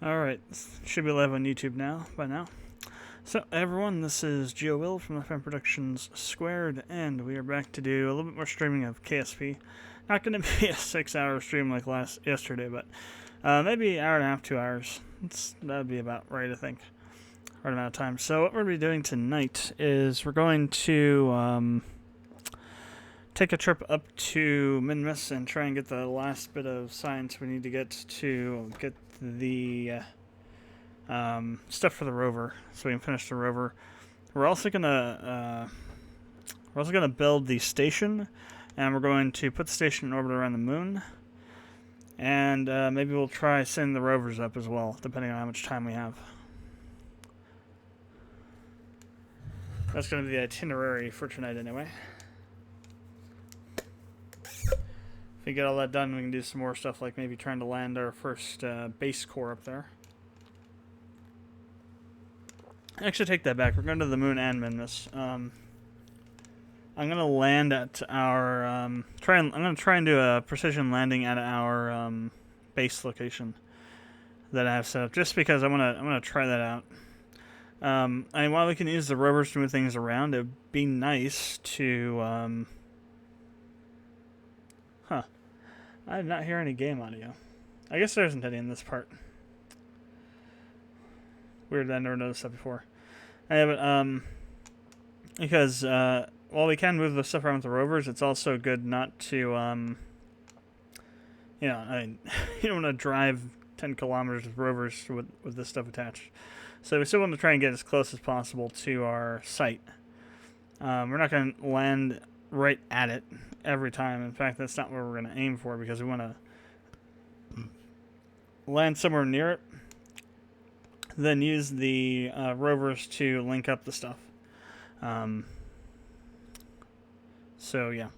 Alright, should be live on YouTube now, by now. So, everyone, this is GeoWill from the Productions², and we are back to do a little bit more streaming of KSP. Not going to be a 6-hour stream like yesterday, but maybe an hour and a half, 2 hours. That would be about right, I think. Right amount of time. So, what we're going to be doing tonight is we're going to take a trip up to Minmus and try and get the last bit of science we need to get the stuff for the rover, so we can finish the rover. We're also gonna build the station, and we're going to put the station in orbit around the moon, and maybe we'll try sending the rovers up as well, depending on how much time we have. That's going to be the itinerary for tonight, anyway. If we get all that done, we can do some more stuff, like maybe trying to land our first base core up there. Actually, take that back. We're going to the moon and Minmus. I'm gonna land at our I'm gonna try and do a precision landing at our base location that I have set up, just because I'm gonna try that out. I mean, while we can use the rovers to move things around, it'd be nice to I did not hear any game audio. I guess there isn't any in this part. Weird, I never noticed that before. But because while we can move the stuff around with the rovers, it's also good not to you don't want to drive 10 kilometers with rovers with this stuff attached. So we still want to try and get as close as possible to our site. We're not going to land right at it every time. In fact, that's not what we're going to aim for, because we want to land somewhere near it, then use the rovers to link up the stuff. So yeah.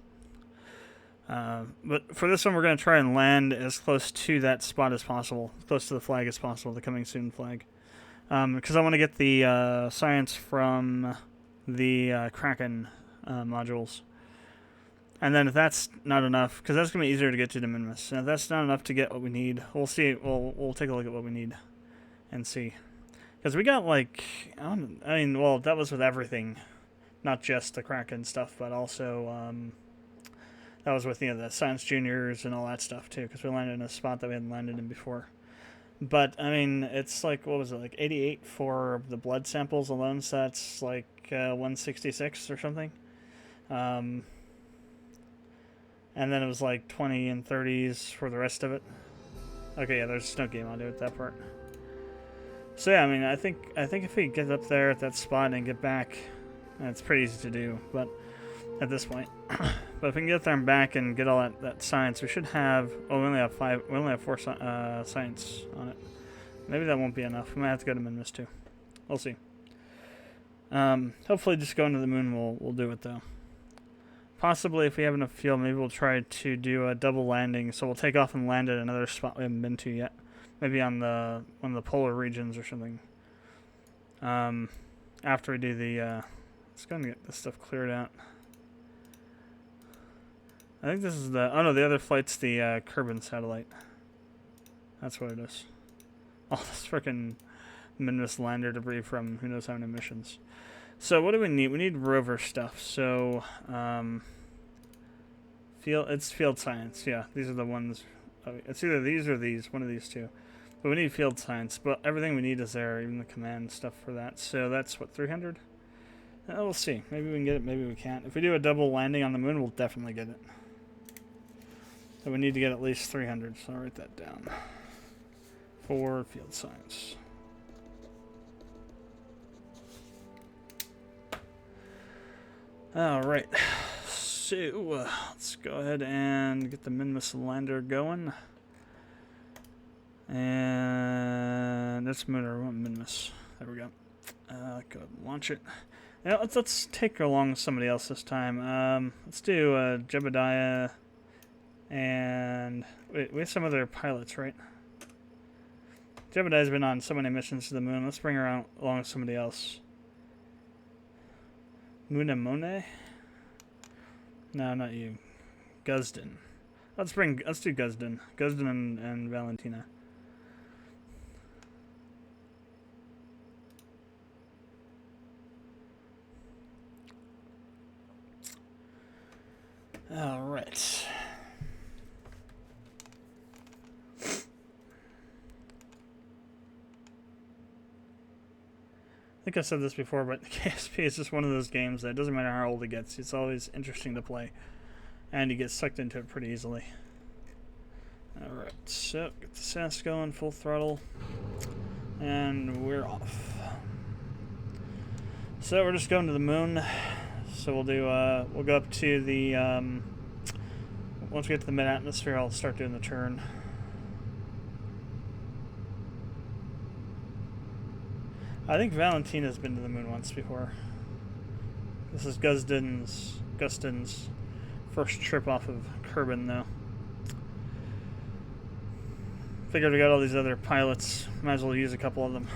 But for this one, we're going to try and land as close to that spot as possible, close to the flag as possible, the coming soon flag. Because I want to get the science from the Kraken modules. And then if that's not enough, because that's going to be easier to get to the Minmus, and if that's not enough to get what we need, we'll see. We'll take a look at what we need and see. Because we got that was with everything, not just the Kraken stuff, but also that was with the Science Juniors and all that stuff too, because we landed in a spot that we hadn't landed in before. But I mean, it's like, what was it, like 88 for the blood samples alone, so that's like 166 or something. And then it was like 20 and 30s for the rest of it. Okay, yeah, there's no game audio at that part. So yeah, I mean, I think if we get up there at that spot and get back, it's pretty easy to do. But at this point, but if we can get there and back and get all that science, we should have. Oh, we only have 5. We only have 4 science on it. Maybe that won't be enough. We might have to go to Minmus too. We'll see. Hopefully, just going to the moon will do it though. Possibly, if we have enough fuel, maybe we'll try to do a double landing. So we'll take off and land at another spot we haven't been to yet. Maybe on one of the polar regions or something. After we do the, let's go and get this stuff cleared out. I think this is the other flight's the Kerbal satellite. That's what it is. All this freaking Minmus lander debris from who knows how many missions. So what do we need? We need rover stuff. So it's field science. Yeah, these are the ones. It's either these or these. One of these two. But we need field science. But everything we need is there, even the command stuff for that. So that's what, 300? We'll see. Maybe we can get it. Maybe we can't. If we do a double landing on the moon, we'll definitely get it. So we need to get at least 300. So I'll write that down for field science. Alright, so let's go ahead and get the Minmus lander going. And that's moon, or Minmus. There we go. Go ahead and launch it. Yeah, let's take along somebody else this time. Let's do Jebediah, and wait, we have some other pilots, right? Jebediah's been on so many missions to the moon. Let's bring her along somebody else. Munamone? No, not you. Guzden. Let's do Guzden. Guzden and Valentina. All right. I think I said this before, but KSP is just one of those games that it doesn't matter how old it gets, it's always interesting to play. And you get sucked into it pretty easily. Alright, so get the SAS going, full throttle. And we're off. So we're just going to the moon. So we'll do, we'll go up to the, once we get to the mid-atmosphere, I'll start doing the turn. I think Valentina's been to the moon once before. This is Gustin's first trip off of Kerbal, though. Figured we got all these other pilots. Might as well use a couple of them.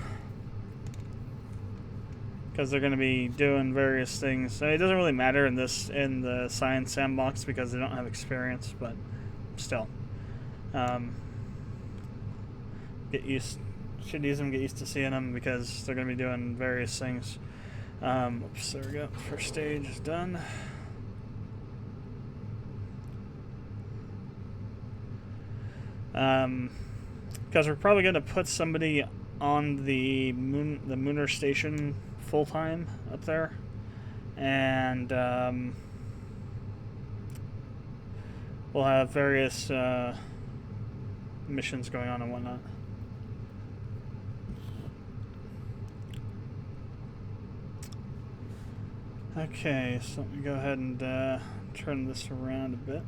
Because they're going to be doing various things. So it doesn't really matter in the science sandbox because they don't have experience, but still. Should use them, get used to seeing them because they're going to be doing various things. Oops, there we go. First stage is done. Because we're probably going to put somebody on the Mooner station full time up there, and we'll have various missions going on and whatnot. Okay, so let me go ahead and turn this around a bit.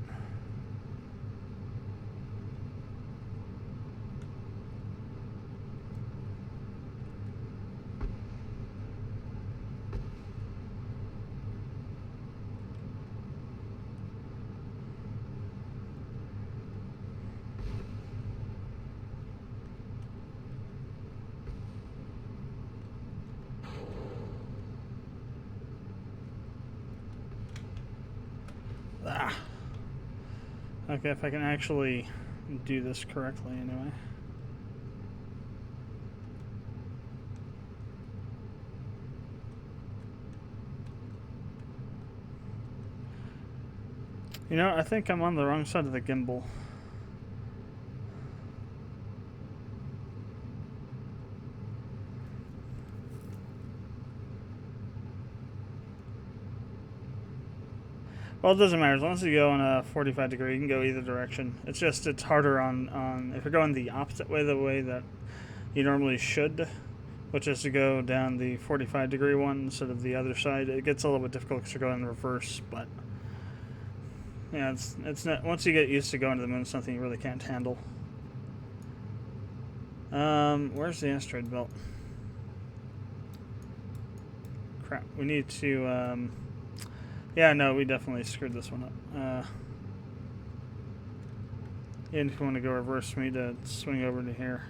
Okay, if I can actually do this correctly anyway. You know, I think I'm on the wrong side of the gimbal. Well, it doesn't matter. As long as you go on a 45 degree, you can go either direction. It's just, it's harder on if you're going the opposite way, the way that you normally should, which is to go down the 45 degree one instead of the other side. It gets a little bit difficult because you're going in reverse, but yeah, it's not, once you get used to going to the moon, it's something you really can't handle. Where's the asteroid belt? Crap, we need to, yeah, no, we definitely screwed this one up. And if you want to go reverse, we need to swing over to here.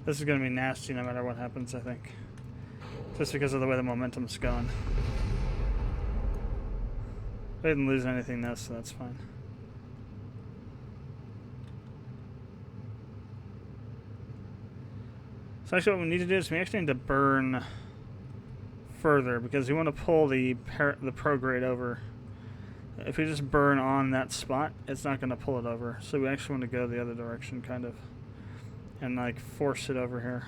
This is going to be nasty no matter what happens, I think. Just because of the way the momentum's going. I didn't lose anything though, so that's fine. So actually what we need to do is we actually need to burn further because we want to pull the prograde over. If we just burn on that spot, it's not going to pull it over. So we actually want to go the other direction, kind of, and like force it over here.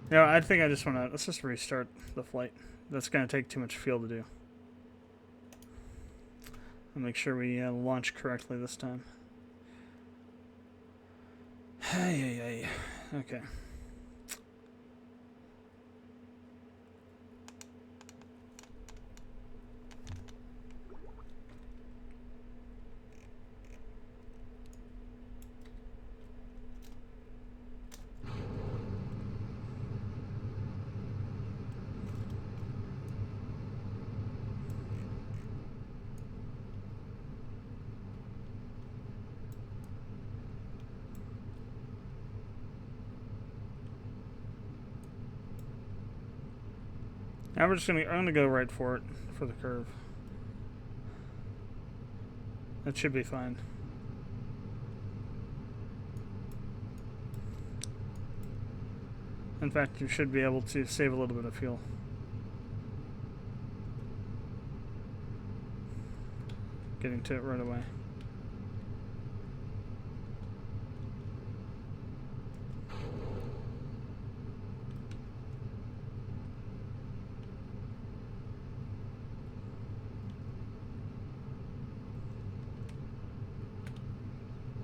No, I think I just want to, let's just restart the flight. That's going to take too much fuel to do. And make sure we launch correctly this time. Hey. Okay. Now I'm gonna go right for it, for the curve. That should be fine. In fact, you should be able to save a little bit of fuel. Getting to it right away.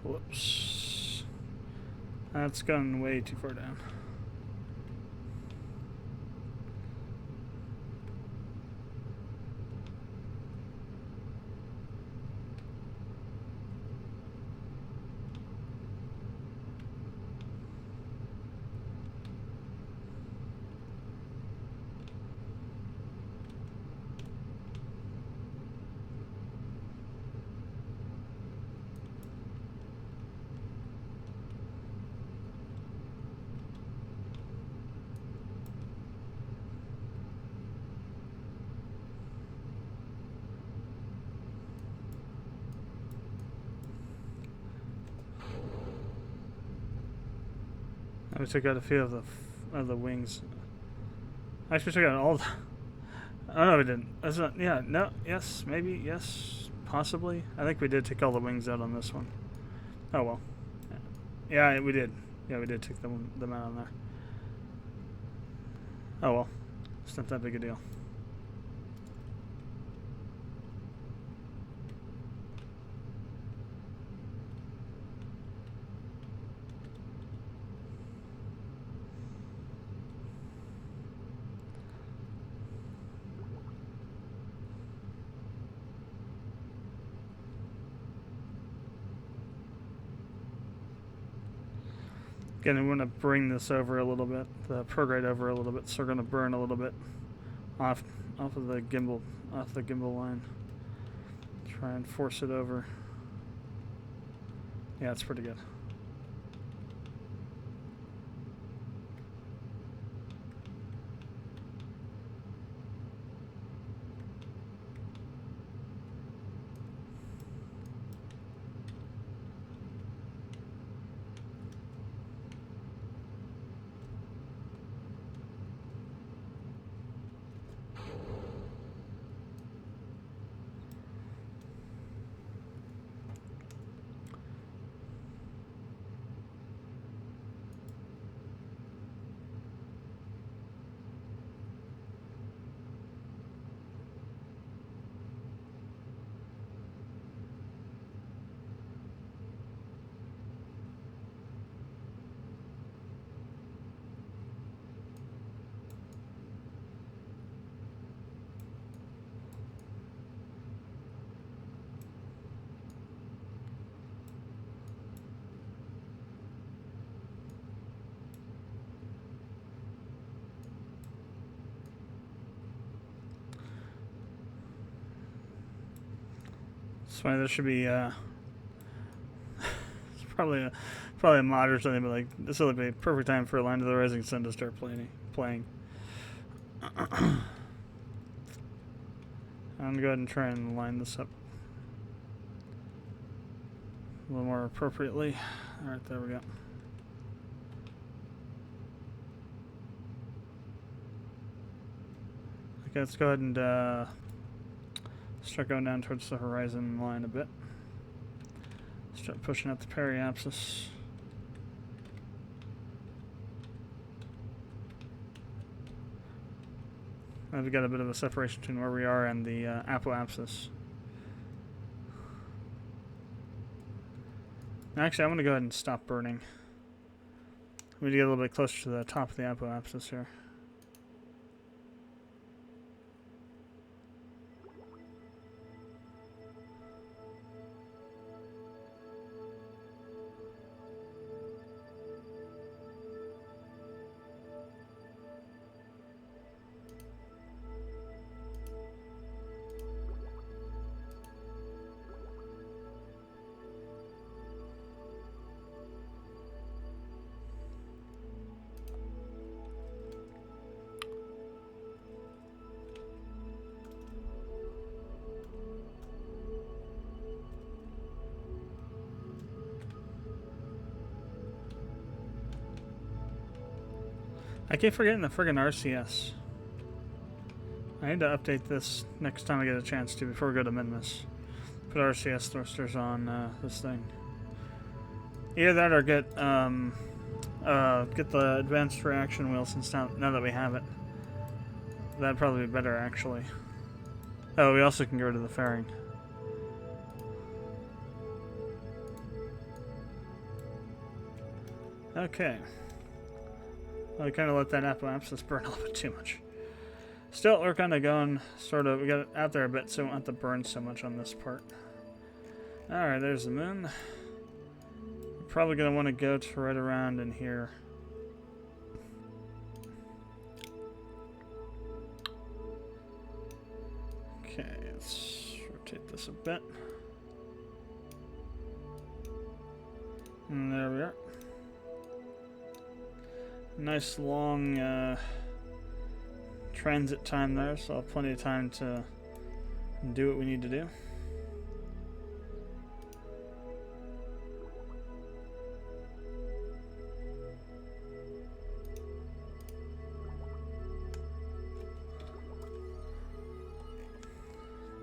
Whoops. That's gone way too far down. We took out a few of the wings. Actually, took out all. Oh no, we didn't. That's not. Yeah. No. Yes. Maybe. Yes. Possibly. I think we did take all the wings out on this one. Oh well. Yeah, we did. Yeah, we did take them out on there. Oh well. It's not that big a deal. Again, we want to bring this over a little bit, the prograde over a little bit, so we're going to burn a little bit off of the gimbal line. Try and force it over. Yeah, it's pretty good. It's funny, there should be it's probably a mod or something, but like this would be a perfect time for a Line to the Rising Sun to start playing. I'm gonna go ahead and try and line this up a little more appropriately. Alright, there we go. Okay, let's go ahead and start going down towards the horizon line a bit. Start pushing out the periapsis. We've got a bit of a separation between where we are and the apoapsis. Actually, I'm going to go ahead and stop burning. We need to get a little bit closer to the top of the apoapsis here. I keep forgetting the friggin' RCS. I need to update this next time I get a chance to before we go to Minmus. Put RCS thrusters on this thing. Either that or get the advanced reaction wheel since now that we have it. That'd probably be better actually. Oh, we also can get rid of the fairing. Okay. Well, I kind of let that apophysis burn a little bit too much. Still, we're kind of going sort of, we got it out there a bit so we don't have to burn so much on this part. Alright, there's the moon. We're probably going to want to go to right around in here. Okay, let's rotate this a bit. And there we are. Nice long transit time there, so I'll have plenty of time to do what we need to do.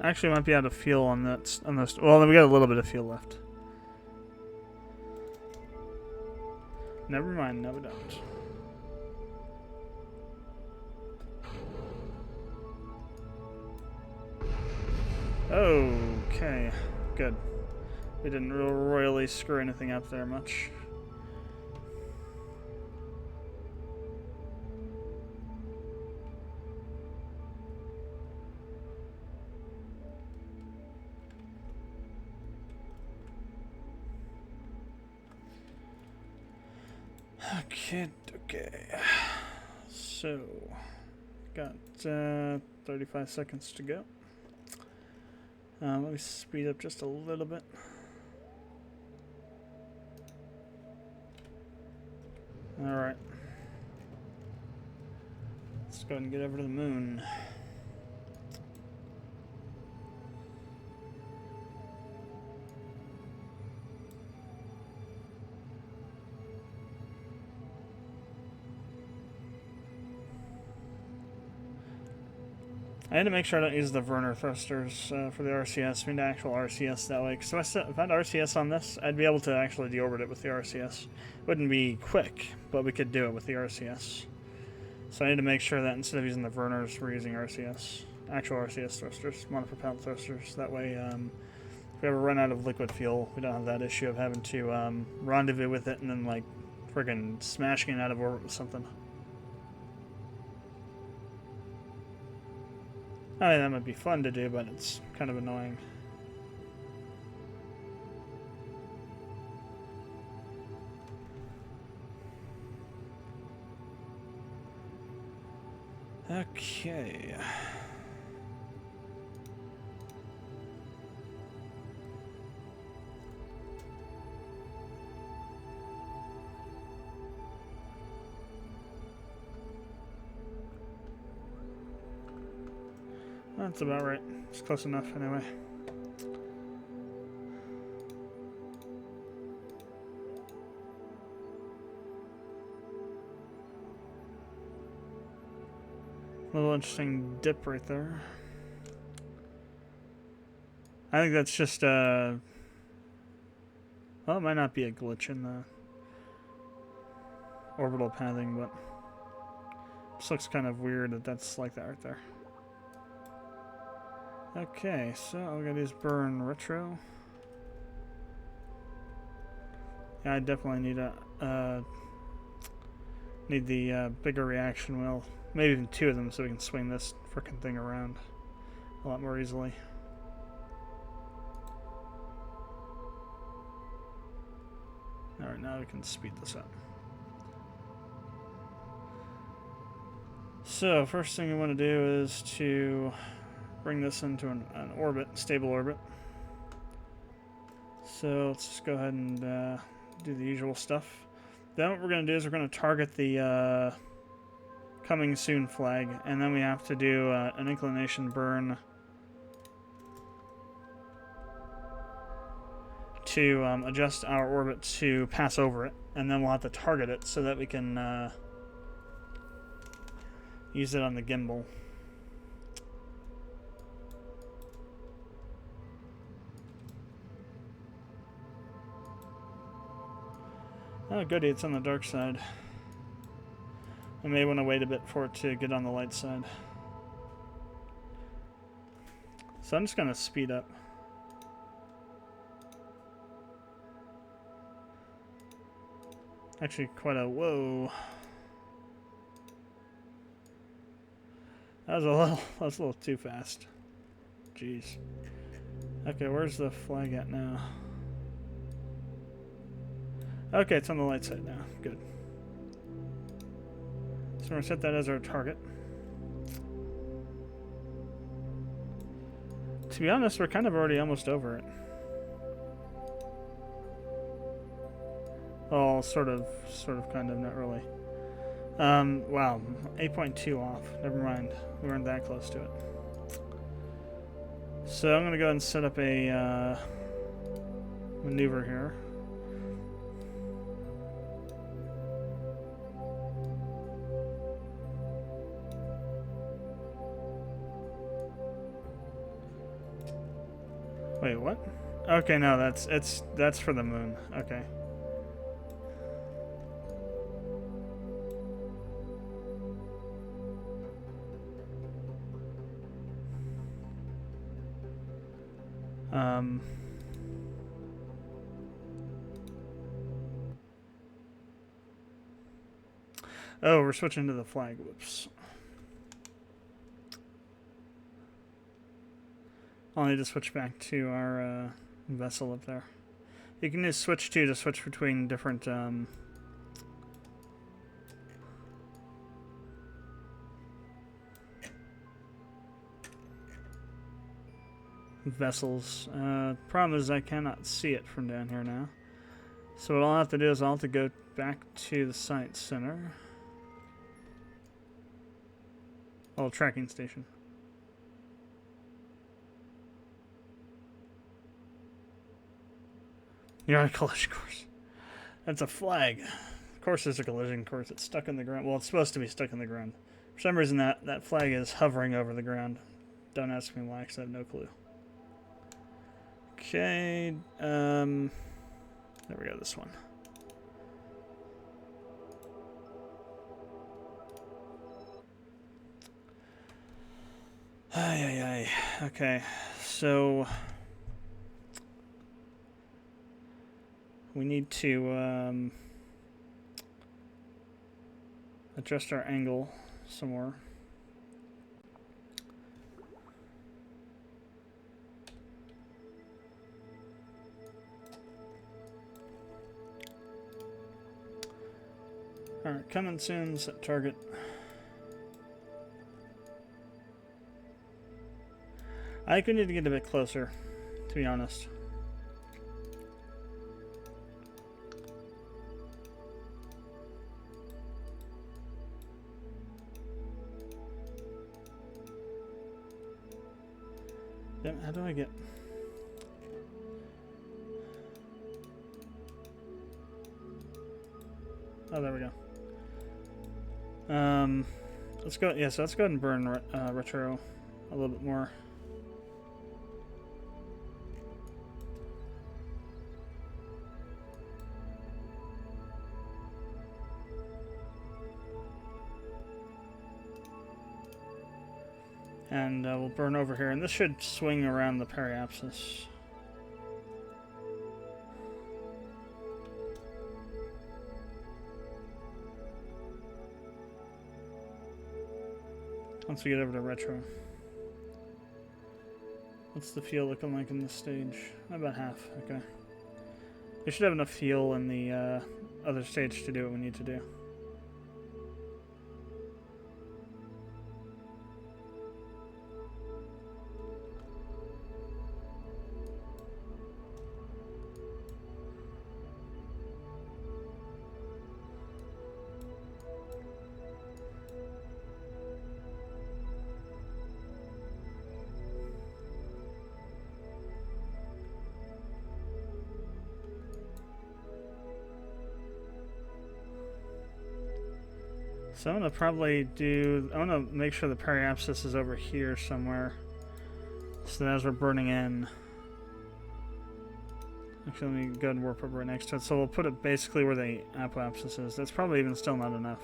Actually, might be out of fuel on that. On this. Well, then we got a little bit of fuel left. Never mind. No, we don't. Okay, good. We didn't royally screw anything up there much. Okay. So, got 35 seconds to go. Let me speed up just a little bit. Alright. Let's go ahead and get over to the moon. I had to make sure I don't use the Werner thrusters for the RCS. I mean, the actual RCS that way. Because if I had RCS on this, I'd be able to actually deorbit it with the RCS. Wouldn't be quick, but we could do it with the RCS. So I need to make sure that instead of using the Werners, we're using RCS. Actual RCS thrusters, monopropellant thrusters. That way, if we ever run out of liquid fuel, we don't have that issue of having to rendezvous with it and then, like, friggin' smashing it out of orbit with something. I mean, that might be fun to do, but it's kind of annoying. Okay. That's about right. It's close enough anyway. Little interesting dip right there. I think that's just well, it might not be a glitch in the orbital pathing, but this looks kind of weird that that's like that right there. Okay, so I'm gonna use burn retro. Yeah, I definitely need the bigger reaction wheel. Maybe even two of them so we can swing this frickin' thing around a lot more easily. Alright, now we can speed this up. So, first thing we want to do is to bring this into an orbit, stable orbit. So let's just go ahead and do the usual stuff. Then what we're going to do is we're going to target the coming soon flag, and then we have to do an inclination burn to adjust our orbit to pass over it, and then we'll have to target it so that we can use it on the gimbal. Oh, goody, it's on the dark side. I may want to wait a bit for it to get on the light side. So I'm just going to speed up. Actually, quite a whoa. That was a little too fast. Jeez. Okay, where's the flag at now? Okay, it's on the light side now. Good. So we're going to set that as our target. To be honest, we're kind of already almost over it. Oh, sort of, kind of, not really. Wow, 8.2 off. Never mind. We weren't that close to it. So I'm going to go ahead and set up a maneuver here. Wait, what? Okay, no, that's for the moon. Okay. Oh, we're switching to the flag. Whoops. I'll need to switch back to our vessel up there. You can use switch to switch between different vessels. Problem is I cannot see it from down here now. So what I'll have to do is I'll have to go back to the site center. Oh, tracking station. You're on a collision course. That's a flag. Of course there's a collision course. It's stuck in the ground. Well, it's supposed to be stuck in the ground. For some reason that flag is hovering over the ground. Don't ask me why, because I have no clue. Okay, there we go, this one. Okay, so we need to adjust our angle some more. Alright, coming soon, set target. I think we need to get a bit closer, to be honest. Yep, how do I get... Oh, there we go. Let's go. Yeah, so let's go ahead and burn retro a little bit more. And we'll burn over here, and this should swing around the periapsis. Once we get over to retro. What's the fuel looking like in this stage? About half, okay. We should have enough fuel in the other stage to do what we need to do. So I'm gonna probably do. I want to make sure the periapsis is over here somewhere. So that as we're burning in. Actually, let me go and warp over right next to it. So we'll put it basically where the apoapsis is. That's probably even still not enough.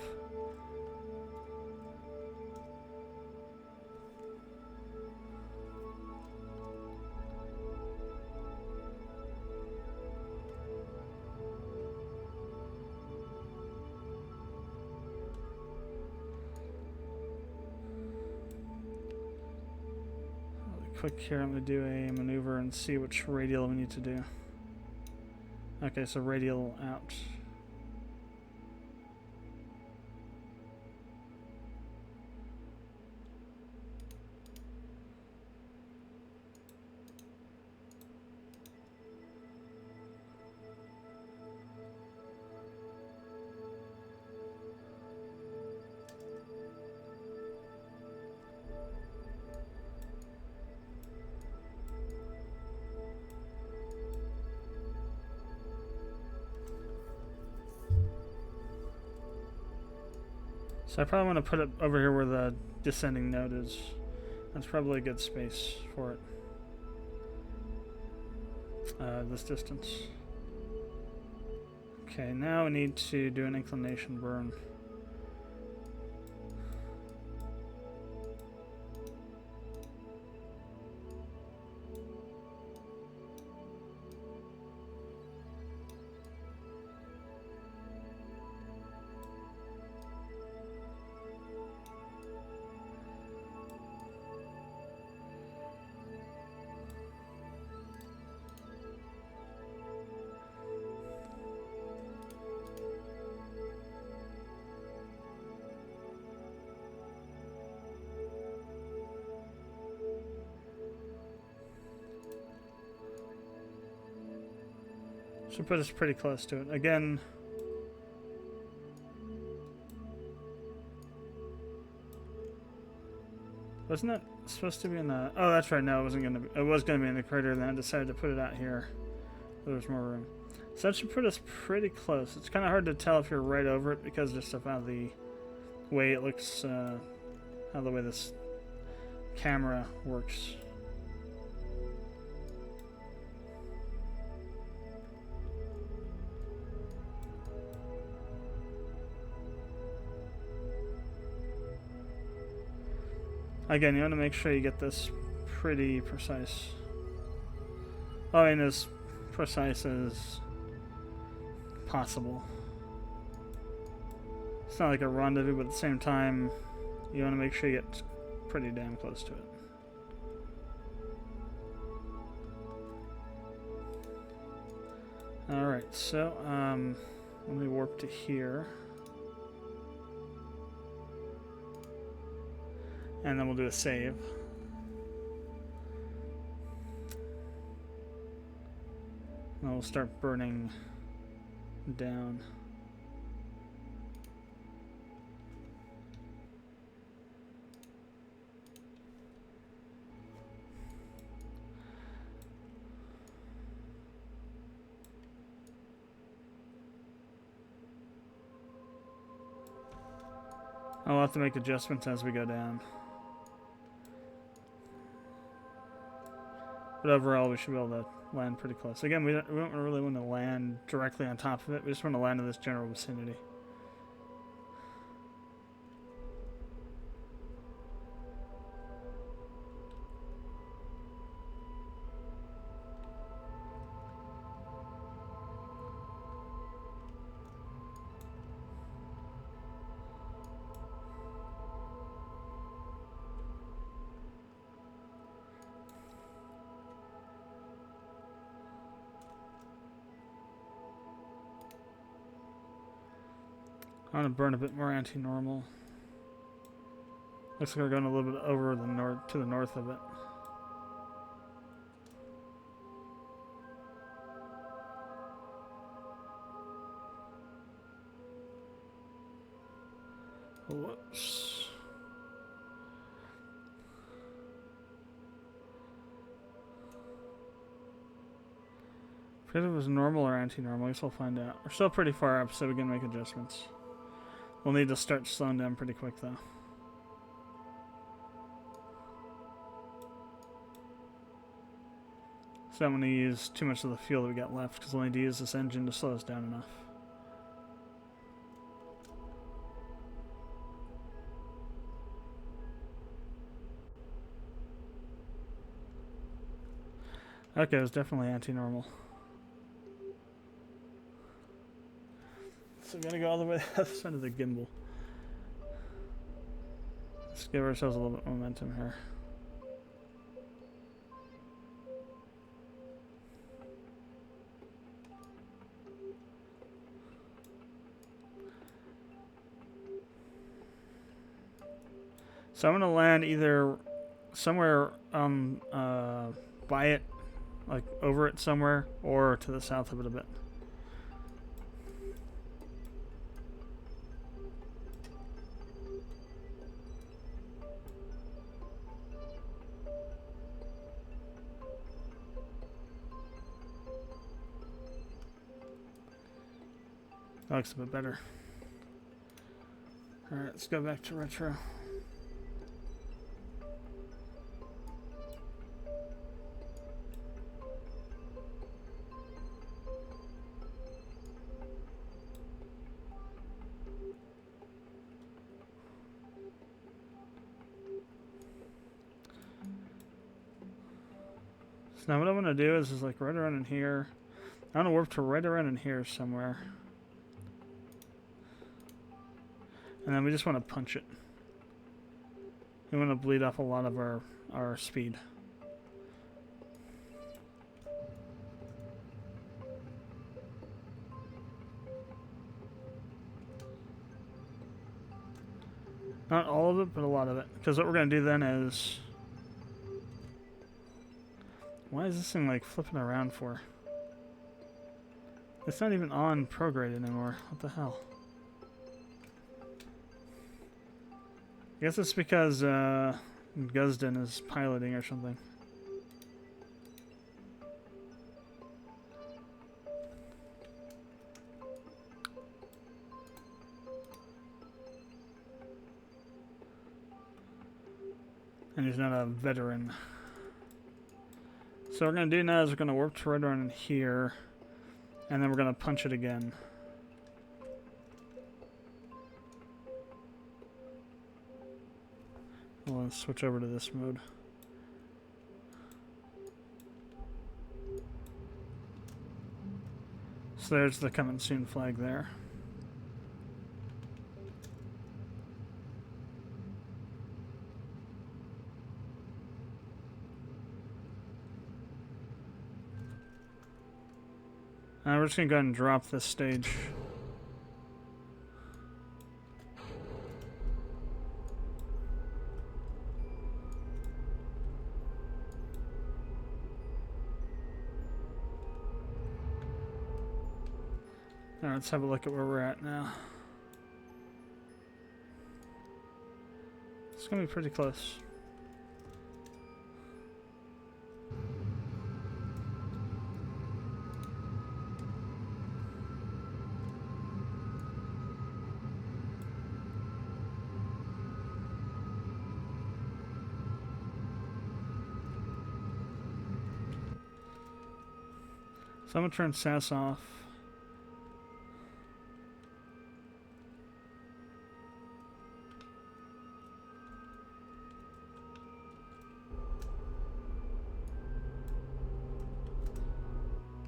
Quick here, I'm going to do a maneuver and see which radial we need to do. Okay, so radial out. So I probably want to put it over here where the descending node is. That's probably a good space for it. This distance. Okay, now we need to do an inclination burn. Should put us pretty close to it. Again, wasn't that supposed to be in the... Oh, that's right. No, it wasn't going to be. It was going to be in the crater, then I decided to put it out here. There was more room. So that should put us pretty close. It's kind of hard to tell if you're right over it because just of how the way it looks, how the way this camera works. Again, you want to make sure you get this pretty precise. I mean, as precise as possible. It's not like a rendezvous, but at the same time, you want to make sure you get pretty damn close to it. Alright, so, let me warp to here. And then we'll do a save. And we'll start burning down. I'll have to make adjustments as we go down. But overall, we should be able to land pretty close. Again, we don't really want to land directly on top of it. We just want to land in this general vicinity. I want to burn a bit more anti-normal. Looks like we're going a little bit over the north to the north of it. Whoops. I forget if it was normal or anti-normal. I guess we'll find out. We're still pretty far up, so we can make adjustments. We'll need to start slowing down pretty quick, though. So I'm going to use too much of the fuel that we got left, because we'll need to use this engine to slow us down enough. Okay, it was definitely anti-normal. So we're going to go all the way to the other side of the gimbal. Let's give ourselves a little bit of momentum here. So I'm going to land either somewhere by it, like over it somewhere, or to the south of it a bit. That looks a bit better. Alright, let's go back to retro. So now what I want to do is like right around in here. I want to warp to right around in here somewhere. And then we just want to punch it. We want to bleed off a lot of our speed. Not all of it, but a lot of it. Because what we're going to do then is... Why is this thing like flipping around for? It's not even on prograde anymore. What the hell? I guess it's because Guzden is piloting or something. And he's not a veteran. So what we're going to do now is we're going to warp to right around in here. And then we're going to punch it again. We'll switch over to this mode. So there's the coming soon flag there. We're just going to go ahead and drop this stage. Alright, let's have a look at where we're at now. It's going to be pretty close. So I'm going to turn SAS off.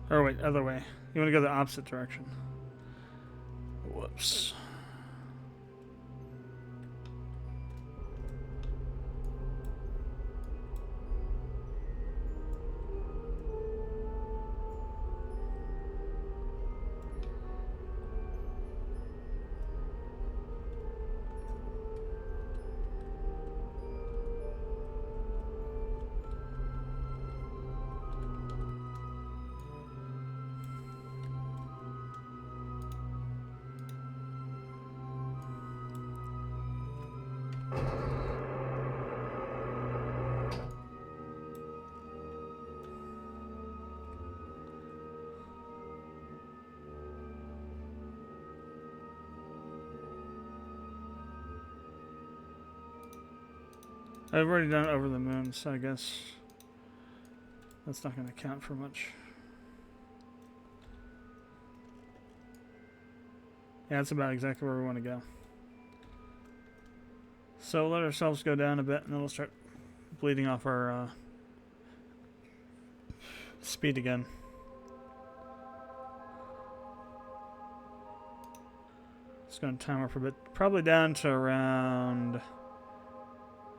Or wait, other way. You want to go the opposite direction. Whoops. I've already done it over the moon, so I guess that's not going to count for much. Yeah, that's about exactly where we want to go. So we'll let ourselves go down a bit, and then we'll start bleeding off our speed again. It's going to time up for a bit. Probably down to around,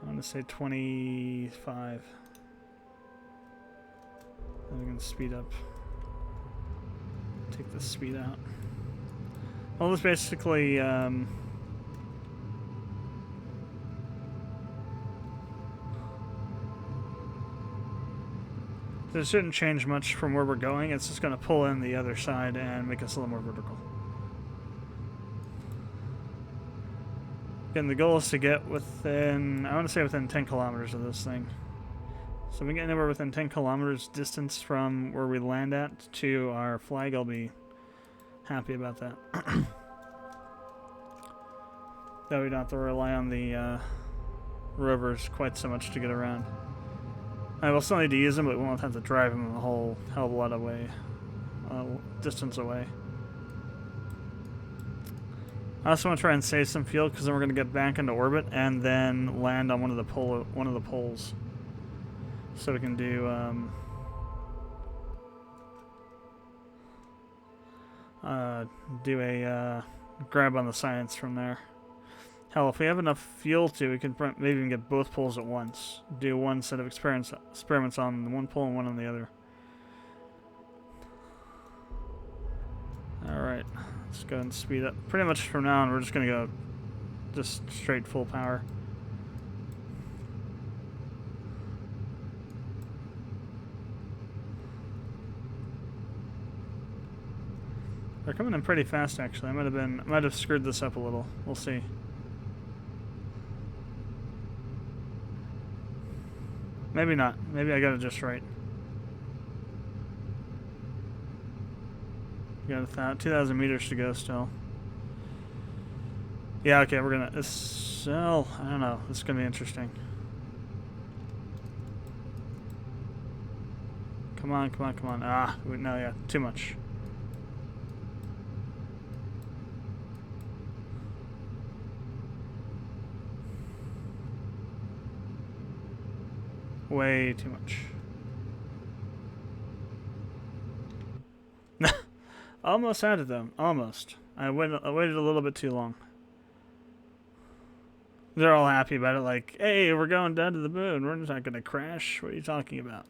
I want to say 25. Then we can speed up. Take the speed out. Well, this basically this shouldn't change much from where we're going. It's just going to pull in the other side and make us a little more vertical. Again, the goal is to get within, I want to say within 10 kilometers of this thing. So if we get anywhere within 10 kilometers distance from where we land at to our flag, I'll be happy about that. That we don't have to rely on the rovers quite so much to get around. I will still need to use them, but we won't have to drive them a whole hell of a lot of distance away. I also want to try and save some fuel because then we're going to get back into orbit and then land on one of the poles, so we can do a grab on the science from there. Hell, if we have enough fuel to, we can maybe even get both poles at once. Do one set of experiments on one pole and one on the other. Alright, let's go ahead and speed up. Pretty much from now on, we're just going to go just straight full power. They're coming in pretty fast, actually. I might have screwed this up a little. We'll see. Maybe not. Maybe I got it just right. Got 2,000 meters to go still. Yeah, okay, we're gonna... Well, I don't know. This is gonna be interesting. Come on, come on, come on. Ah, no, yeah, too much. Way too much. Almost had it though. Almost. I waited a little bit too long. They're all happy about it, like, hey, we're going down to the moon. We're not going to crash. What are you talking about?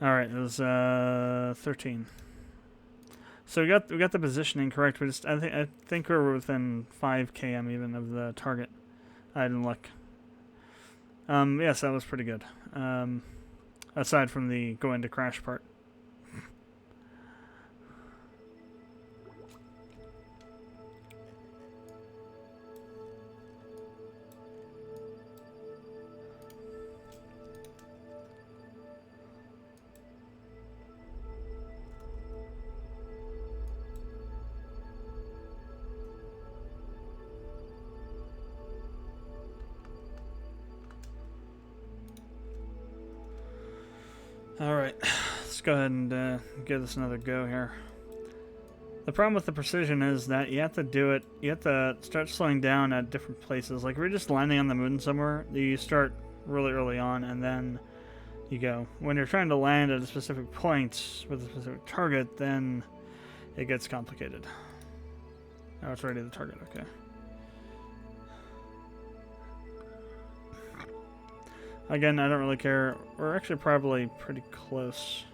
Alright, it was 13. So we got the positioning correct. I think we're within 5 km even of the target. I didn't look. Yes, that was pretty good. Aside from the going to crash part. Alright, let's go ahead and give this another go here. The problem with the precision is that you have to do it, you have to start slowing down at different places. Like if you're just landing on the moon somewhere, you start really early on and then you go. When you're trying to land at a specific point with a specific target, then it gets complicated. Oh, it's already the target, okay. Again, I don't really care. We're actually probably pretty close.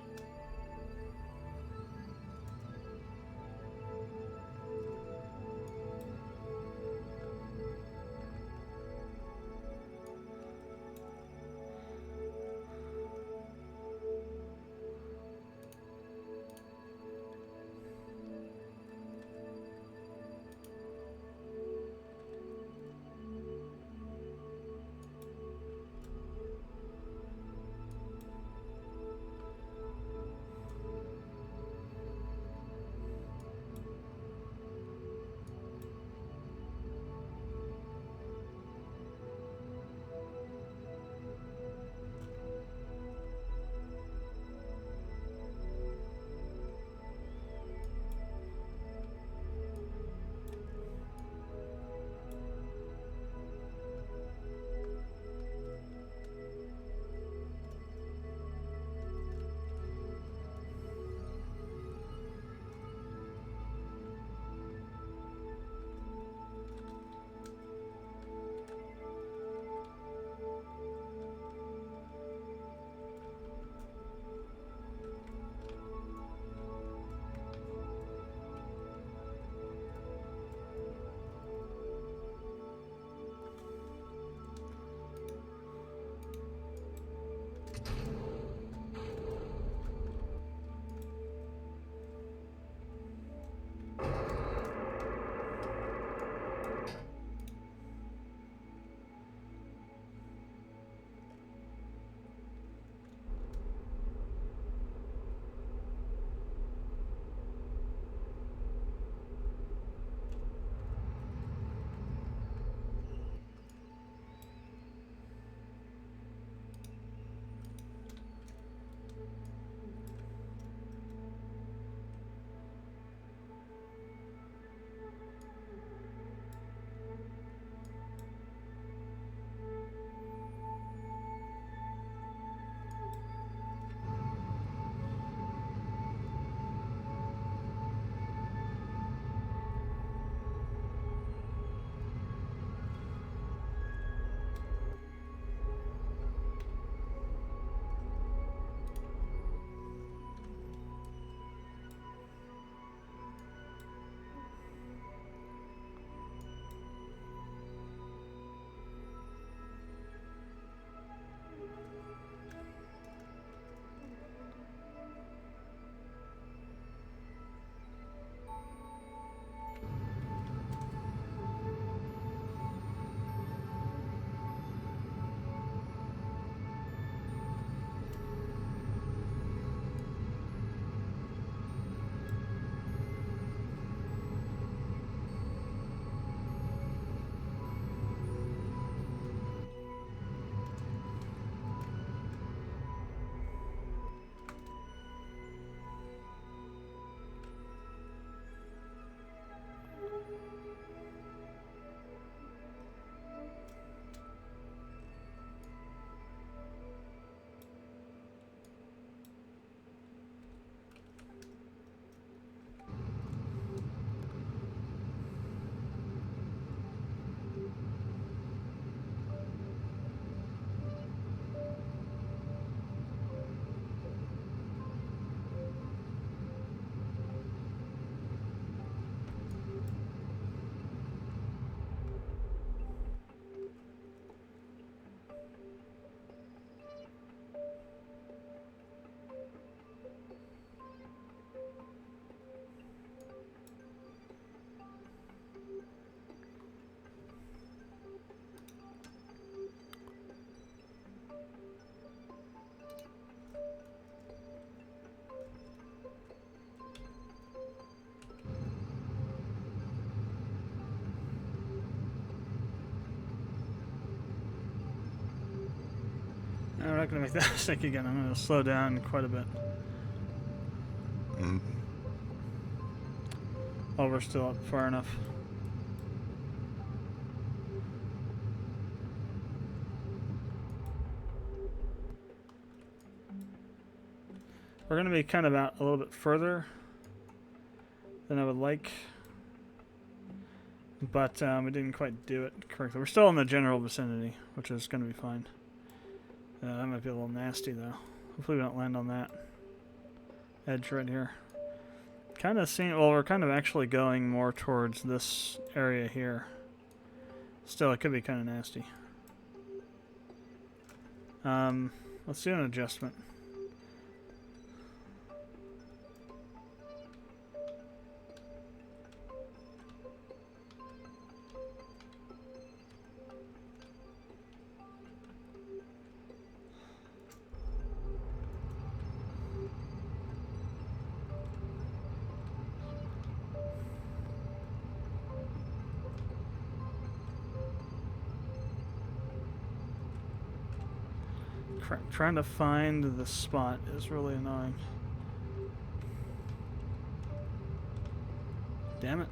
we're not going to make that mistake again. I'm going to slow down quite a bit. While we're still up far enough. We're going to be kind of out a little bit further than I would like. But we didn't quite do it correctly. We're still in the general vicinity, which is going to be fine. That might be a little nasty, though. Hopefully we don't land on that edge right here. Kind of seeing, well, we're kind of actually going more towards this area here. Still, it could be kind of nasty. Let's do an adjustment. Crap, trying to find the spot is really annoying. Damn it.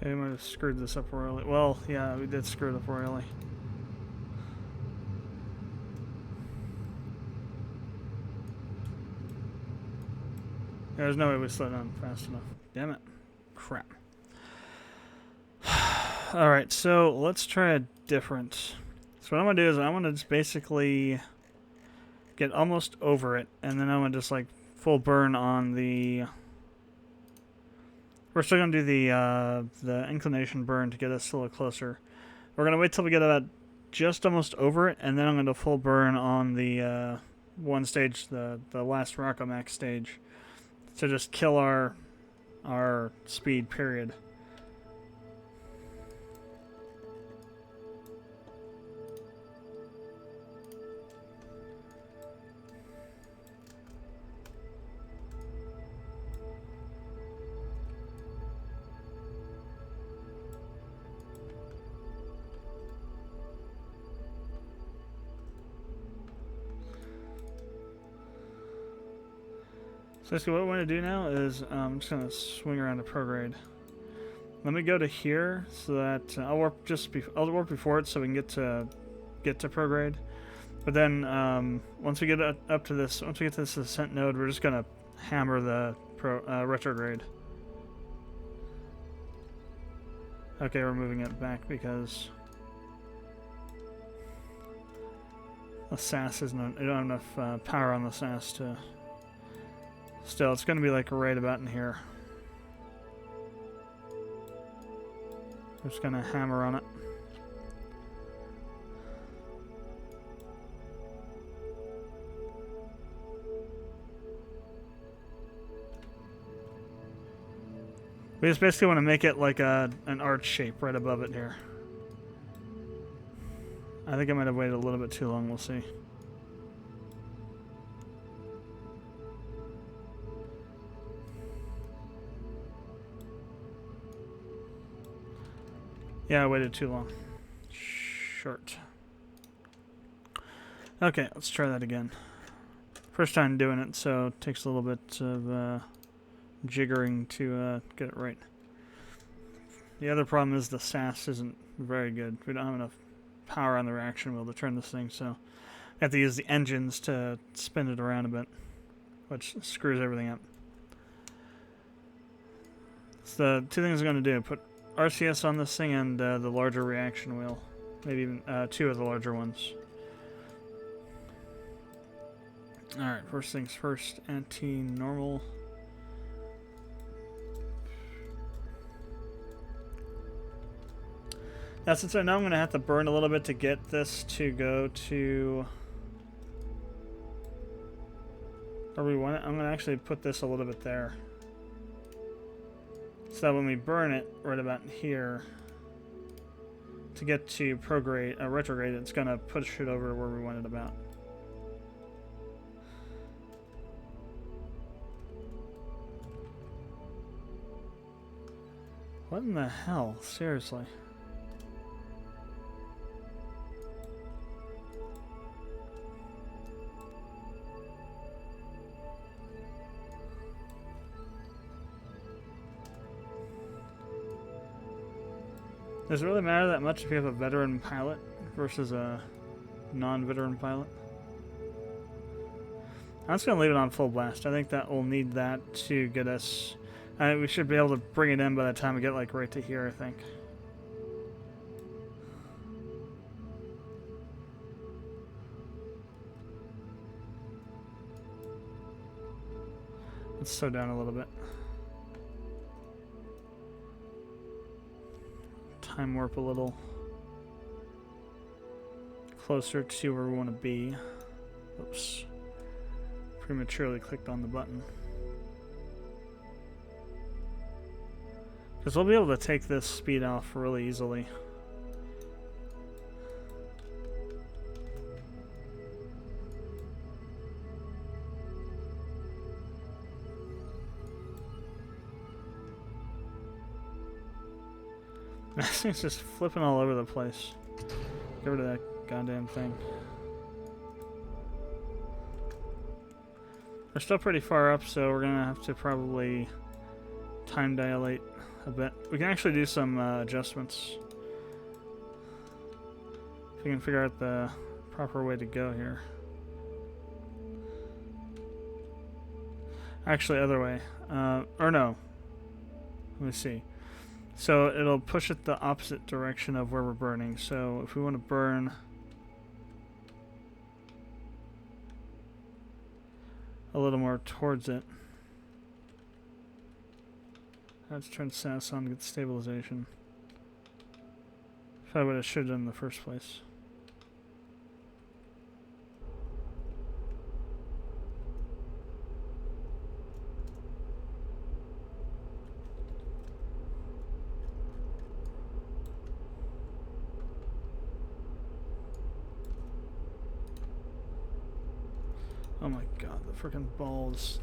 Okay, we might have screwed this up royally. Well, yeah, we did screw it up royally. There's no way we slowed down fast enough. Damn it. Crap. Alright, so let's try a different. So what I'm going to do is I want to just basically get almost over it, and then I'm going to just like full burn on the... We're still going to do the inclination burn to get us a little closer. We're going to wait till we get about just almost over it, and then I'm going to full burn on the one stage, the last Rockomax stage. So just kill our speed, period. So basically what I want to do now is I'm just going to swing around to prograde. Let me go to here so that I'll warp before it so we can get to prograde. But then once we get up to this, once we get to this ascent node, we're just going to hammer the retrograde. Okay, we're moving it back because the SAS isn't. I don't have enough power on the SAS to. Still, it's going to be like right about in here. We're just going to hammer on it. We just basically want to make it like an arch shape right above it here. I think I might have waited a little bit too long. We'll see. Yeah, I waited too long. Short. Okay, let's try that again. First time doing it, so it takes a little bit of jiggering to get it right. The other problem is the SAS isn't very good. We don't have enough power on the reaction wheel to turn this thing, so I have to use the engines to spin it around a bit, which screws everything up. So the two things I'm going to do, put RCS on this thing and the larger reaction wheel. Maybe even two of the larger ones. Alright, first things first, anti-normal. Now since I know I'm going to have to burn a little bit to get this to go to where we want it, I'm going to actually put this a little bit there. So when we burn it right about here, to get to retrograde, it's gonna push it over where we want it about. What in the hell? Seriously. Does it really matter that much if you have a veteran pilot versus a non-veteran pilot? I'm just going to leave it on full blast. I think that we'll need that to get us... we should be able to bring it in by the time we get like right to here, I think. Let's slow down a little bit. Time warp a little closer to where we want to be. Oops. Prematurely clicked on the button. Because we'll be able to take this speed off really easily. This thing's just flipping all over the place. Get rid of that goddamn thing. We're still pretty far up, so we're gonna have to probably time dilate a bit. We can actually do some adjustments. If we can figure out the proper way to go here. Actually, other way. Or no. Let me see. So it'll push it the opposite direction of where we're burning. So if we want to burn a little more towards it, let's turn SAS on to get stabilization. Probably what I should have done in the first place. Oh my god, the freaking balls.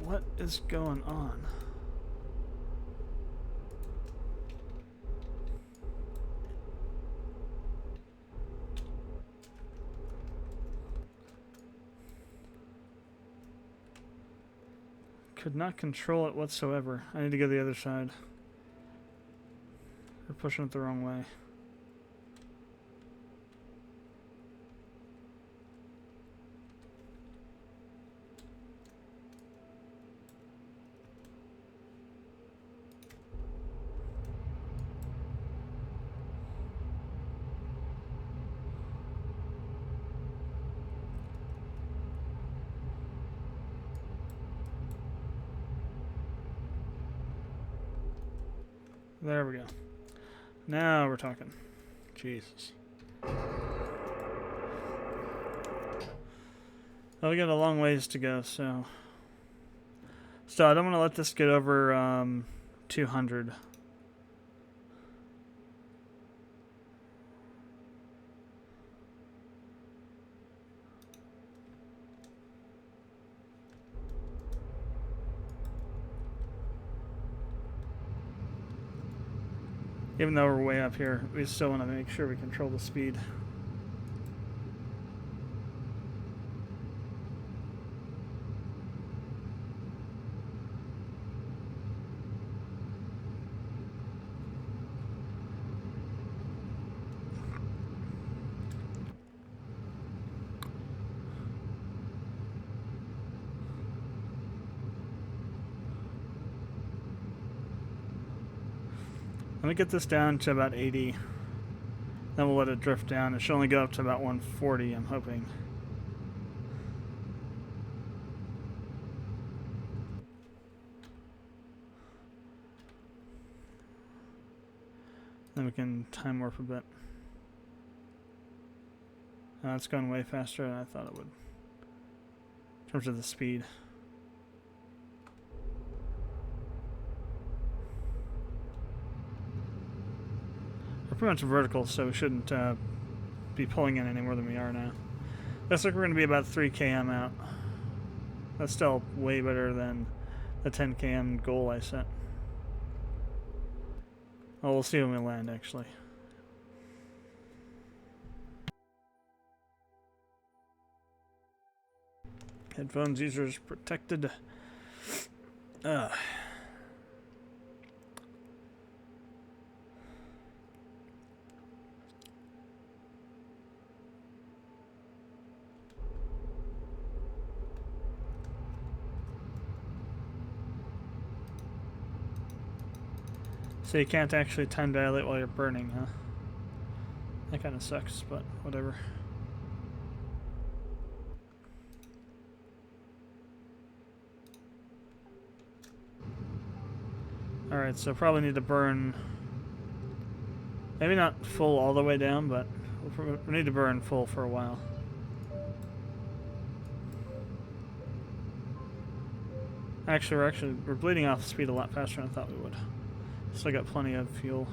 What is going on? Could not control it whatsoever. I need to go to the other side. We're pushing it the wrong way. There we go. Now we're talking. Jesus. Well, we got a long ways to go, so... So I don't want to let this get over 200. Even though we're way up here, we still want to make sure we control the speed. Let me get this down to about 80. Then we'll let it drift down. It should only go up to about 140, I'm hoping. Then we can time warp a bit. It's going way faster than I thought it would. In terms of the speed. pretty much vertical, so we shouldn't be pulling in any more than we are now. Looks like we're going to be about 3 km out. That's still way better than the 10 km goal I set. Well, we'll see when we land, actually. Headphones users protected. So you can't actually time dilate while you're burning, huh? That kind of sucks, but whatever. Alright, so probably need to burn... Maybe not full all the way down, but we need to burn full for a while. Actually, we're bleeding off speed a lot faster than I thought we would. Still got plenty of fuel.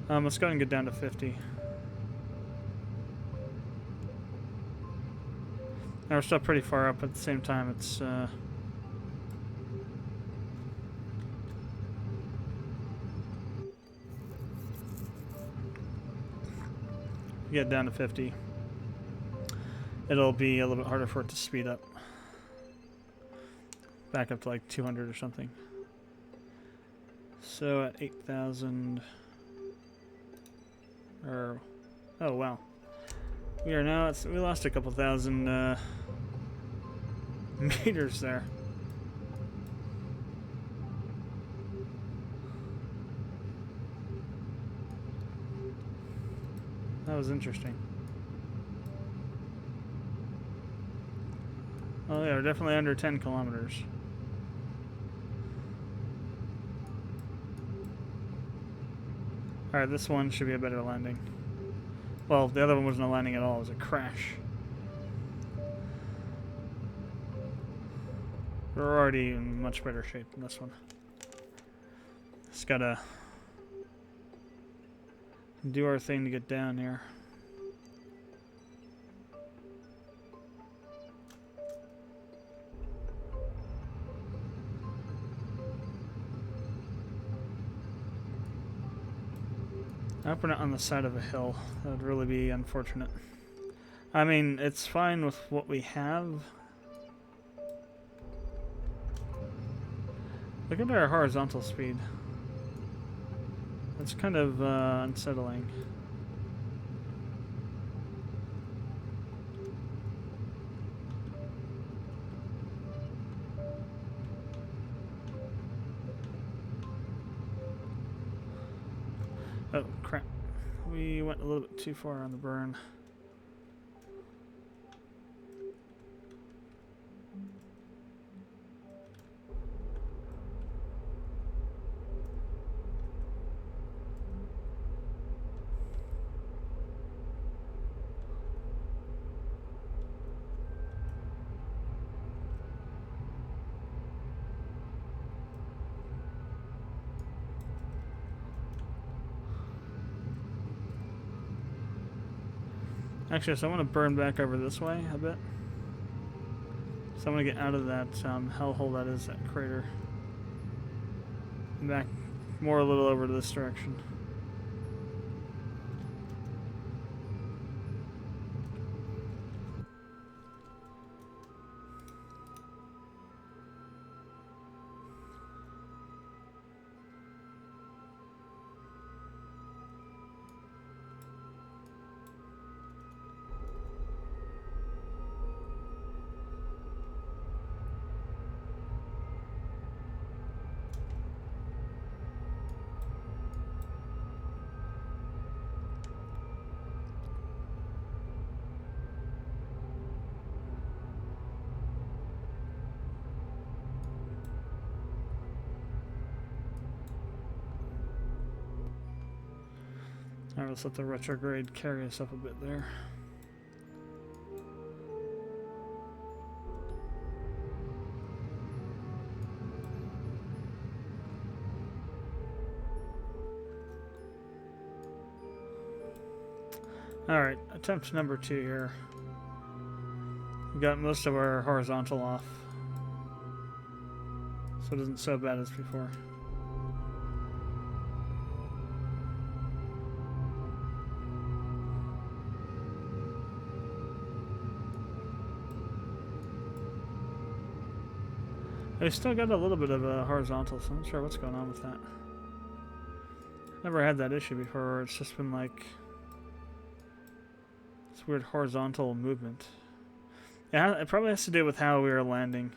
Let's go ahead and get down to 50. Now we're still pretty far up, but at the same time it's get down to 50. It'll be a little bit harder for it to speed up. Back up to like 200 or something. So at 8,000, or oh wow, we are now. We lost a couple thousand meters there. That was interesting. Oh yeah, we're definitely under 10 kilometers. Alright, this one should be a better landing. Well, the other one wasn't a landing at all, it was a crash. We're already in much better shape than this one. Just gotta do our thing to get down here. I hope we're not on the side of a hill. That would really be unfortunate. I mean, it's fine with what we have. Look at our horizontal speed. That's kind of unsettling. Oh, crap. We went a little bit too far on the burn. Actually, so I want to burn back over this way a bit. So I want to get out of that hellhole that is that crater. And back more a little over to this direction. Alright, let's let the retrograde carry us up a bit there. Alright, attempt number 2 here. We got most of our horizontal off, so it isn't so bad as before. I still got a little bit of a horizontal, so I'm not sure what's going on with that. Never had that issue before where it's just been like this weird horizontal movement. Yeah, it probably has to do with how we were landing.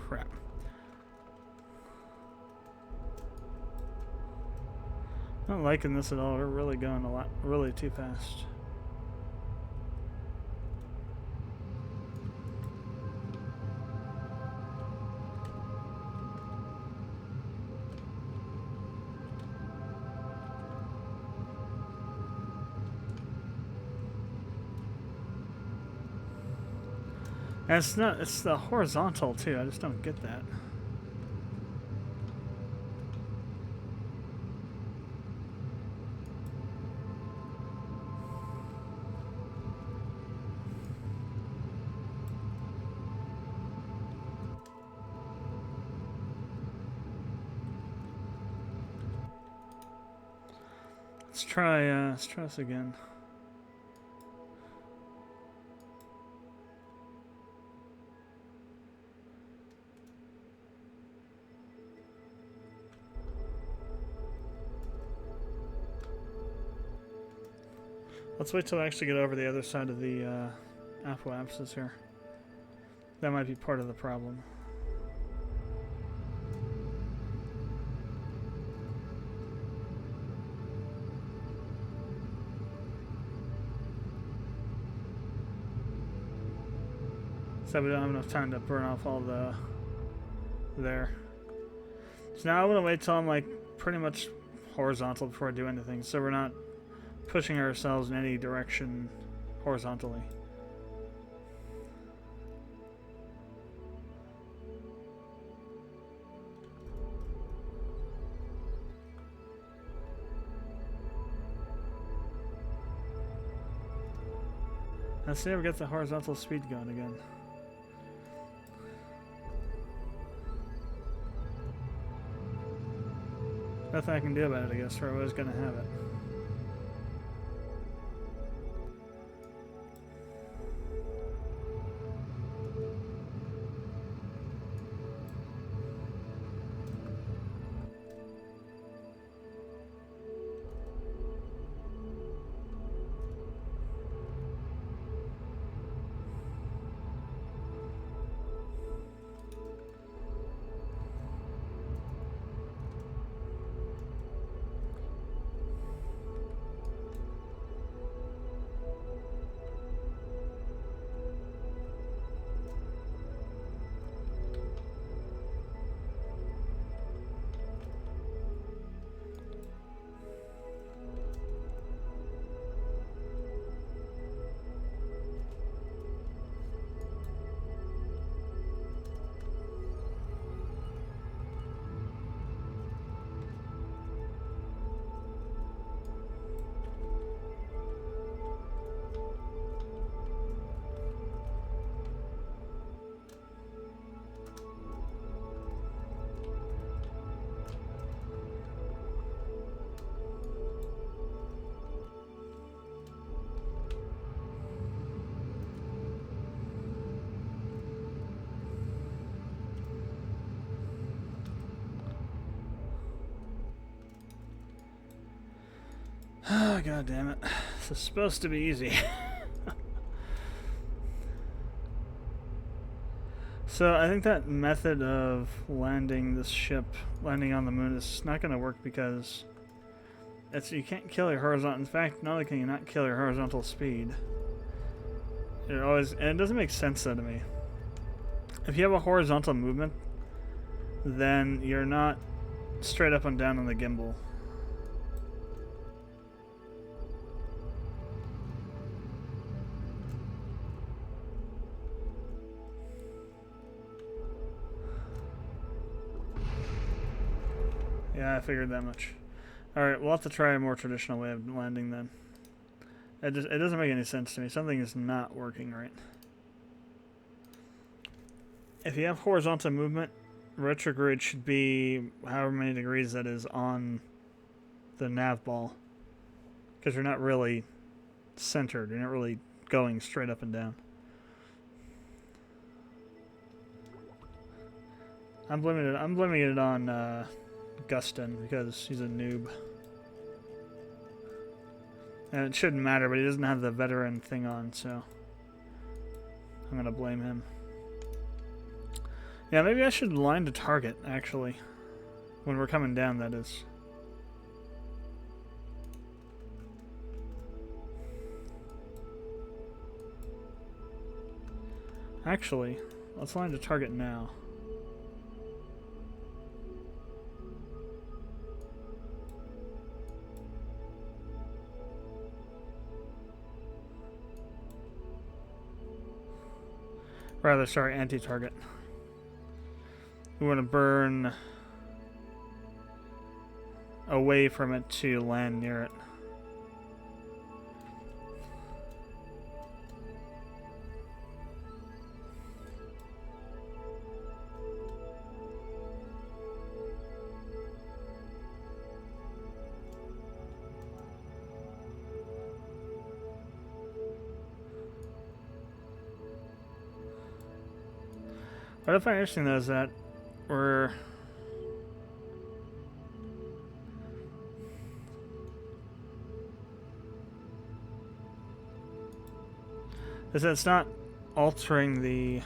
Crap. Not liking this at all. We're really going really too fast. And it's the horizontal too. I just don't get that. Let's try this again. Let's wait till I actually get over the other side of the apoapsis here. That might be part of the problem. So we don't have enough time to burn off all the there. So now I want to wait till I'm like pretty much horizontal before I do anything, so we're not pushing ourselves in any direction horizontally. Let's see if we get the horizontal speed going again. Nothing I can do about it, I guess, or I was going to have it. Oh, god damn it. This is supposed to be easy. So I think that method of landing this ship, landing on the moon, is not going to work because you can't kill your horizontal. In fact, not only can you not kill your horizontal speed, and it doesn't make sense though to me. If you have a horizontal movement, then you're not straight up and down on the gimbal. Yeah, I figured that much. Alright, we'll have to try a more traditional way of landing then. It doesn't make any sense to me. Something is not working right. If you have horizontal movement, retrograde should be however many degrees that is on the nav ball. Because you're not really centered. You're not really going straight up and down. I'm blaming it on Gustin because he's a noob. And it shouldn't matter, but he doesn't have the veteran thing on, so I'm gonna blame him. Yeah, maybe I should line to target, actually. When we're coming down, that is. Actually, let's line to target now. Rather, sorry, anti-target. We want to burn away from it to land near it. What I find interesting though is that it's not altering the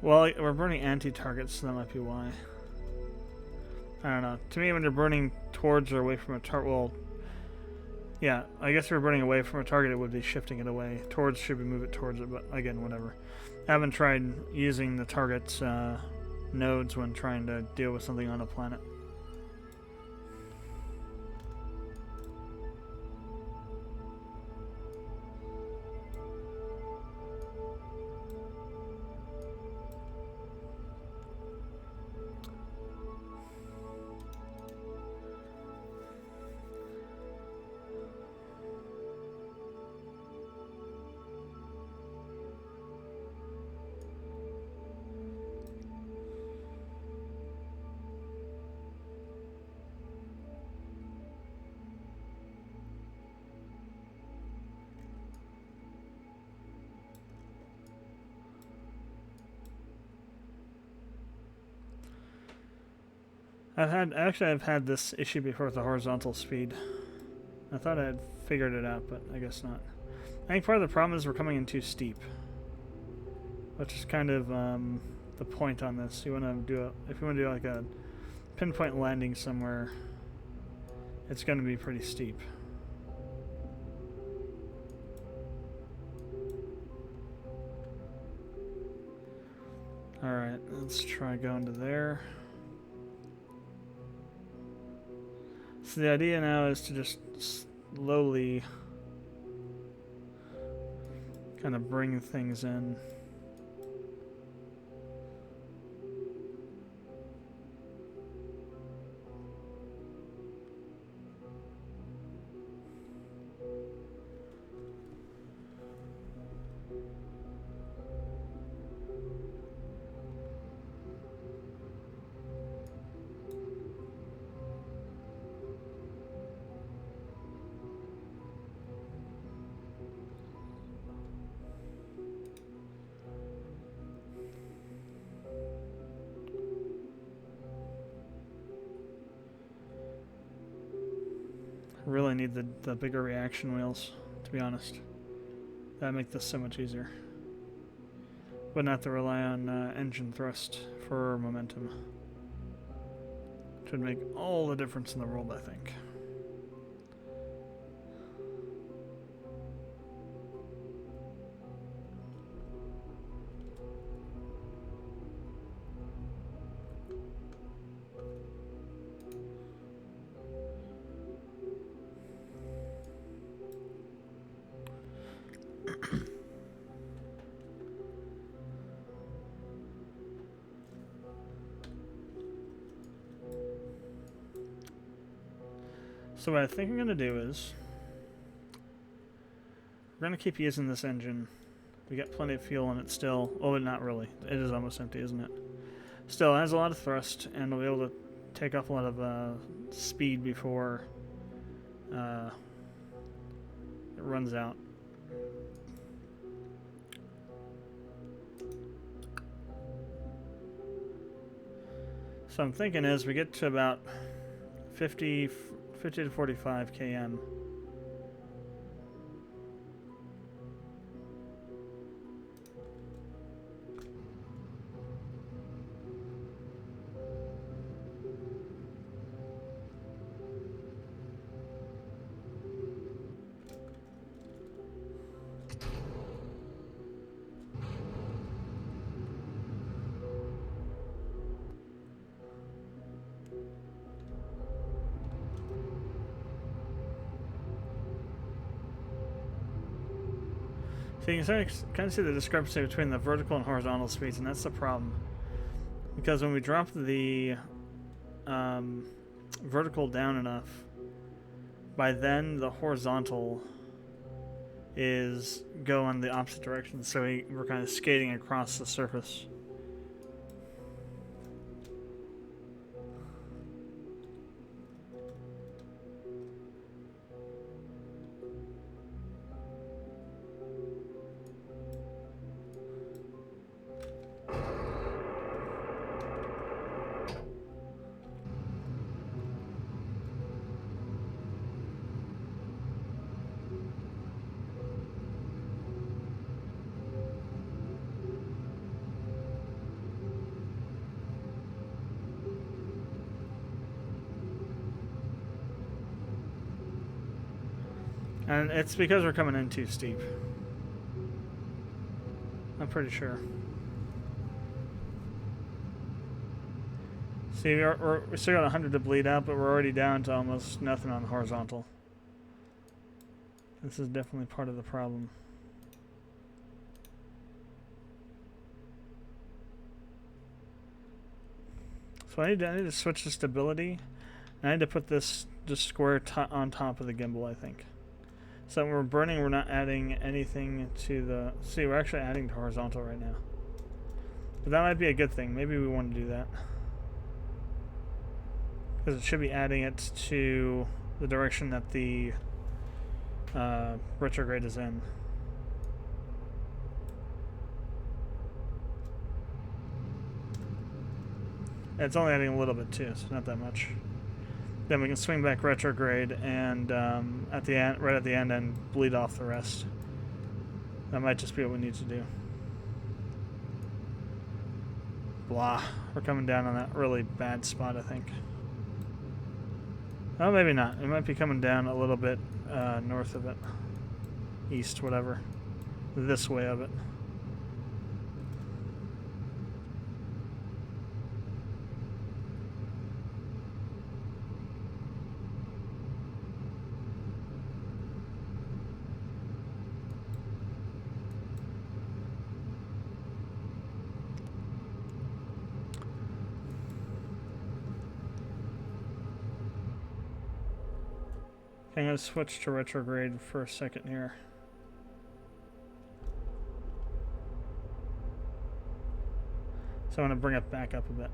well, we're burning anti-targets, so that might be why. I don't know. To me, when you're burning towards or away from a target, well, yeah, I guess if you're burning away from a target, it would be shifting it away. Towards should be move it towards it, but again, whatever. I haven't tried using the target's nodes when trying to deal with something on a planet. I've had this issue before with the horizontal speed. I thought I had figured it out, but I guess not. I think part of the problem is we're coming in too steep, which is kind of the point on this. You want to do if you want to do like a pinpoint landing somewhere, it's going to be pretty steep. All right, let's try going to there. So the idea now is to just slowly kind of bring things in. really need the bigger reaction wheels, to be honest. That'd make this so much easier. But not to rely on engine thrust for momentum. Which would make all the difference in the world, I think. So what I think I'm going to do is, we're going to keep using this engine. We got plenty of fuel in it still. Oh, not really. It is almost empty, isn't it? Still, it has a lot of thrust, and we'll be able to take off a lot of speed before it runs out. So I'm thinking as we get to about 50 to 45 km. So you can kind of see the discrepancy between the vertical and horizontal speeds, and that's the problem. Because when we drop the vertical down enough, by then the horizontal is go in the opposite direction, so we're kind of skating across the surface. And it's because we're coming in too steep. I'm pretty sure. See, we still got 100 to bleed out, but we're already down to almost nothing on the horizontal. This is definitely part of the problem. So I need to switch to stability. And I need to put this just square on top of the gimbal, I think. So when we're burning, we're not adding anything to the... See, we're actually adding to horizontal right now. But that might be a good thing. Maybe we want to do that. Because it should be adding it to the direction that the retrograde is in. It's only adding a little bit too, so not that much. Then we can swing back retrograde and at the end, right at the end, and bleed off the rest. That might just be what we need to do. Blah. We're coming down on that really bad spot, I think. Oh, maybe not. It might be coming down a little bit north of it. East, whatever. This way of it. I'm going to switch to retrograde for a second here. So I'm going to bring it back up a bit.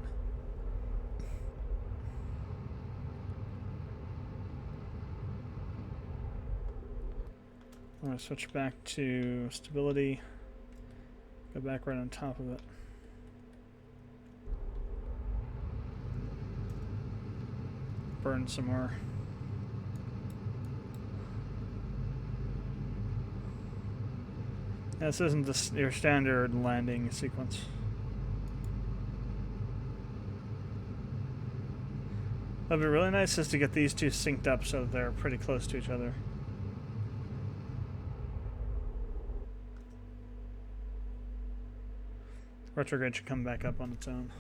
I'm going to switch back to stability. Go back right on top of it. Burn some more. This isn't your standard landing sequence. What would be really nice is to get these two synced up so that they're pretty close to each other. Retrograde should come back up on its own.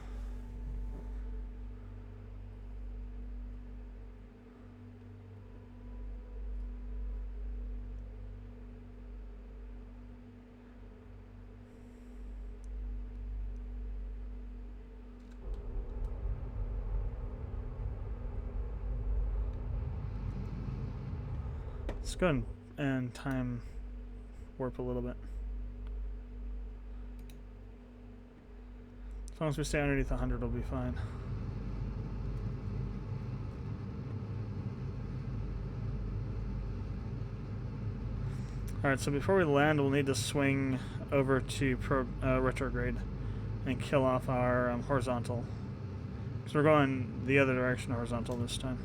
Let's go ahead and time warp a little bit. As long as we stay underneath 100, we'll be fine. Alright, so before we land, we'll need to swing over to retrograde and kill off our horizontal. Because we're going the other direction horizontal this time.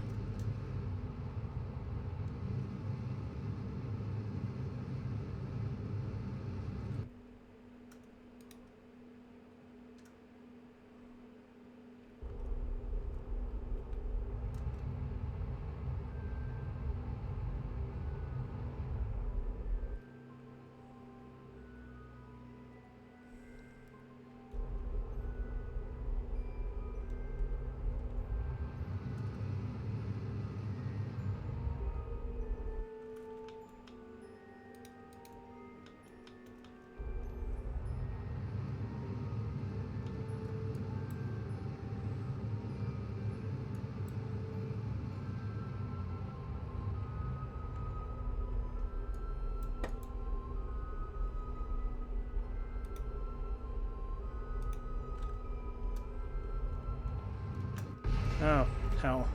Oh, hell.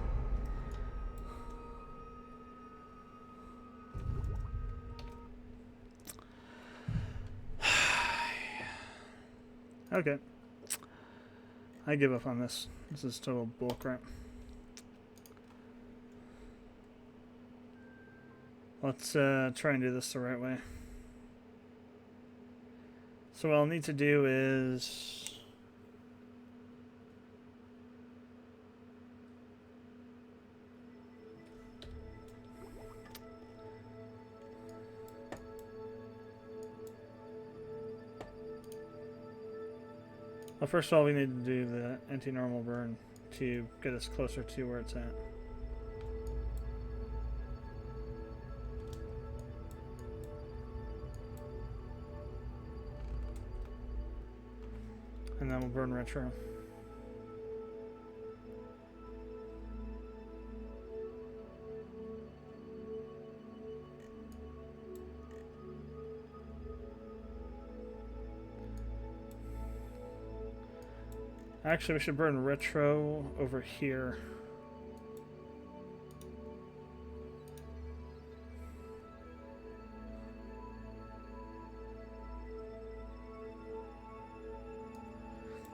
Okay. I give up on this. This is total bullcrap. Let's try and do this the right way. So what I'll need to do is... Well, first of all, we need to do the anti-normal burn to get us closer to where it's at. And then we'll burn retro. Actually, we should burn retro over here.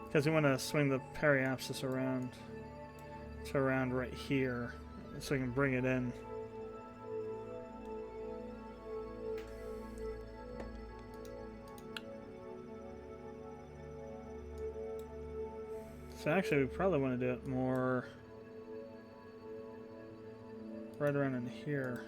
Because we want to swing the periapsis around to around right here so we can bring it in. So actually, we probably want to do it more right around in here.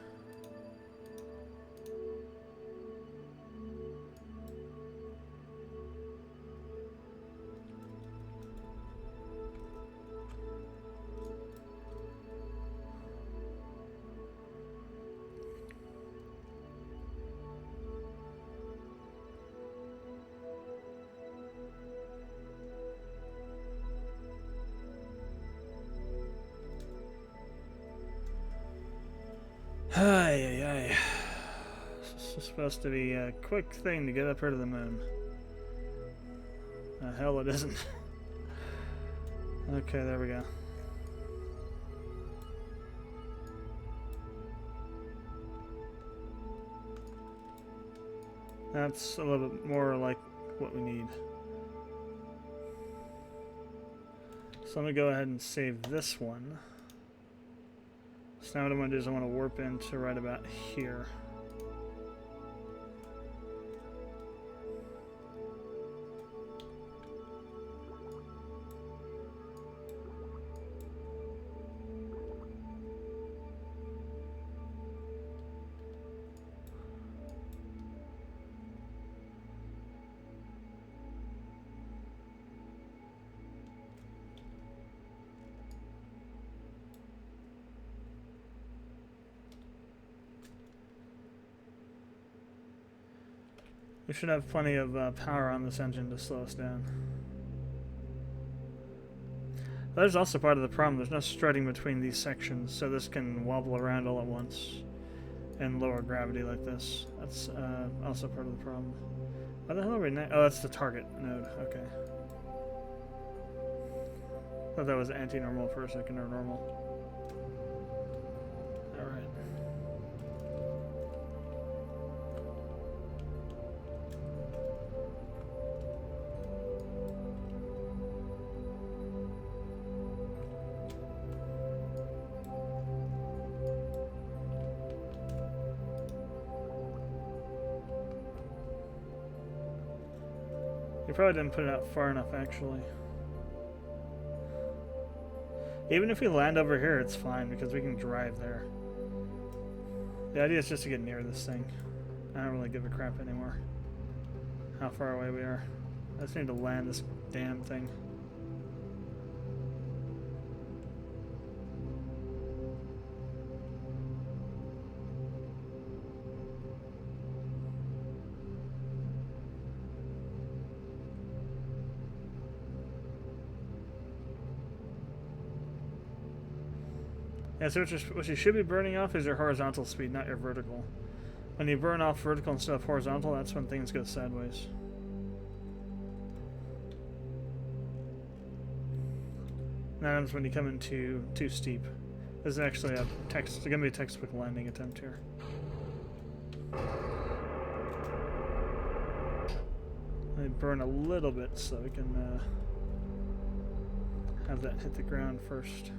Ay, ay, ay. This is supposed to be a quick thing to get up here to the moon. Hell, it isn't. Okay, there we go. That's a little bit more like what we need. So let me go ahead and save this one. So now what I want to do is I want to warp into right about here. We should have plenty of power on this engine to slow us down. That is also part of the problem. There's no strutting between these sections, so this can wobble around all at once and lower gravity like this. That's also part of the problem. Why the hell are we oh, that's the target node. Okay. Thought that was anti-normal for a second, or normal. Alright. You probably didn't put it out far enough, actually. Even if we land over here, it's fine, because we can drive there. The idea is just to get near this thing. I don't really give a crap anymore how far away we are. I just need to land this damn thing. Yeah, so what you should be burning off is your horizontal speed, not your vertical. When you burn off vertical instead of horizontal, that's when things go sideways. And that happens when you come in too steep. This is actually it's gonna be a textbook landing attempt here. Let me burn a little bit so we can have that hit the ground first.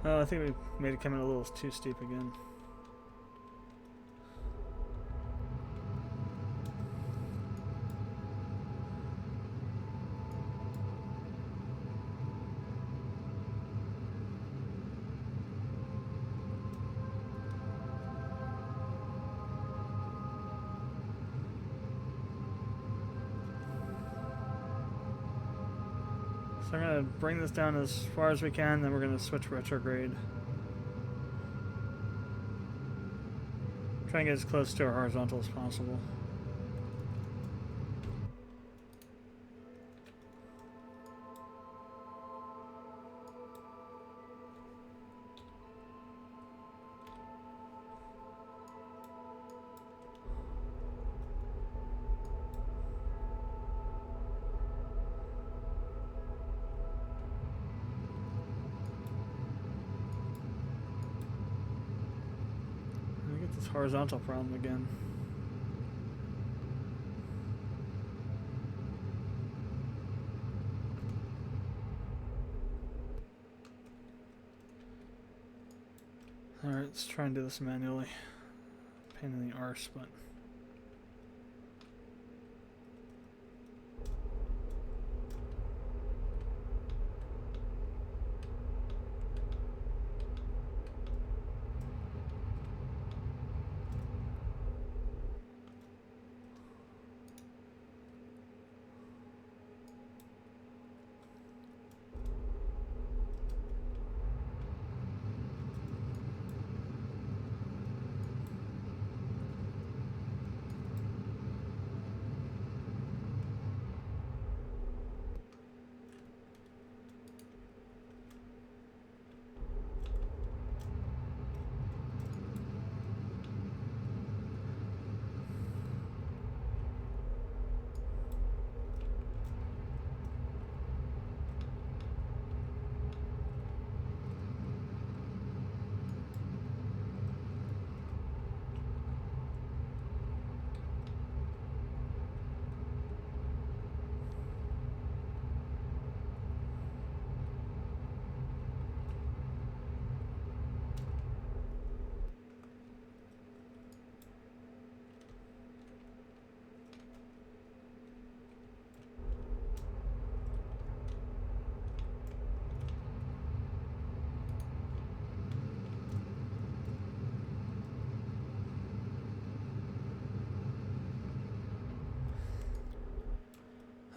Oh, I think we made it come in a little too steep again. So I'm going to bring this down as far as we can, then we're going to switch retrograde. Try and get as close to our horizontal as possible. Horizontal problem again. Alright, let's try and do this manually. Pain in the arse, but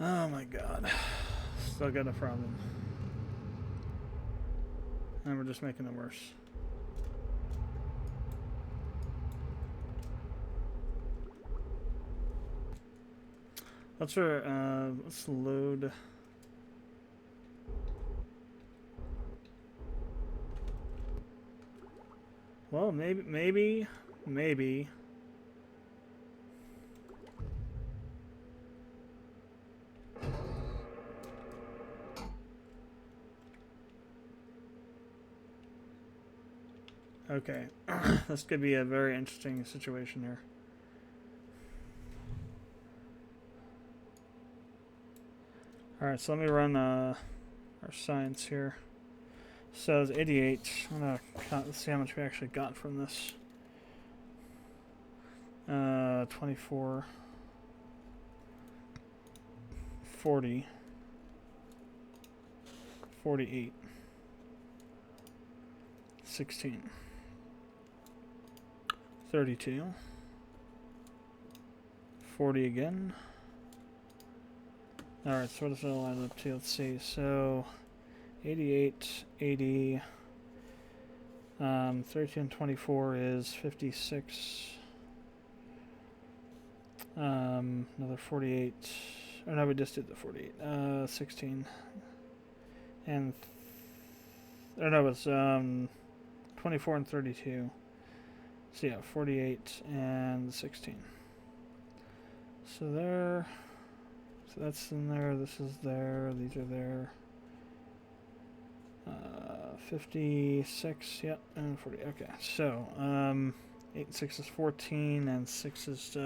Oh my god. Still got a problem. And we're just making it worse. Let's load. Well, maybe. Okay, this could be a very interesting situation here. Alright, so let me run our science here. So it's 88. I'm gonna count, let's see how much we actually got from this. 24. 40. 48. 16. 32. 40 again. Alright, so what does it all add up to? Let's see. So 88, 80, 32 and 24 is 56. Another 48. Oh no, we just did the 48. 16. And oh no, it's 24 and 32. So yeah, 48 and 16. So there. So that's in there. This is there. These are there. 56. Yep, and 40. Okay. So 8 and 6 is 14, and 6 is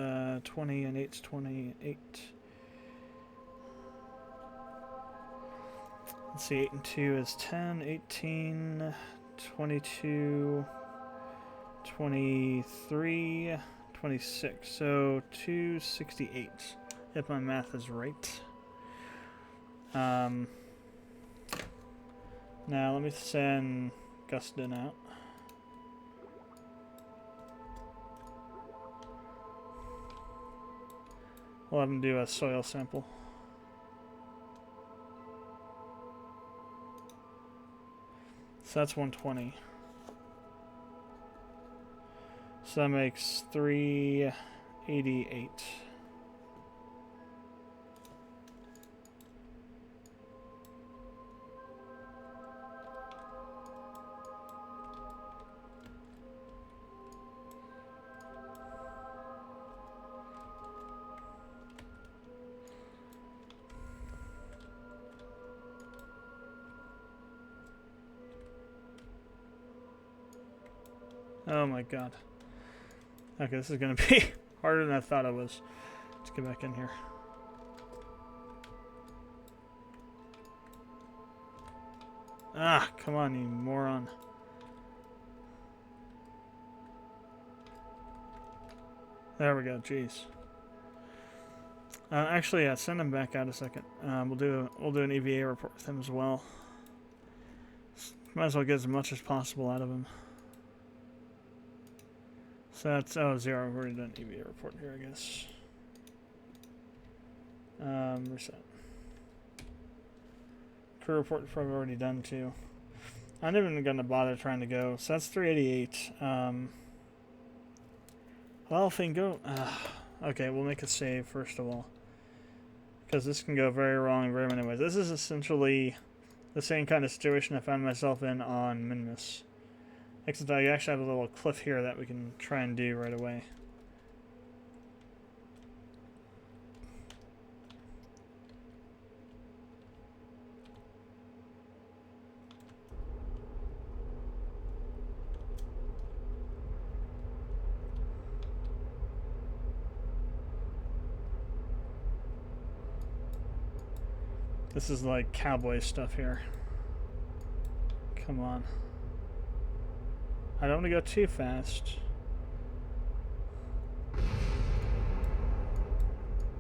20, and 8 is 28. Let's see, 8 and 2 is 10, 18, 22, 23, 26. So 268, if my math is right. Now let me send Gustin out. We'll have him do a soil sample. So that's 120. So that makes 388. Oh my god. Okay, this is gonna be harder than I thought it was. Let's get back in here. Ah, come on, you moron. There we go, jeez. Actually, yeah, send him back out a second. We'll do an EVA report with him as well. Might as well get as much as possible out of him. So that's 0. We've already done EVA report here, I guess. Reset. Crew report is probably already done too. I'm not even gonna bother trying to go. So that's 388. Well, if we can go. Okay, we'll make a save first of all, because this can go very wrong in very many ways. This is essentially the same kind of situation I found myself in on Minmus. Except I actually have a little cliff here that we can try and do right away. This is like cowboy stuff here. Come on. I don't want to go too fast.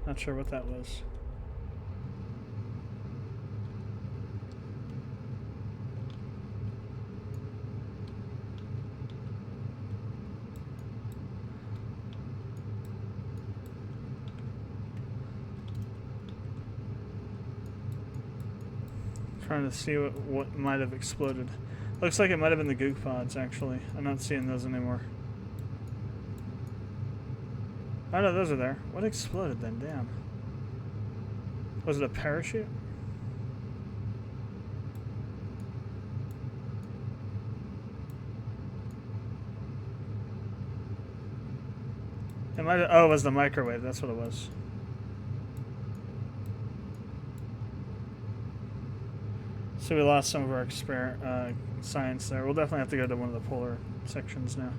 Not sure what that was. Trying to see what might have exploded. Looks like it might have been the gook pods, actually. I'm not seeing those anymore. Oh no, those are there. What exploded then? Damn. Was it a parachute? It might have, oh, it was the microwave. That's what it was. So we lost some of our science there. We'll definitely have to go to one of the polar sections now.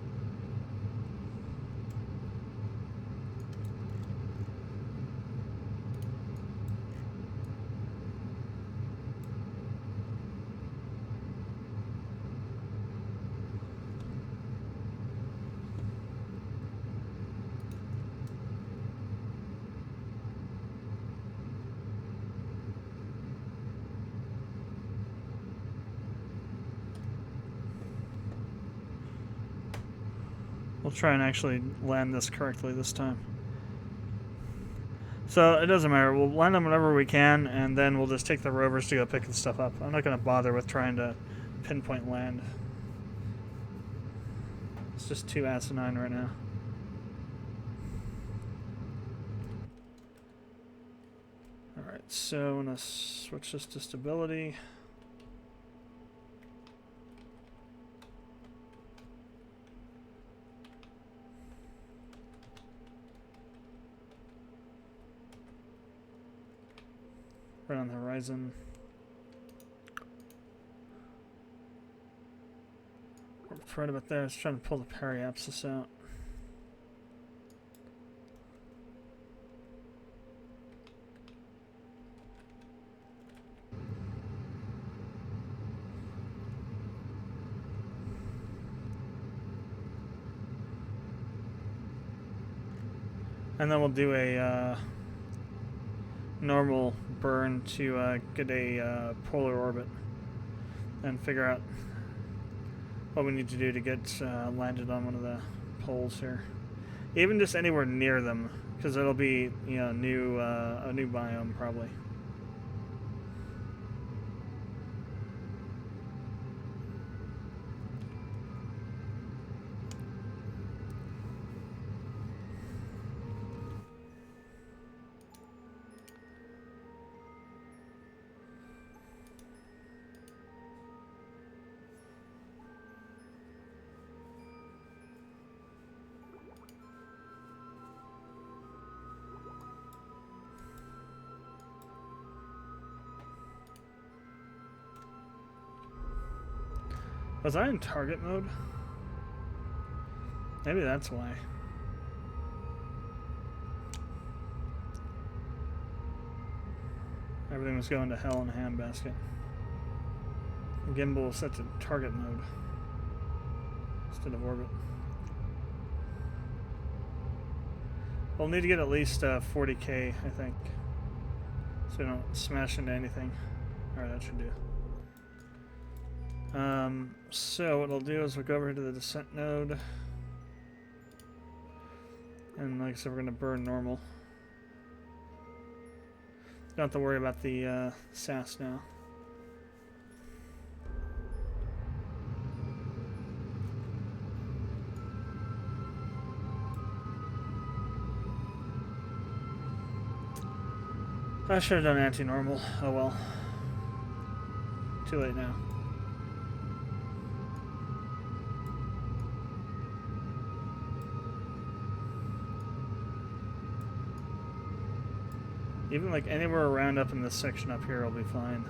We'll try and actually land this correctly this time. So it doesn't matter. We'll land them whenever we can, and then we'll just take the rovers to go pick the stuff up. I'm not going to bother with trying to pinpoint land. It's just too asinine right now. Alright, so I'm going to switch this to stability. Right on the horizon. It's right about there. I was trying to pull the periapsis out. And then we'll do a normal burn to get a polar orbit and figure out what we need to do to get landed on one of the poles here. Even just anywhere near them, because it'll be, you know, a new biome probably. Was I in target mode? Maybe that's why. Everything was going to hell in a handbasket. Gimbal was set to target mode instead of orbit. We'll need to get at least 40k, I think, so we don't smash into anything. Alright, that should do. So what I'll do is we'll go over to the descent node, and like I said, we're going to burn normal. Don't have to worry about the SAS now. I should have done anti-normal. Oh well. Too late now. Even like anywhere around up in this section up here will be fine.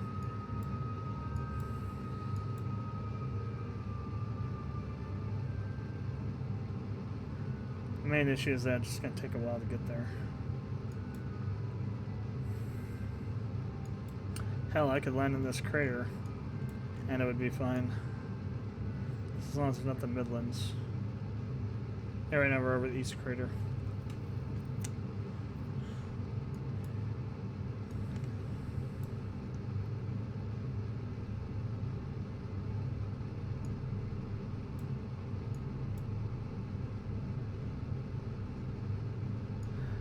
The main issue is that it's just going to take a while to get there. Hell, I could land in this crater and it would be fine. As long as it's not the Midlands. Yeah, right now we're over the East Crater.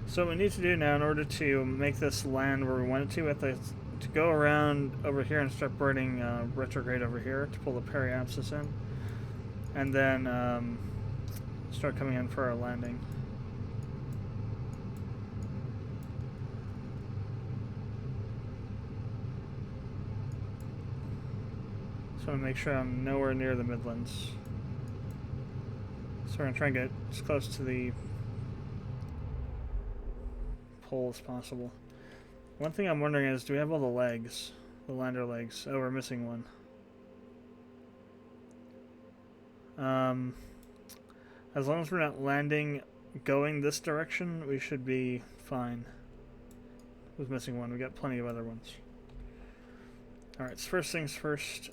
So what we need to do now in order to make this land where we want it to, we have to to go around over here and start burning retrograde over here to pull the periapsis in, and then start coming in for our landing. So I want to make sure I'm nowhere near the Midlands. So we're going to try and get as close to the pole as possible. One thing I'm wondering is, do we have all the legs? The lander legs? Oh, we're missing one. As long as we're not landing going this direction, we should be fine. Who's missing one? We got plenty of other ones. Alright, so first things first,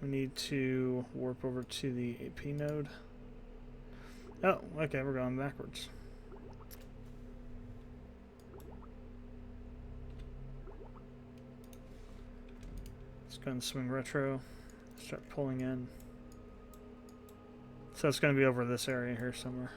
we need to warp over to the AP node. Oh, okay, we're going backwards. Let's go and swing retro, start pulling in. So it's going to be over this area here somewhere.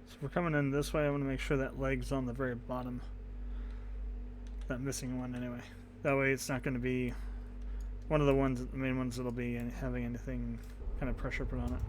So if we're coming in this way, I want to make sure that leg's on the very bottom. That missing one anyway. That way it's not going to be one of the main ones that'll be having anything kind of pressure put on it.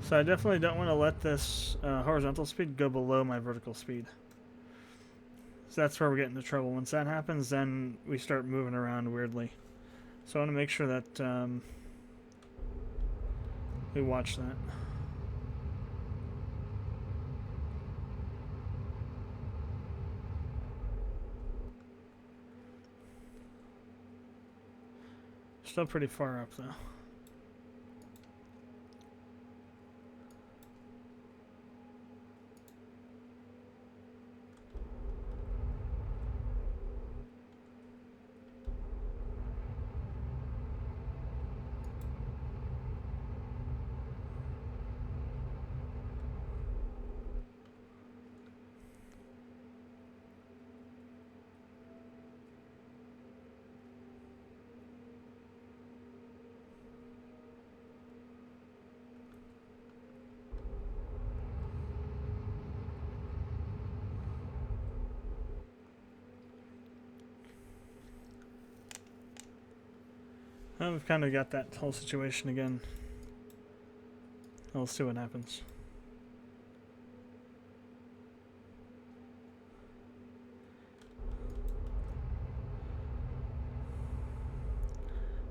So I definitely don't want to let this horizontal speed go below my vertical speed. So that's where we get into trouble. Once that happens, then we start moving around weirdly. So I want to make sure that we watch that. Still pretty far up though. Well, we've kind of got that whole situation again. We'll see what happens.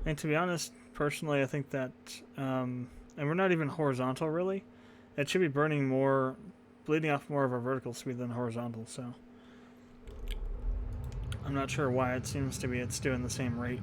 And to be honest, personally, I think that, and we're not even horizontal really. It should be burning more, bleeding off more of our vertical speed than horizontal, so. I'm not sure why it seems to be it's doing the same rate.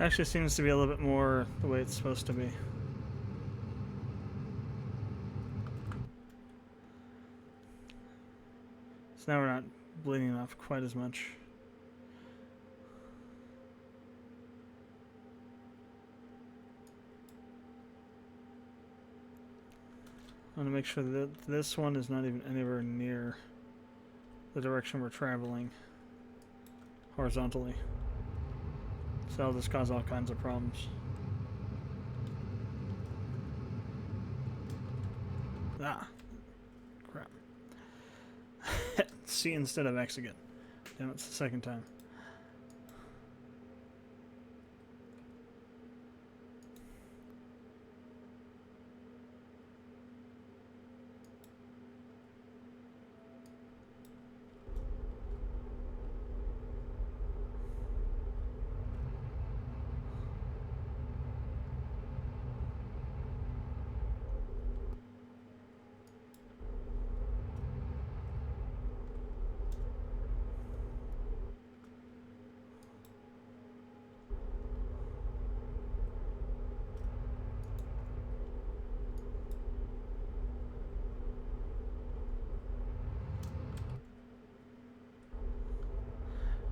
Actually seems to be a little bit more the way it's supposed to be. So now we're not bleeding off quite as much. I want to make sure that this one is not even anywhere near the direction we're traveling horizontally. So that'll just cause all kinds of problems. Ah, crap. C instead of X again. Damn, it's the second time.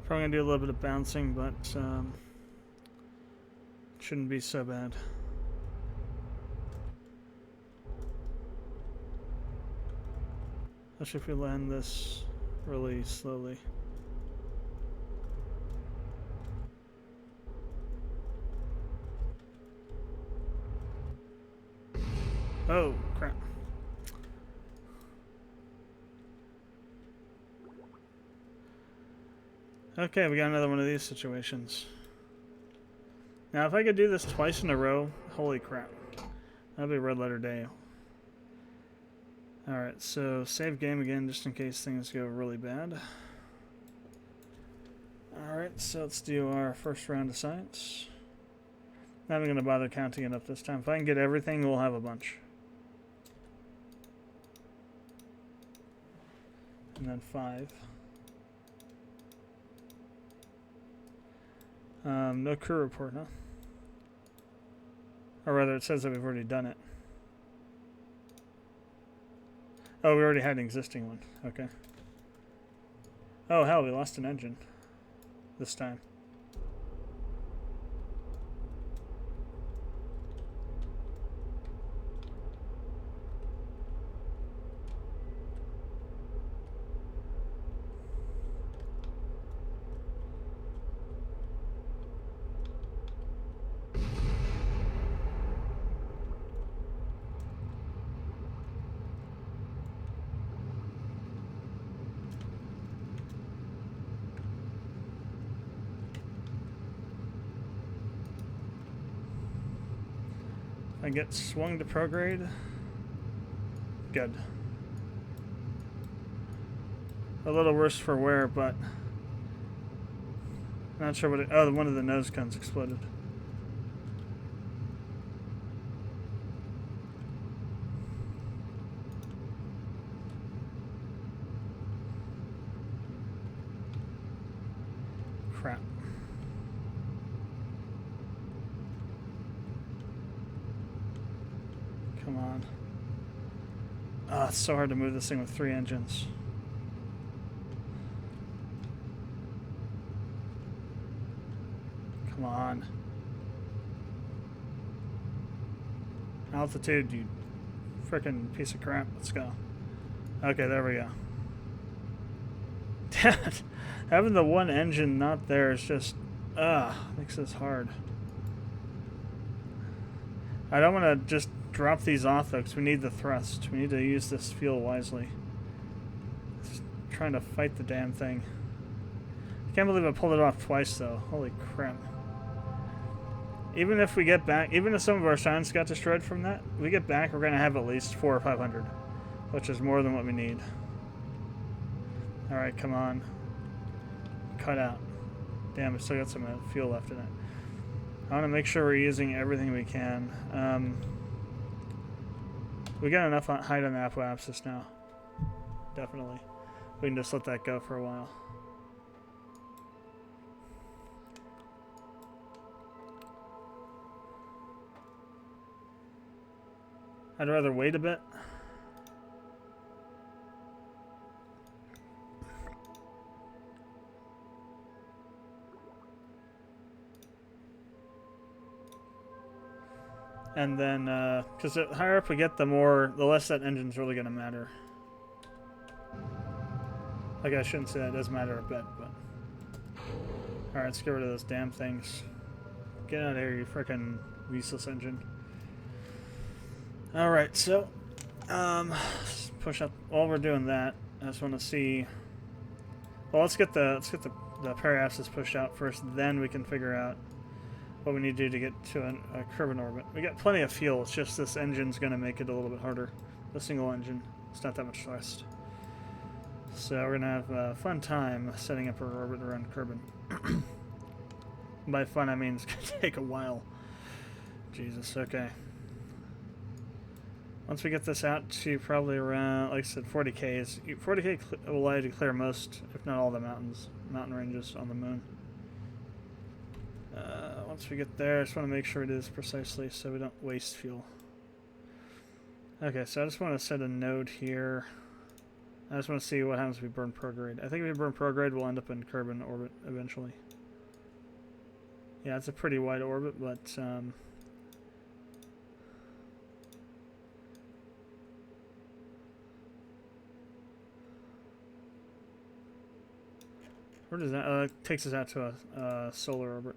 Probably gonna do a little bit of bouncing, but shouldn't be so bad. Especially if we land this really slowly. Oh, crap. Okay, we got another one of these situations. Now, if I could do this twice in a row, holy crap. That'd be a red letter day. Alright, so save game again just in case things go really bad. Alright, so let's do our first round of science. Not even going to bother counting it up this time. If I can get everything, we'll have a bunch. And then 5. No crew report, huh? Or rather, it says that we've already done it. Oh, we already had an existing one. Okay. Oh, hell, we lost an engine. This time. I get swung to prograde. Good. A little worse for wear, but not sure what it. Oh, one of the nose cones exploded. Crap. Come on. Ah, it's so hard to move this thing with 3 engines. Come on. Altitude, you frickin' piece of crap. Let's go. Okay, there we go. Damn it. Having the one engine not there is just, makes this hard. I don't want to just drop these off, though, because we need the thrust. We need to use this fuel wisely. Just trying to fight the damn thing. I can't believe I pulled it off twice, though. Holy crap. Even if we get back, even if some of our science got destroyed from that, we get back, we're going to have at least 400 or 500, which is more than what we need. Alright, come on. Cut out. Damn, we still got some fuel left in it. I want to make sure we're using everything we can. We got enough height on the apoapsis now. Definitely. We can just let that go for a while. I'd rather wait a bit. And then, because the higher up we get, the less that engine's really going to matter. Like, I shouldn't say that, it does matter a bit, but... Alright, let's get rid of those damn things. Get out of here, you frickin' useless engine. Alright, so... let's push up... While we're doing that, I just want to see... Well, let's get the periapsis pushed out first, then we can figure out what we need to do to get to a Kerbal orbit. We got plenty of fuel, it's just this engine's going to make it a little bit harder. The single engine, it's not that much thrust. So we're going to have a fun time setting up our orbit around Kerbal. By fun, I mean it's going to take a while. Jesus, okay. Once we get this out to probably around, like I said, 40K. 40K will allow you to clear most, if not all, the mountain ranges on the moon. Once we get there, I just want to make sure we do this precisely so we don't waste fuel. Okay, so I just want to set a node here. I just want to see what happens if we burn prograde. I think if we burn prograde, we'll end up in Kerbal orbit eventually. Yeah, it's a pretty wide orbit, but where does that? It takes us out to a solar orbit.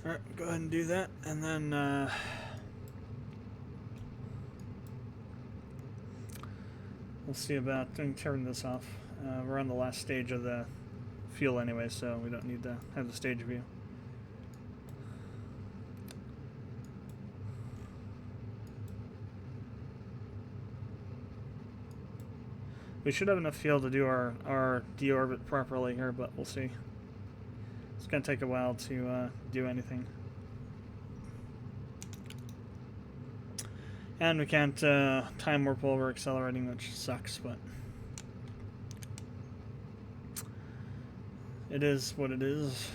Alright, go ahead and do that, and then we'll see about turning this off. We're on the last stage of the fuel anyway, so we don't need to have the stage view. We should have enough fuel to do our deorbit properly here, but we'll see. It's going to take a while to do anything. And we can't time warp while we're accelerating, which sucks, but it is what it is.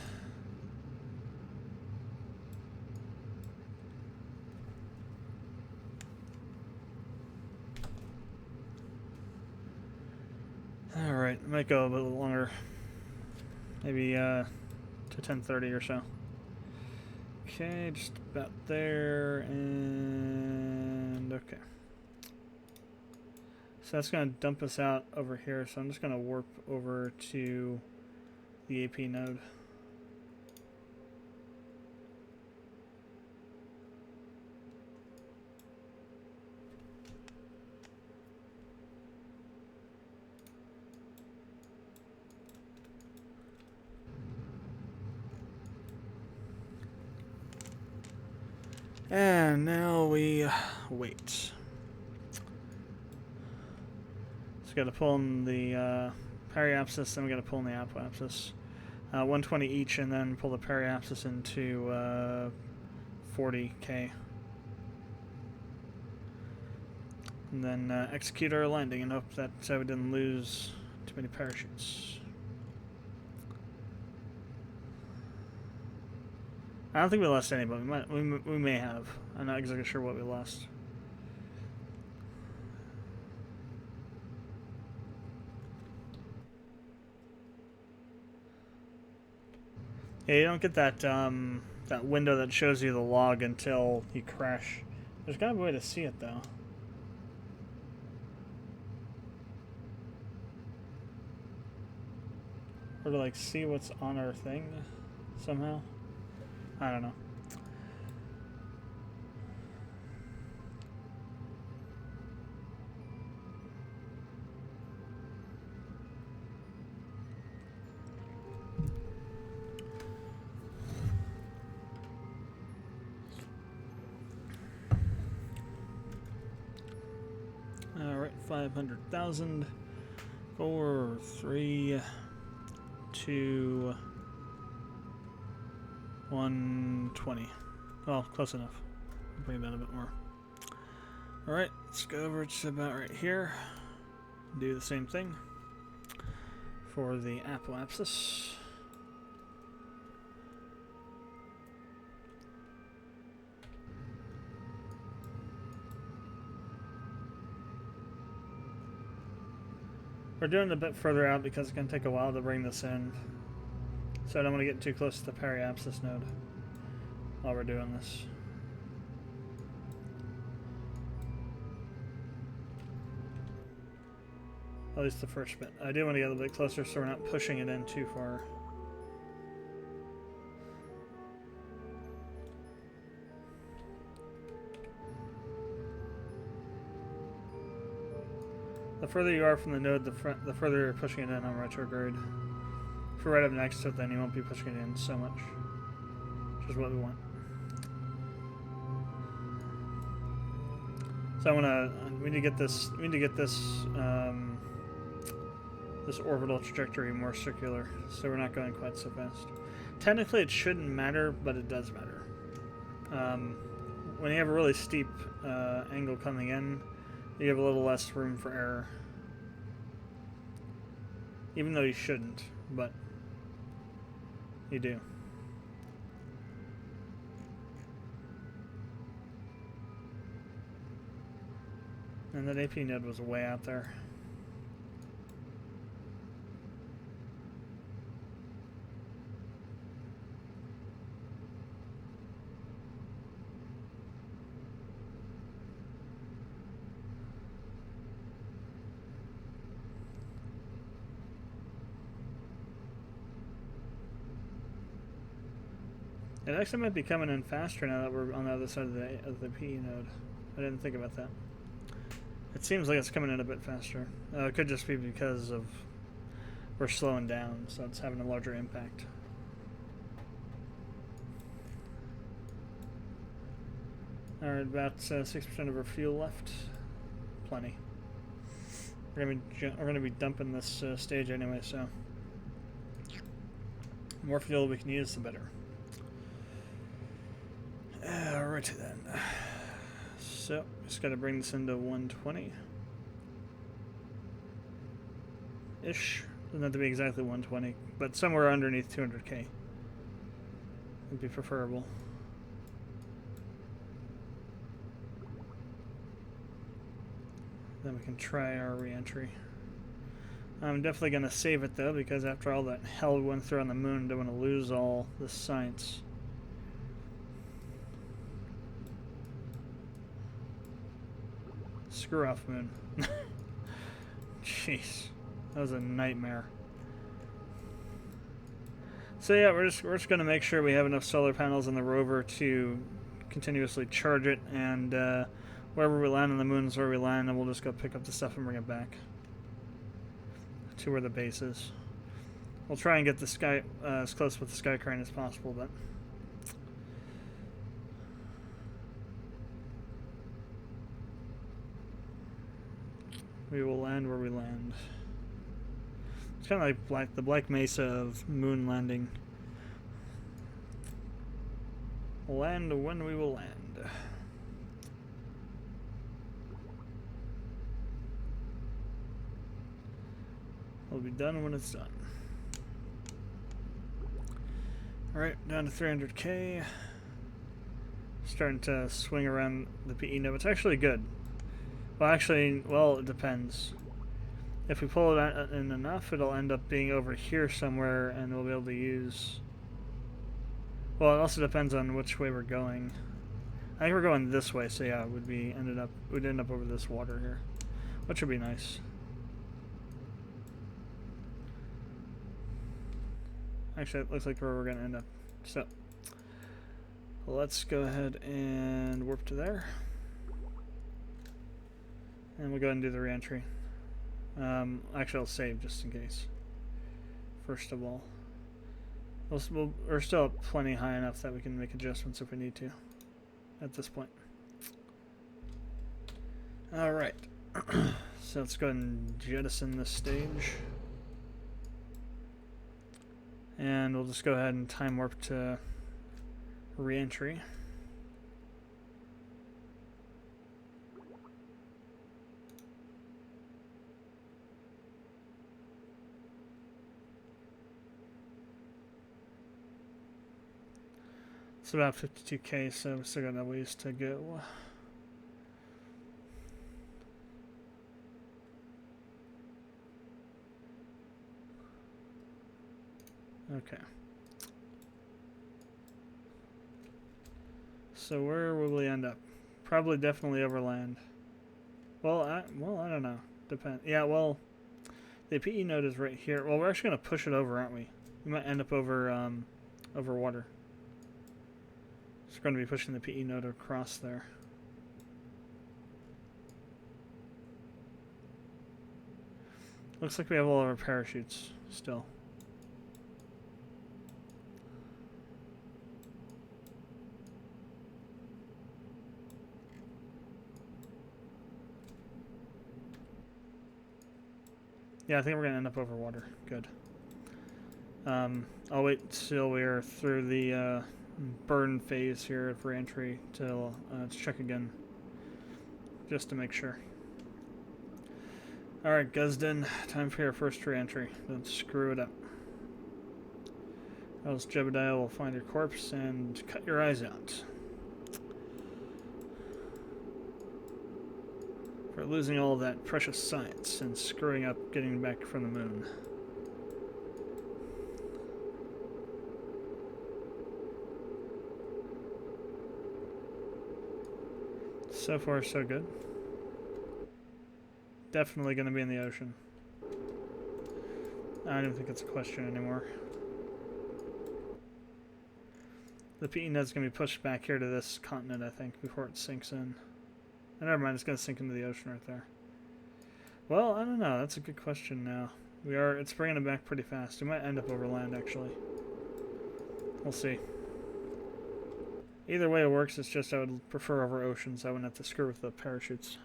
Alright, it might go a little longer. Maybe to 10:30 or so. Okay, just about there, and okay. So that's going to dump us out over here, so I'm just going to warp over to the AP node. And now we wait. So we got to pull in the periapsis, then we got to pull in the apoapsis. 120 each, and then pull the periapsis into 40K. And then execute our landing and hope that we didn't lose too many parachutes. I don't think we lost any, but we may have. I'm not exactly sure what we lost. Yeah, you don't get that that window that shows you the log until you crash. There's gotta be a way to see it though. Or to like see what's on our thing somehow. I don't know. Alright, 500,000. 4, 3, 2, 120. Well, close enough. Bring it down a bit more. Alright, let's go over to about right here. Do the same thing for the apoapsis. We're doing it a bit further out because it's going to take a while to bring this in. So I don't want to get too close to the periapsis node while we're doing this. At least the first bit. I do want to get a little bit closer so we're not pushing it in too far. The further you are from the node, the further you're pushing it in on retrograde. If you're right up next to it, then you won't be pushing it in so much, which is what we want. So we need to get this. We need to get this this orbital trajectory more circular, so we're not going quite so fast. Technically, it shouldn't matter, but it does matter. When you have a really steep angle coming in, you have a little less room for error. Even though you shouldn't, but you do. And that AP node was way out there. It actually might be coming in faster now that we're on the other side of the PE node. I didn't think about that. It seems like it's coming in a bit faster. It could just be because of we're slowing down, so it's having a larger impact. Alright, about 6% of our fuel left. Plenty. We're gonna be dumping this stage anyway, so the more fuel we can use, the better. Alrighty then. So, just gotta bring this into 120-ish. Doesn't have to be exactly 120, but somewhere underneath 200k would be preferable. Then we can try our re-entry. I'm definitely gonna save it though, because after all that hell we went through on the moon, I don't want to lose all this science. Screw off, moon. Jeez, that was a nightmare. So yeah, we're just gonna make sure we have enough solar panels on the rover to continuously charge it, and wherever we land on the moon is where we land, and we'll just go pick up the stuff and bring it back to where the base is. We'll try and get the sky as close with the sky crane as possible, but we will land where we land. It's kind of like the Black Mesa of moon landing. Land when we will land. We'll be done when it's done. Alright, down to 300k. Starting to swing around the PE node. It's actually good. Well, actually, well, it depends. If we pull it in enough, it'll end up being over here somewhere, and we'll be able to use... Well, it also depends on which way we're going. I think we're going this way, so yeah, we'd end up over this water here, which would be nice. Actually, it looks like where we're going to end up. So, let's go ahead and warp to there. And we'll go ahead and do the re-entry. Actually, I'll save just in case. First of all. We're still plenty high enough that we can make adjustments if we need to at this point. Alright. So So let's go ahead and jettison this stage. And we'll just go ahead and time warp to re-entry. It's about 52k, so we still got a ways to go. Okay. So where will we end up? Probably definitely overland. Well, I don't know. Depend. Yeah, well, the PE node is right here. Well, we're actually gonna push it over, aren't we? We might end up over over water. So we're going to be pushing the PE node across there. Looks like we have all of our parachutes still. Yeah, I think we're going to end up over water. Good. I'll wait till we're through the burn phase here for entry till let's check again, just to make sure. Alright, Guzden, time for your first re-entry. Don't screw it up. Else Jebediah will find your corpse and cut your eyes out. For losing all that precious science and screwing up getting back from the moon. So far, so good. Definitely going to be in the ocean. I don't even think it's a question anymore. The PE node's going to be pushed back here to this continent, I think, before it sinks in. Oh, never mind, it's going to sink into the ocean right there. Well, I don't know. That's a good question now. It's bringing it back pretty fast. We might end up over land, actually. We'll see. Either way it works, it's just I would prefer over oceans. I wouldn't have to screw with the parachutes.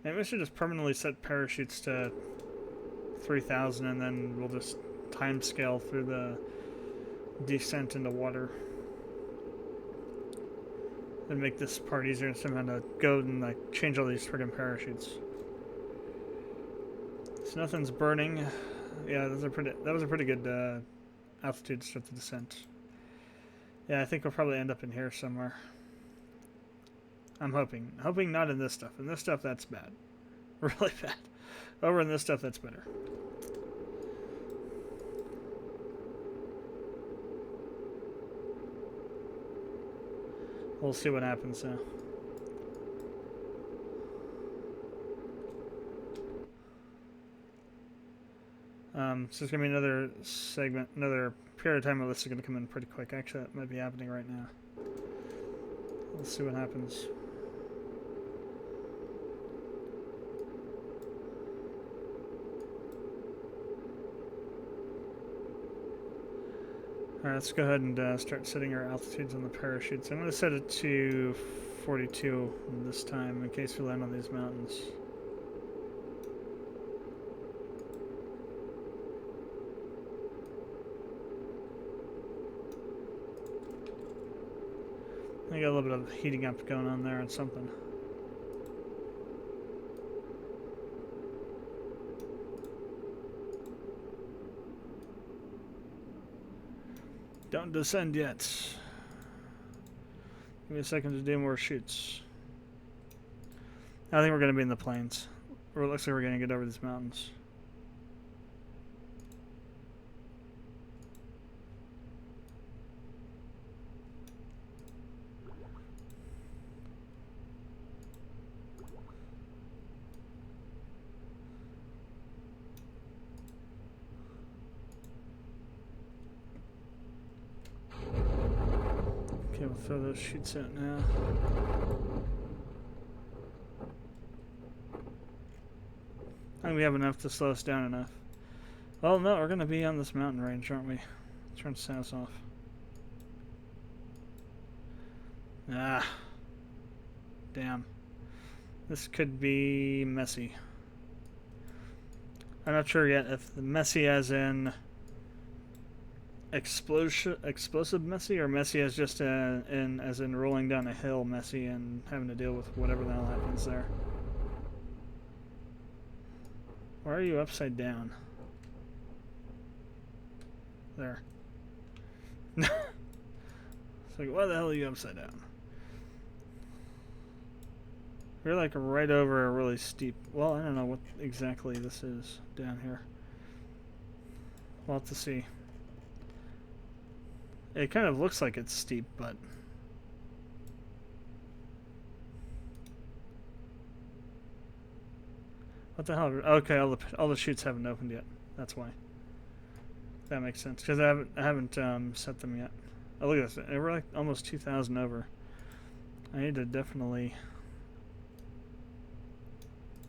Maybe we should just permanently set parachutes to 3,000 and then we'll just time scale through the descent into water. And make this part easier somehow to go and like change all these friggin' parachutes. So nothing's burning. Yeah, that was a pretty good altitude to start the descent. Yeah, I think we'll probably end up in here somewhere. I'm hoping. Hoping not in this stuff. In this stuff, that's bad. Really bad. Over in this stuff, that's better. We'll see what happens now. So it's going to be another segment, another period of time where this is going to come in pretty quick. Actually, that might be happening right now. Let's see what happens. Alright, let's go ahead and start setting our altitudes on the parachutes. I'm going to set it to 42 this time in case we land on these mountains. I got a little bit of heating up going on there and something. Don't descend yet. Give me a second to do more shoots. I think we're going to be in the plains. Or it looks like we're going to get over these mountains. Okay, we'll throw those shoots out now. I think we have enough to slow us down enough. Well, no, we're going to be on this mountain range, aren't we? Turn sounds off. Ah. Damn. This could be messy. I'm not sure yet if the messy as in explosive messy, or messy as just as in rolling down a hill messy and having to deal with whatever the hell happens there. Why are you upside down? There. It's like, why the hell are you upside down? We're like right over a really steep... Well, I don't know what exactly this is down here. We'll have to see. It kind of looks like it's steep, but... What the hell? Okay, all the chutes haven't opened yet. That's why. That makes sense, because I haven't set them yet. Oh, look at this. We're like almost 2,000 over. I need to definitely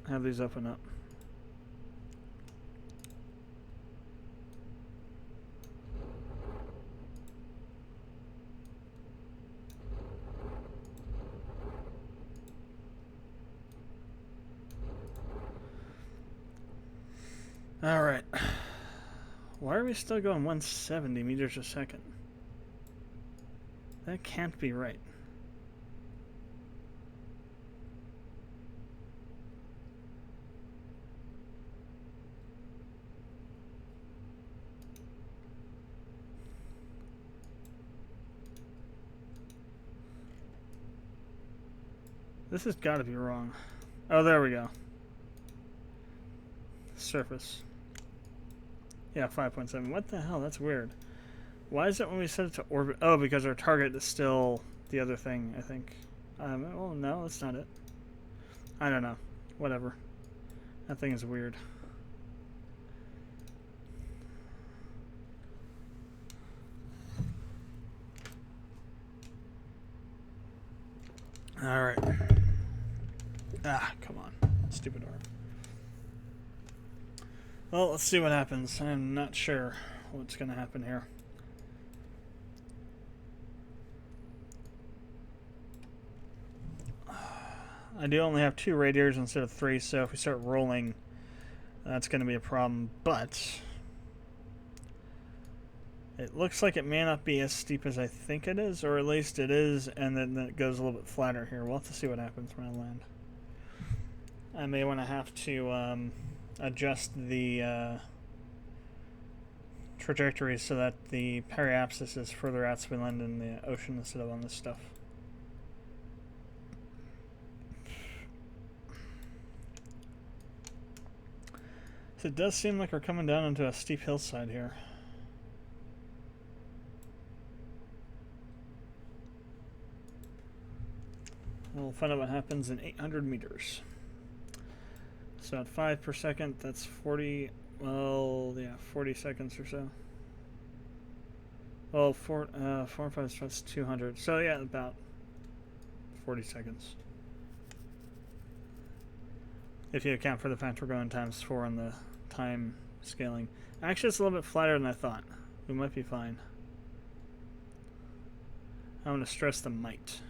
have these open up. All right. Why are we still going 170 meters a second? That can't be right. This has got to be wrong. Oh, there we go. Surface. Yeah, 5.7. What the hell? That's weird. Why is it when we set it to orbit? Oh, because our target is still the other thing, I think. Well, no, that's not it. I don't know. Whatever. That thing is weird. Alright. Ah, come on. Stupid arm. Well, let's see what happens. I'm not sure what's going to happen here. I do only have 2 radiators instead of 3, so if we start rolling, that's going to be a problem. But it looks like it may not be as steep as I think it is, or at least it is, and then it goes a little bit flatter here. We'll have to see what happens when I land. I may want to have to adjust the trajectory so that the periapsis is further out, so we land in the ocean instead of on this stuff. So it does seem like we're coming down into a steep hillside here. We'll find out what happens in 800 meters. So at 5 per second, that's 40, well, yeah, 40 seconds or so. Well, 4 and 5, that's 200. So yeah, about 40 seconds. If you account for the fact we're going times 4 on the time scaling. Actually, it's a little bit flatter than I thought. We might be fine. I'm going to stress the might.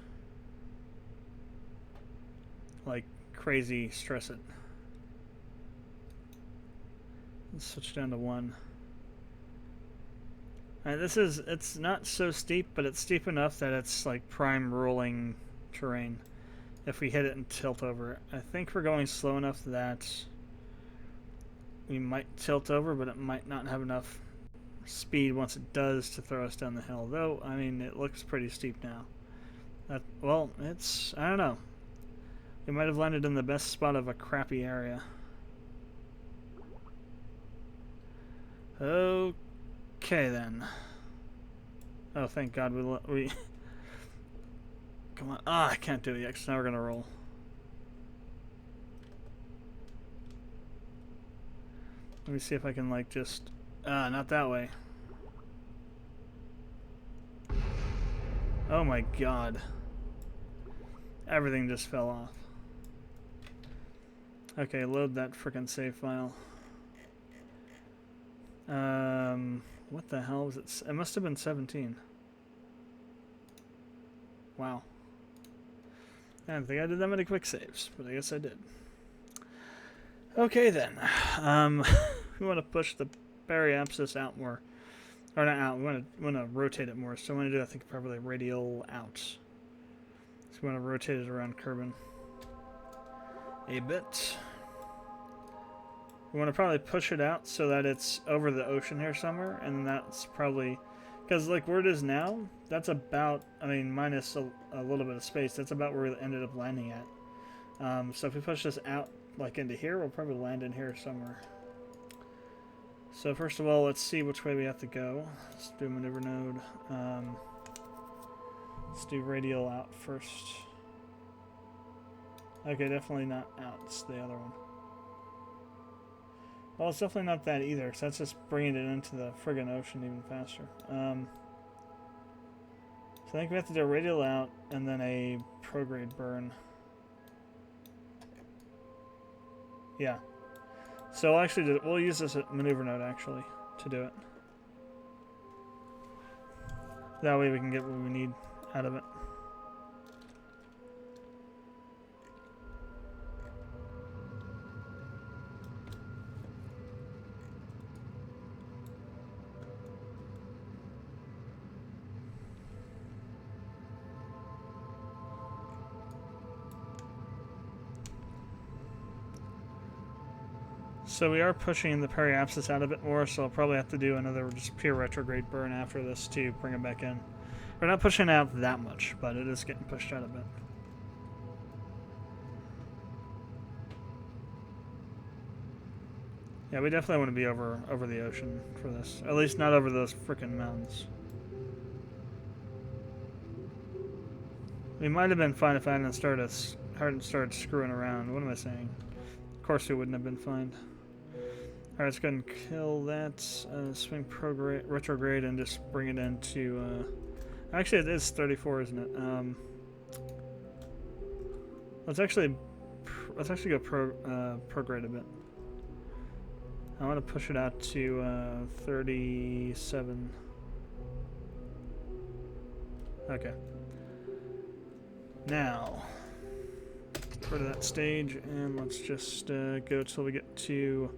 Like crazy, stress it. Let's switch down to 1. Alright, it's not so steep, but it's steep enough that it's like prime rolling terrain. If we hit it and tilt over. I think we're going slow enough that we might tilt over, but it might not have enough speed once it does to throw us down the hill. Though, I mean, it looks pretty steep now. Well, it's, I don't know. We might have landed in the best spot of a crappy area. Okay, then. Oh, thank God we come on. Ah, I can't do it yet, 'cause now we're going to roll. Let me see if I can, like, just... not that way. Oh my God. Everything just fell off. Okay, load that frickin' save file. What the hell was it? It must have been 17. Wow. I don't think I did that many quick saves, but I guess I did. Okay then. We want to push the periapsis out more. Or not out, we want to rotate it more. So I want to do, I think, probably radial out. So we want to rotate it around Kerbal a bit. We want to probably push it out so that it's over the ocean here somewhere, and that's probably, because like where it is now, that's about, I mean, minus a little bit of space, that's about where we ended up landing at. So if we push this out like into here, we'll probably land in here somewhere. So first of all, let's see which way we have to go. Let's do maneuver node. Let's do radial out first. Okay, definitely not out. It's the other one. Well, it's definitely not that either, because that's just bringing it into the friggin' ocean even faster. So I think we have to do a radial out and then a prograde burn. Yeah. So we'll use this maneuver node actually to do it. That way we can get what we need out of it. So we are pushing the periapsis out a bit more, so I'll probably have to do another just pure retrograde burn after this to bring it back in. We're not pushing it out that much, but it is getting pushed out a bit. Yeah, we definitely want to be over the ocean for this. At least not over those frickin' mountains. We might have been fine if I hadn't started screwing around. What am I saying? Of course we wouldn't have been fine. Alright, let's go ahead and kill that. Swing retrograde and just bring it into... actually, it is 34, isn't it? Let's actually go prograde a bit. I want to push it out to 37. Okay. Now, go to that stage, and let's just go till we get to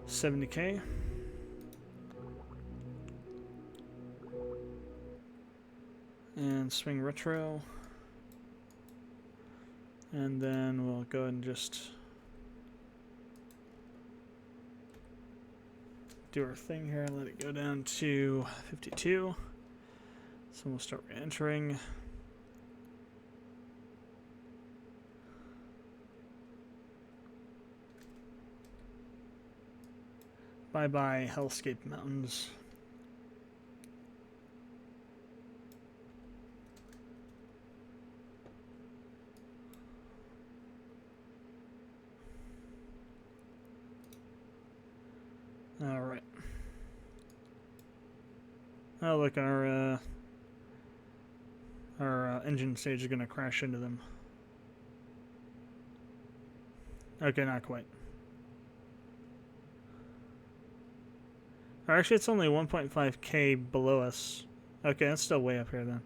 70k. And swing retro. And then we'll go ahead and just do our thing here and let it go down to 52. So we'll start re-entering. Bye-bye, Hellscape Mountains. All right. Oh, look, our engine stage is going to crash into them. Okay, not quite. Or actually, it's only 1.5k below us. Okay, that's still way up here then.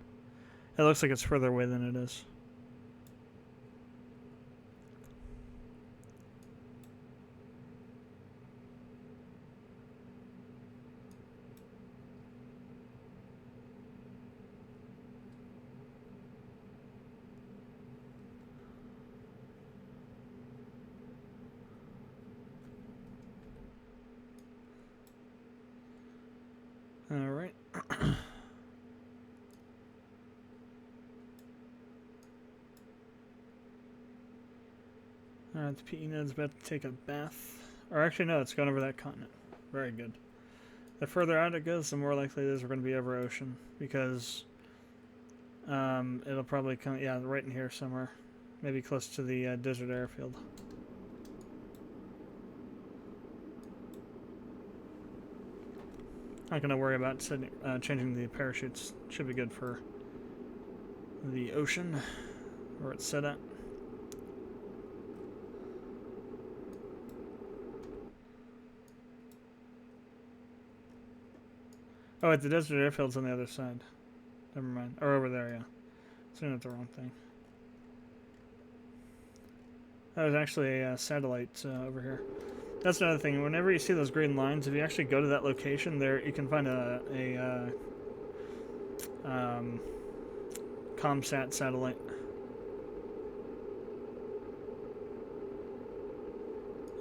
It looks like it's further away than it is. All right. Alright, the PE node's about to take a bath. Or actually, no, it's going over that continent. Very good. The further out it goes, the more likely it is we're going to be over ocean. Because it'll probably come, yeah, right in here somewhere. Maybe close to the desert airfield. Not going to worry about changing the parachutes. Should be good for the ocean, where it's set at. Oh, wait, the desert airfield's on the other side. Never mind. Or over there, yeah. Looking at the wrong thing. That was actually a satellite over here. That's another thing. Whenever you see those green lines, if you actually go to that location, there you can find a ComSat satellite.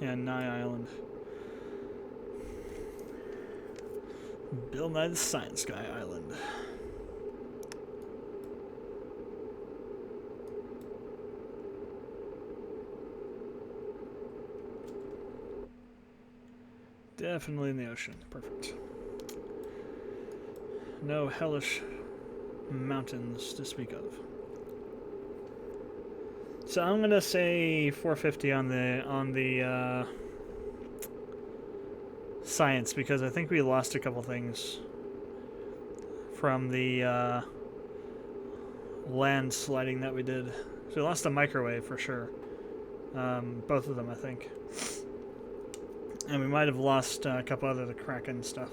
Yeah, Nye Island. Bill Nye the Science Guy Island. Definitely in the ocean. Perfect. No hellish mountains to speak of. So I'm gonna say 450 on the science, because I think we lost a couple things from the landsliding that we did. So we lost a microwave for sure. Both of them, I think. And we might have lost a couple other the Kraken stuff.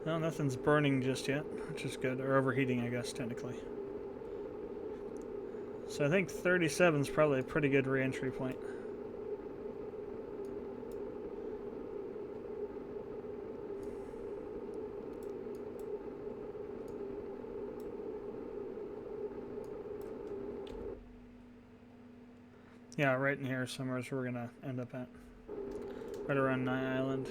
No, nothing's burning just yet, which is good. Or overheating, I guess, technically. So I think 37 is probably a pretty good re-entry point. Yeah, right in here somewhere is where we're going to end up at. Right around Nye Island.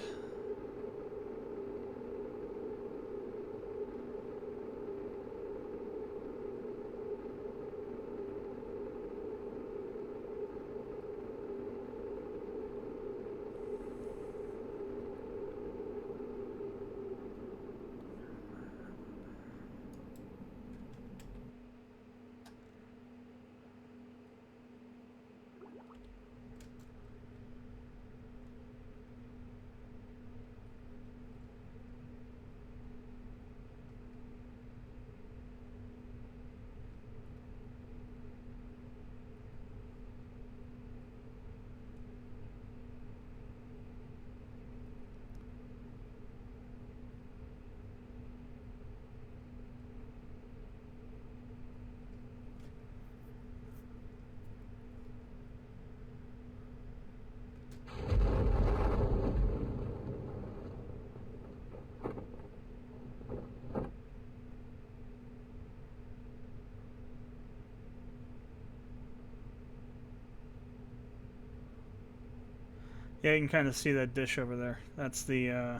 Yeah, you can kind of see that dish over there. That's the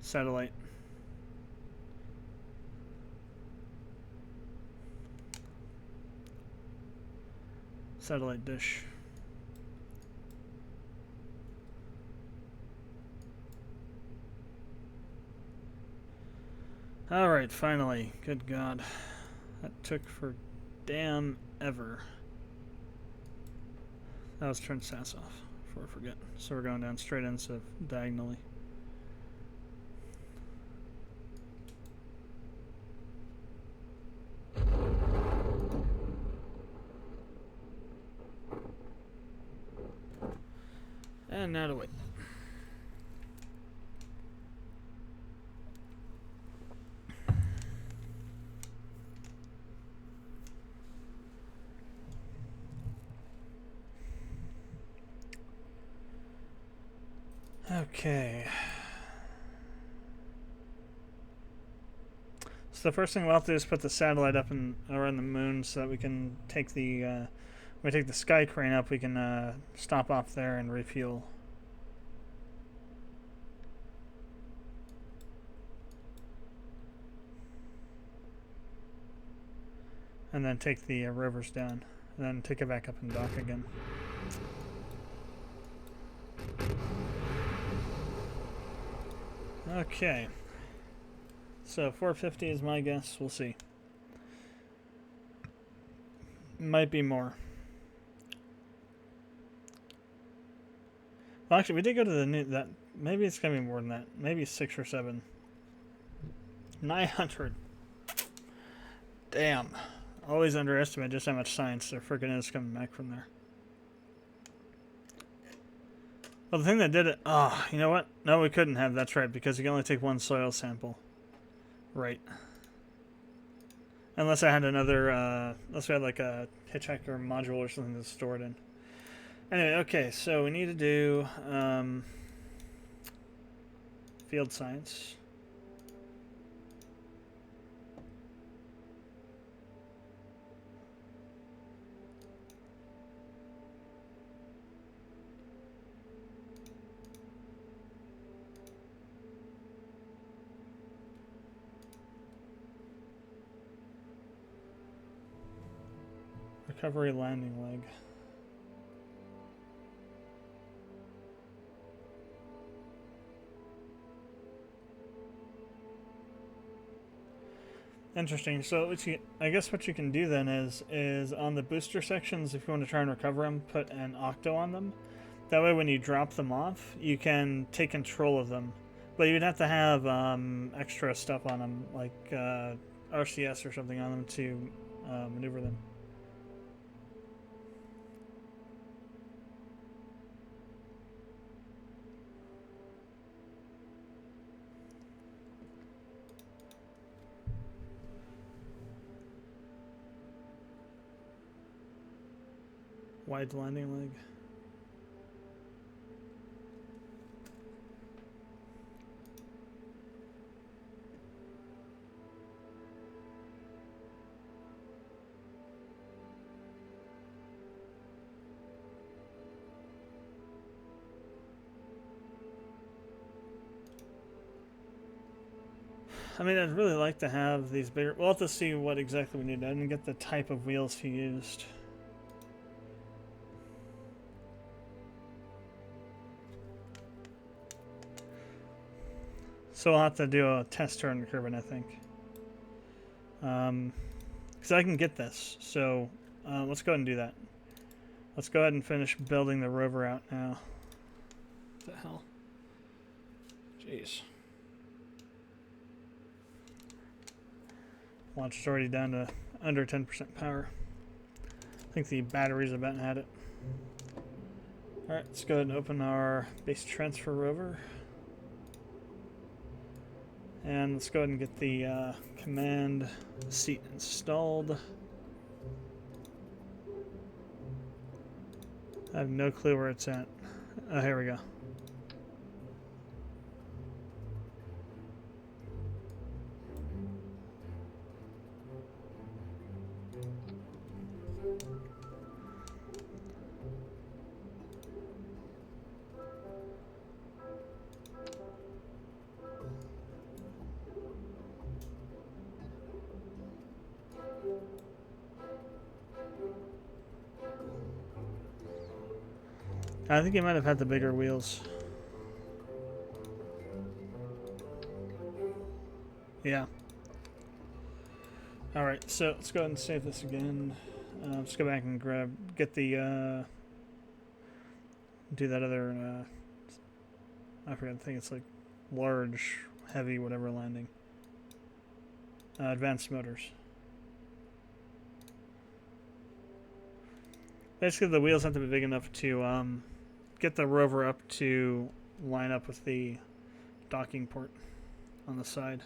satellite. Satellite dish. Alright, finally. Good God. That took for damn ever. That was turn SAS off. Before I forget. So we're going down straight instead of diagonally. And now to wait. Okay. So the first thing we'll have to do is put the satellite up and around the moon so that we can take the when we take the sky crane up, we can stop off there and refuel. And then take the rovers down, and then take it back up and dock again. Okay. So 450 is my guess. We'll see. Might be more. Well, actually, we did go to the new that. Maybe it's gonna be more than that. Maybe 6 or 7. 900. Damn. Always underestimate just how much science there freaking is coming back from there. Well, the thing that did it... Oh, you know what? No, we couldn't have. That's right, because you can only take one soil sample. Right. Unless I had another, unless we had like a hitchhiker module or something to store it in. Anyway, okay, so we need to do field science. Recovery landing leg. Interesting. So I guess what you can do then is on the booster sections, if you want to try and recover them, put an octo on them. That way, when you drop them off, you can take control of them. But you'd have to have extra stuff on them, like RCS or something on them to maneuver them. Wide landing leg. I mean, I'd really like to have these bigger... We'll have to see what exactly we need. I didn't get the type of wheels he used. So I'll have to do a test turn Kerbal, I think. Because I can get this. So let's go ahead and do that. Let's go ahead and finish building the rover out now. What the hell? Jeez. Launch is already down to under 10% power. I think the batteries about had it. Alright, let's go ahead and open our base transfer rover. And let's go ahead and get the command seat installed. I have no clue where it's at. Oh, here we go. I think he might have had the bigger wheels. Yeah. Alright, so let's go ahead and save this again. Let's go back and get the, do that other, I forget, I think it's like large, heavy, whatever landing. Advanced motors. Basically, the wheels have to be big enough to, get the rover up to line up with the docking port on the side.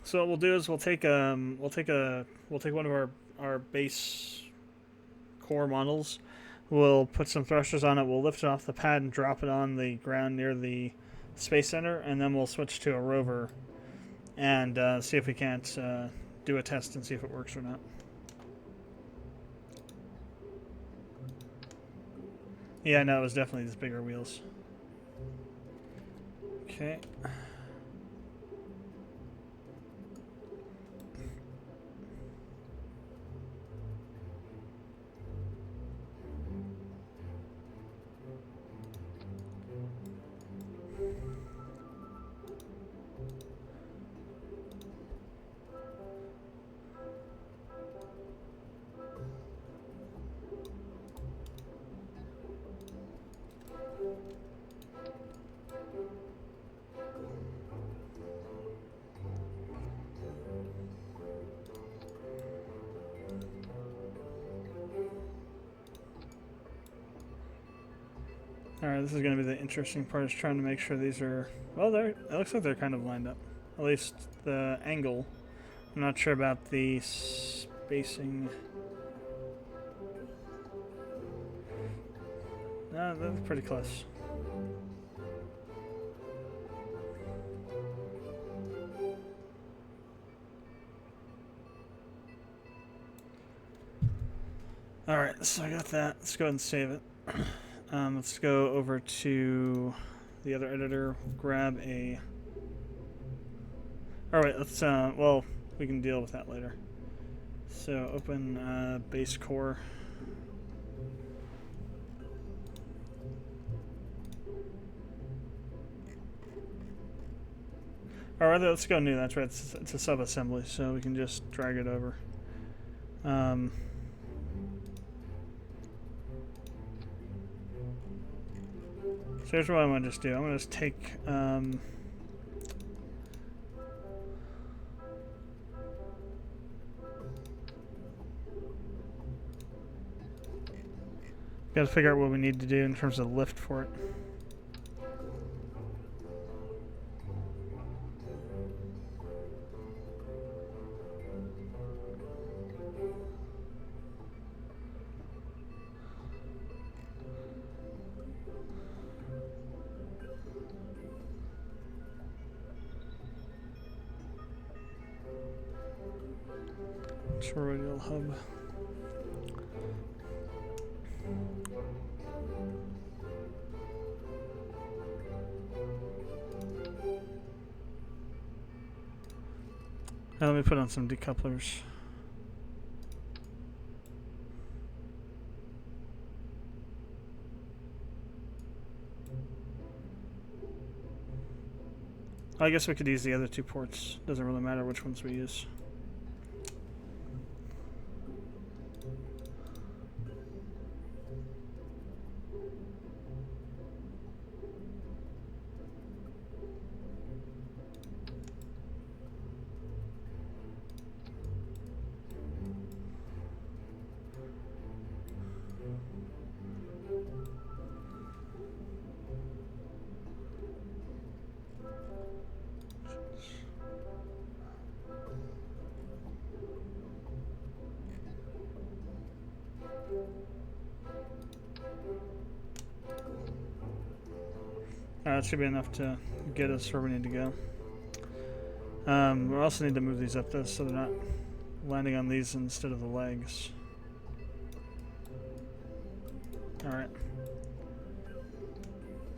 So what we'll do is we'll take one of our base core models. We'll put some thrusters on it. We'll lift it off the pad and drop it on the ground near the space center, and then we'll switch to a rover and see if we can't do a test and see if it works or not. Yeah, no, it was definitely these bigger wheels. Okay. Alright, this is going to be the interesting part, is trying to make sure these are... Well, it looks like they're kind of lined up. At least the angle. I'm not sure about the spacing. No, that's pretty close. Alright, so I got that. Let's go ahead and save it. Let's go over to the other editor, grab a... Alright, let's, well, we can deal with that later. So, open base core. Or rather, let's go new. That's right, it's a sub-assembly, so we can just drag it over. So here's what I'm going to just do. I'm going to just take... got to figure out what we need to do in terms of lift for it. Toroidal hub. Now let me put on some decouplers. I guess we could use the other two ports. Doesn't really matter which ones we use. That should be enough to get us where we need to go. We also need to move these up though, so they're not landing on these instead of the legs. Alright.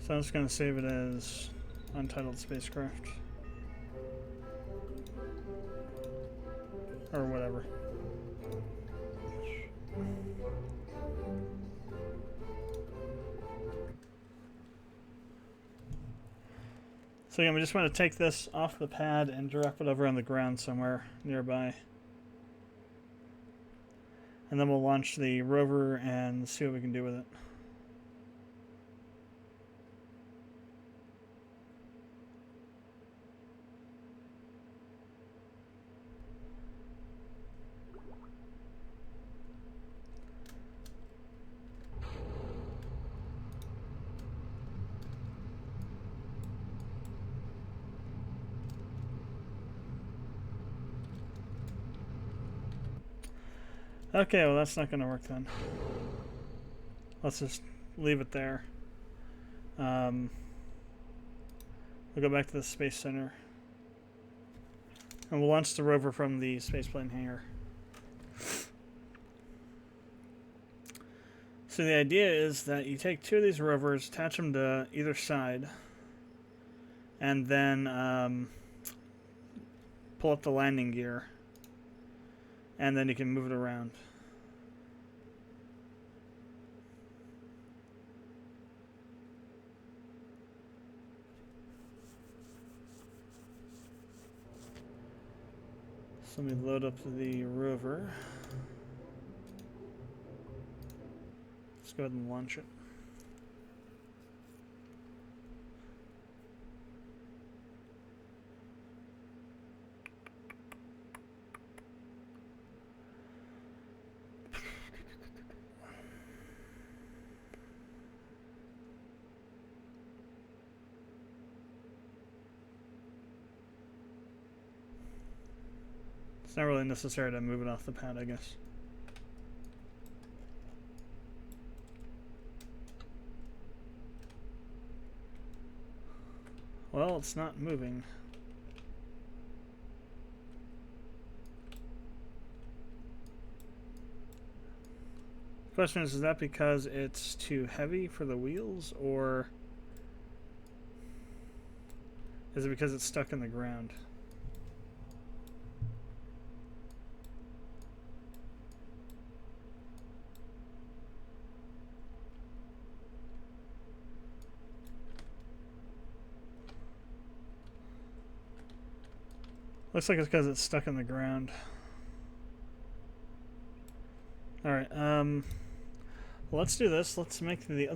So I'm just going to save it as untitled spacecraft. Or whatever. So again, we just want to take this off the pad and drop it over on the ground somewhere nearby. And then we'll launch the rover and see what we can do with it. Okay, well that's not going to work then. Let's just leave it there. We'll go back to the Space Center. And we'll launch the rover from the spaceplane hangar. So the idea is that you take two of these rovers, attach them to either side, and then pull up the landing gear. And then you can move it around. So let me load up the rover. Let's go ahead and launch it. It's not really necessary to move it off the pad, I guess. Well, it's not moving. The question is that because it's too heavy for the wheels, or is it because it's stuck in the ground? Looks like it's because it's stuck in the ground. Alright, let's do this. Let's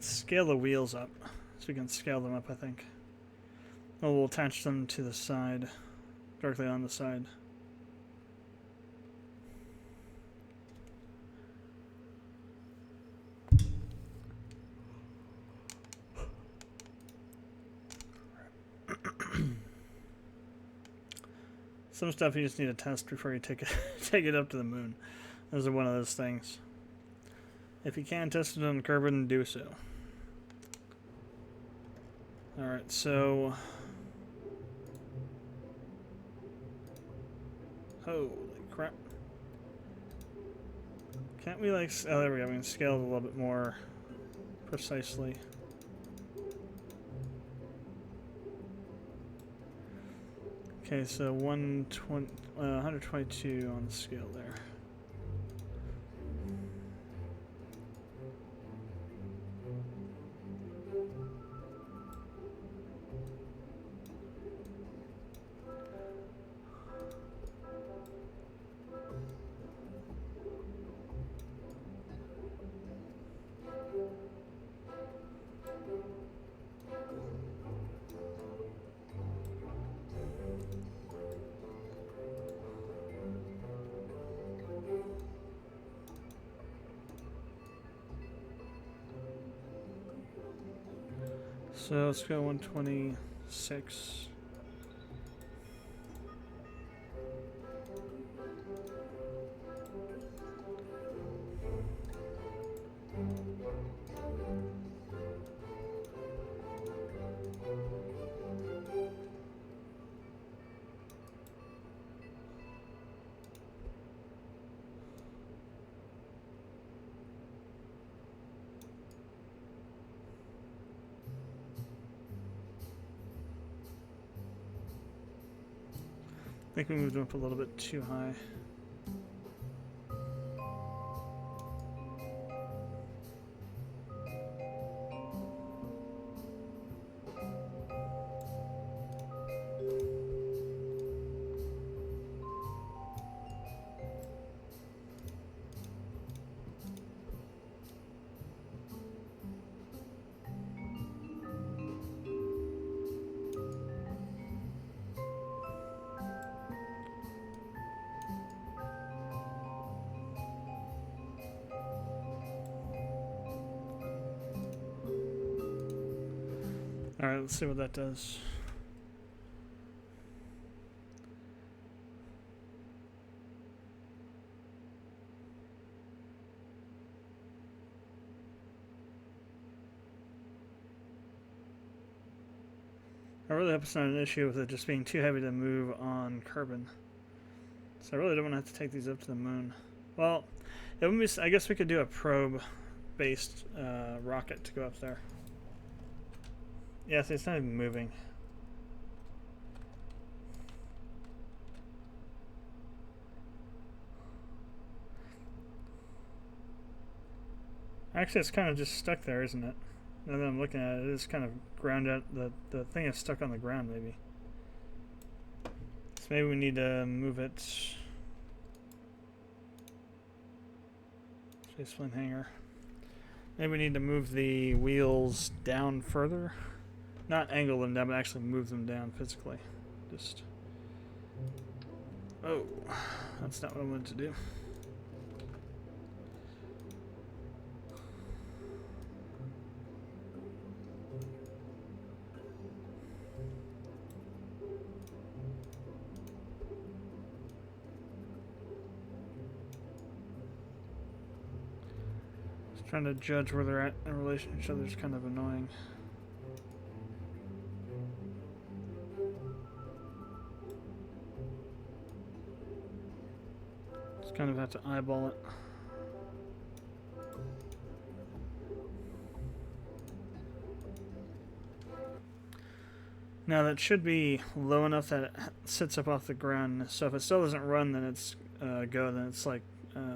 scale the wheels up. So we can scale them up, I think. Oh, we'll attach them to the side. Directly on the side. Some stuff you just need to test before you take it up to the moon. Those are one of those things. If you can test it on Kerbal, then do so. Alright, so holy crap. Can't we like, oh there we go, we can scale it a little bit more precisely. Okay, so 122 on the scale there. So let's go 126. I think we moved them up a little bit too high. Alright, let's see what that does. I really hope it's not an issue with it just being too heavy to move on Kerbal. So I really don't want to have to take these up to the moon. Well, it wouldn't be, I guess we could do a probe-based rocket to go up there. Yeah, see, it's not even moving. Actually, it's kind of just stuck there, isn't it? Now that I'm looking at it, it is kind of ground out. The thing is stuck on the ground, maybe. So maybe we need to move it. Spaceplane hangar. Maybe we need to move the wheels down further. Not angle them down, but actually move them down physically. Just. Oh, that's not what I wanted to do. Trying to judge where they're at in relation to each other is kind of annoying. Just kind of have to eyeball it. Now that should be low enough that it sits up off the ground. So if it still doesn't run, then it's go. Then it's like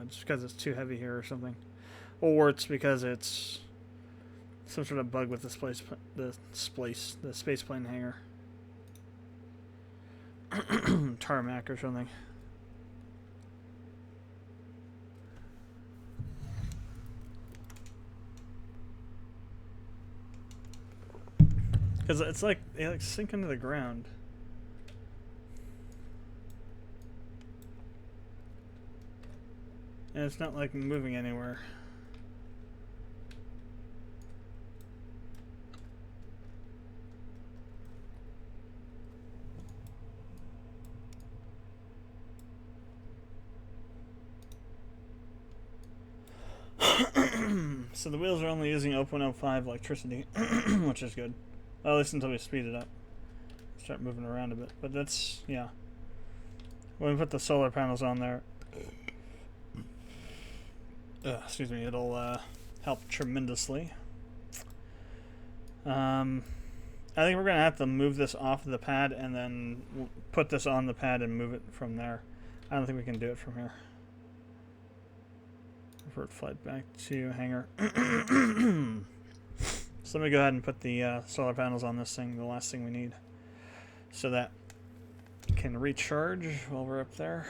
just because it's too heavy here or something, or it's because it's some sort of bug with the space plane hanger, tarmac or something. Because it's like they like sink into the ground. And it's not like moving anywhere. So the wheels are only using 0.05 electricity, which is good. Well, at least until we speed it up. Start moving around a bit. But that's, yeah. When we put the solar panels on there, excuse me, it'll help tremendously. I think we're going to have to move this off the pad and then put this on the pad and move it from there. I don't think we can do it from here. Revert flight back to hangar. So let me go ahead and put the solar panels on this thing, the last thing we need, so that it can recharge while we're up there.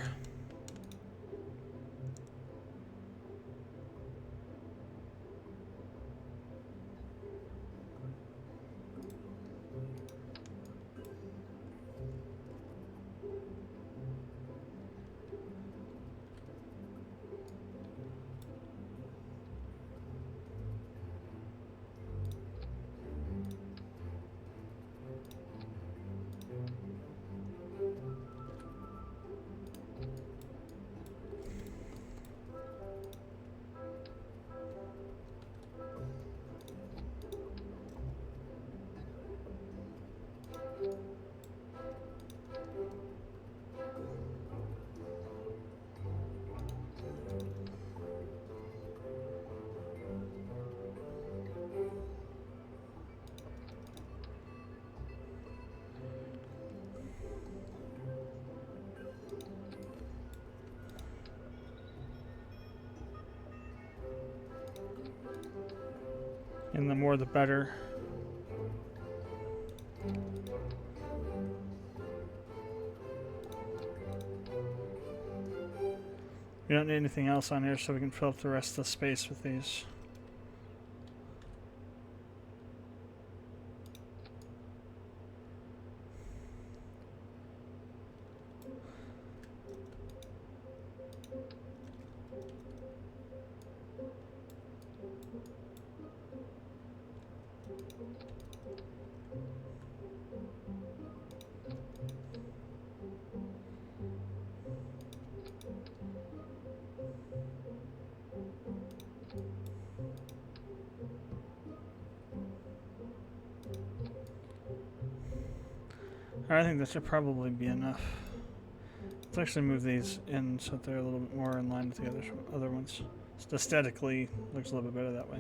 And the more the better. We don't need anything else on here, so we can fill up the rest of the space with these. I think that should probably be enough. Let's actually move these in so that they're a little bit more in line with the other ones. Just aesthetically, looks a little bit better that way.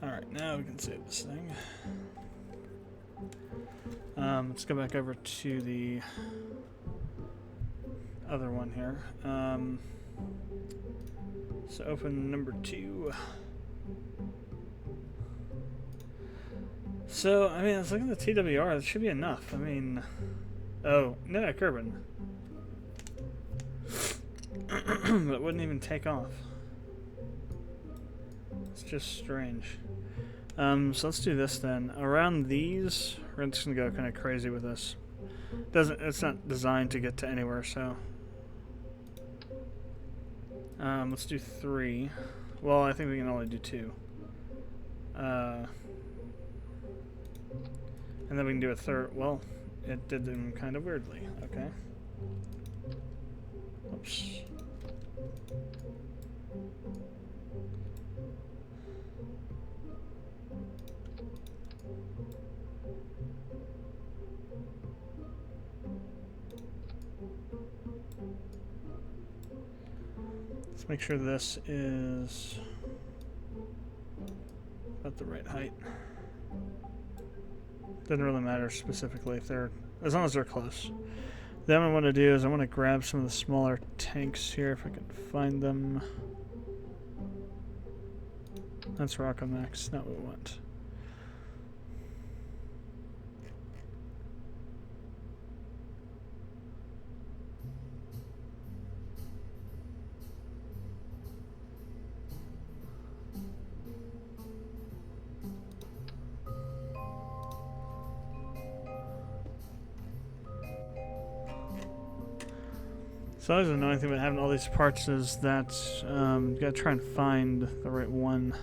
Alright, now we can save this thing. Let's go back over to the other one here. So open number 2. So, I mean, I was looking at the TWR, it should be enough. I mean, oh, no, Kerbal. But it wouldn't even take off. It's just strange. So let's do this then. Around these, we're just gonna go kind of crazy with this. It's not designed to get to anywhere, so. Let's do 3. Well, I think we can only do 2. And then we can do a third. Well, it did them kind of weirdly. Okay. Oops. Let's make sure this is at the right height. Doesn't really matter specifically if they're, as long as they're close. Then what I want to do is I want to grab some of the smaller tanks here if I can find them. That's Rockomax, not what we want. So always the annoying thing about having all these parts is that you gotta try and find the right one.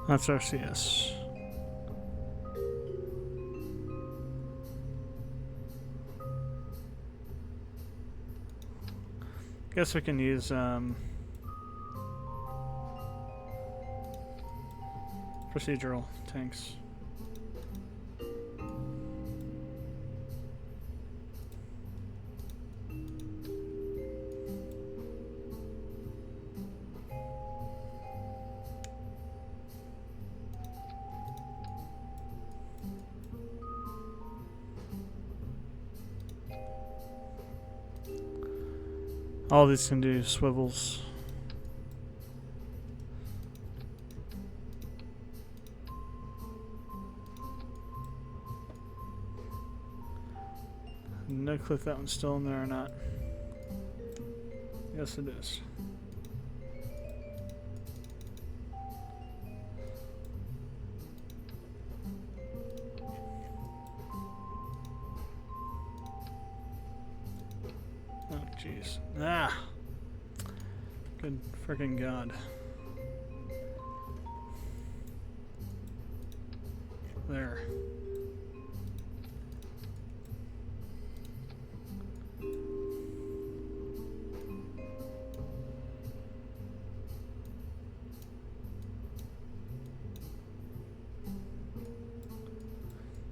That's RCS. Guess we can use procedural tanks. All these can do swivels. No clue if that one's still in there or not. Yes, it is. Oh, jeez. Ah! Good freaking God. There.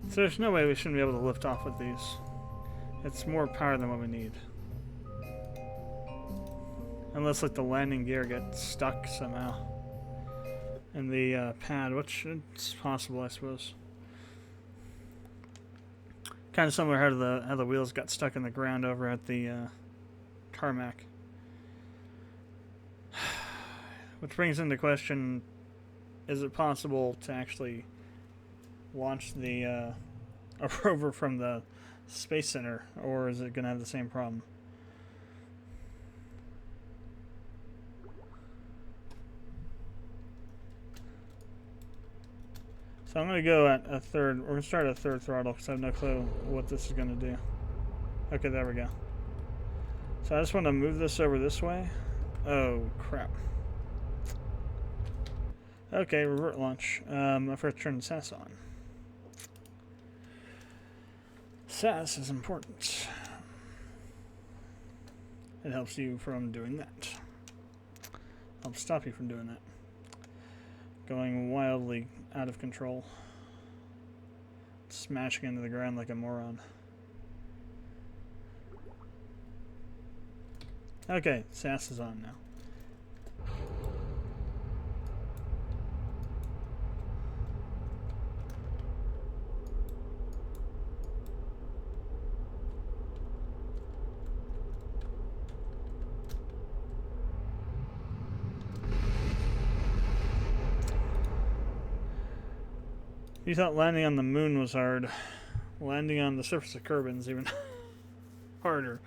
So there's no way we shouldn't be able to lift off with these. It's more power than what we need. Unless like the landing gear gets stuck somehow in the pad, which it's possible, I suppose. Kind of similar how the wheels got stuck in the ground over at the tarmac. Which brings into question, is it possible to actually launch the a rover from the Space Center, or is it going to have the same problem? So I'm going to go at a third. We're going to start at a third throttle because I have no clue what this is going to do. Okay, there we go. So I just want to move this over this way. Oh, crap. Okay, revert launch. I first turn the SAS on. SAS is important. It helps you from doing that. Helps stop you from doing that. Going wildly out of control. Smashing into the ground like a moron. Okay, SAS is on now. You thought landing on the moon was hard. Landing on the surface of Kerbal is even harder.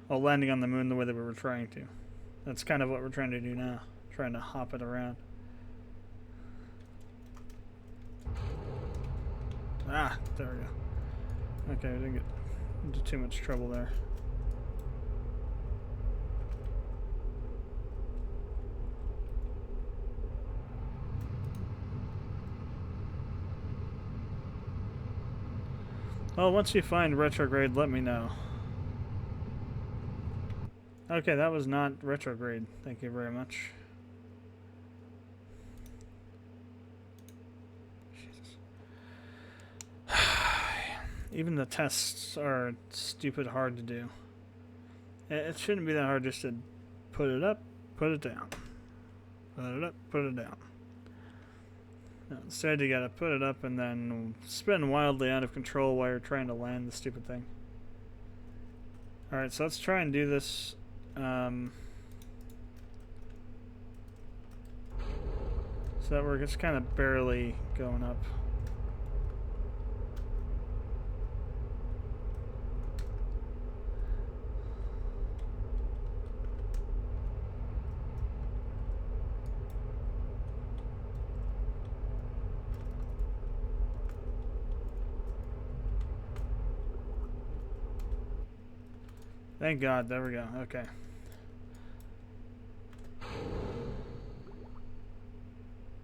Well, landing on the moon the way that we were trying to. That's kind of what we're trying to do now. Trying to hop it around. Ah, there we go. Okay, we didn't get into too much trouble there. Well, once you find retrograde, let me know. Okay, that was not retrograde. Thank you very much. Jesus. Even the tests are stupid hard to do. It shouldn't be that hard just to put it up, put it down. Put it up, put it down. No, instead, you gotta put it up and then spin wildly out of control while you're trying to land the stupid thing. Alright, so let's try and do this. So that we're just kind of barely going up. Thank God, there we go, okay.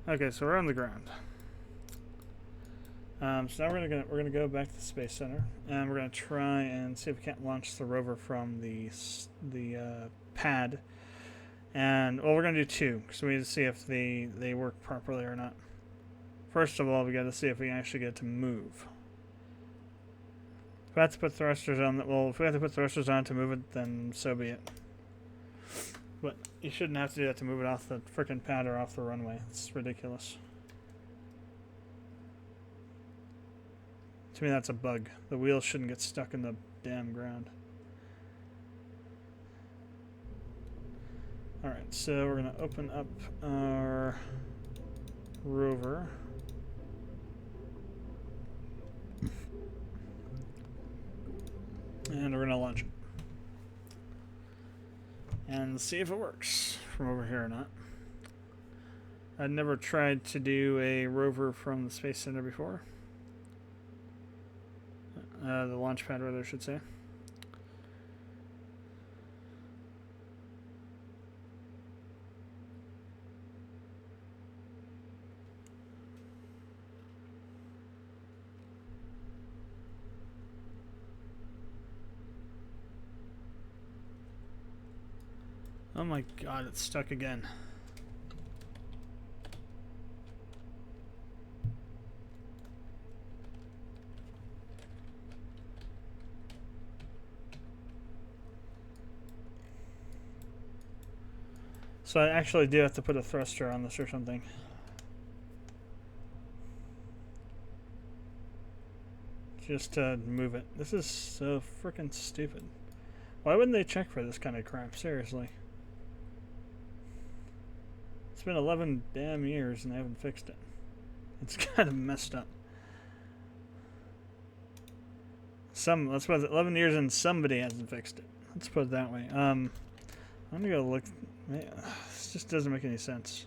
Okay, so we're on the ground. So now we're gonna go back to the Space Center, and we're gonna try and see if we can't launch the rover from the pad. And well, we're gonna do two, because we need to see if they work properly or not. First of all, we got to see if we can actually get it to move. If we have to put thrusters on, well, if we have to put thrusters on to move it, then so be it. But you shouldn't have to do that to move it off the frickin' pad or off the runway. It's ridiculous. To me, that's a bug. The wheels shouldn't get stuck in the damn ground. Alright, so we're going to open up our rover. And we're going to launch it. And see if it works from over here or not. I'd never tried to do a rover from the Space Center before. The launch pad, rather, I should say. Oh my God, it's stuck again. So I actually do have to put a thruster on this or something. Just to move it. This is so freaking stupid. Why wouldn't they check for this kind of crap? Seriously. It's been 11 damn years and they haven't fixed it. It's kind of messed up. Let's put it 11 years and somebody hasn't fixed it. Let's put it that way. I'm gonna go look. This just doesn't make any sense.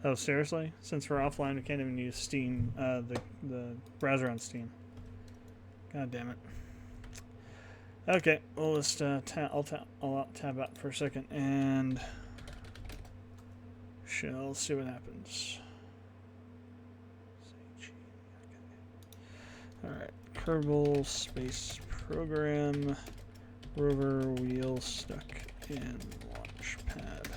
Oh, seriously? Since we're offline, we can't even use Steam, the browser on Steam. God damn it. Okay, well, let's I'll tab out for a second and shall see what happens. Alright, Kerbal space program, rover wheel stuck in launch pad.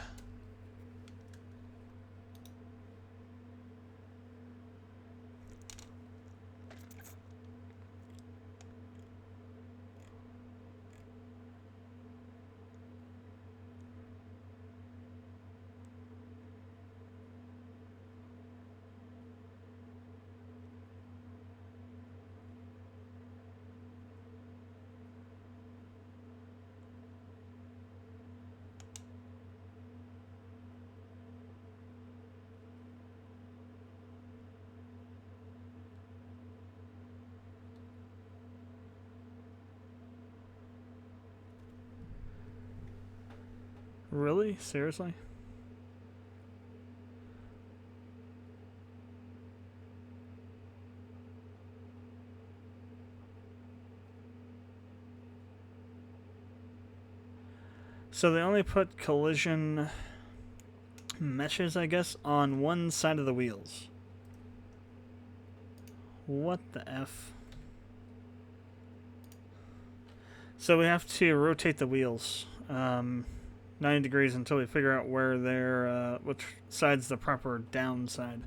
Really? Seriously? So they only put collision meshes, I guess, on one side of the wheels. What the F? So we have to rotate the wheels 90 degrees until we figure out where they're, which side's the proper down side.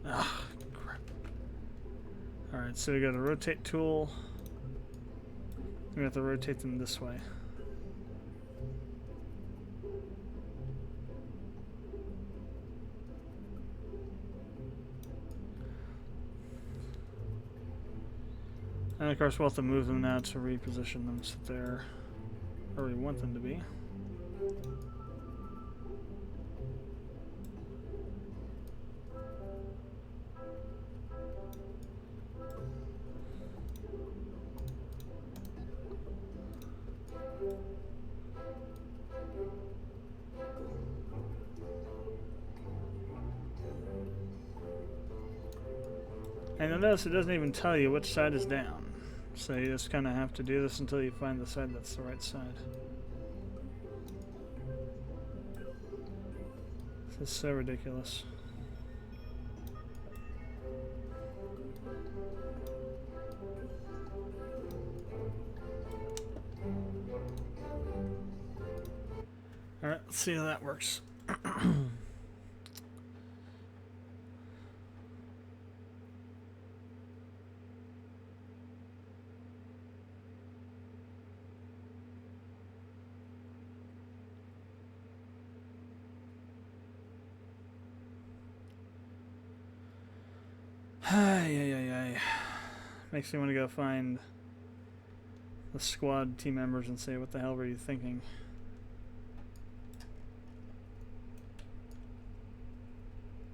Ugh, crap. Alright, so we got a rotate tool. We have to rotate them this way. And of course we'll have to move them now to reposition them so they're where we want them to be. And you'll notice it doesn't even tell you which side is down. So you just kind of have to do this until you find the side that's the right side. This is so ridiculous. Alright, let's see how that works. Makes me want to go find the squad team members and say, what the hell were you thinking?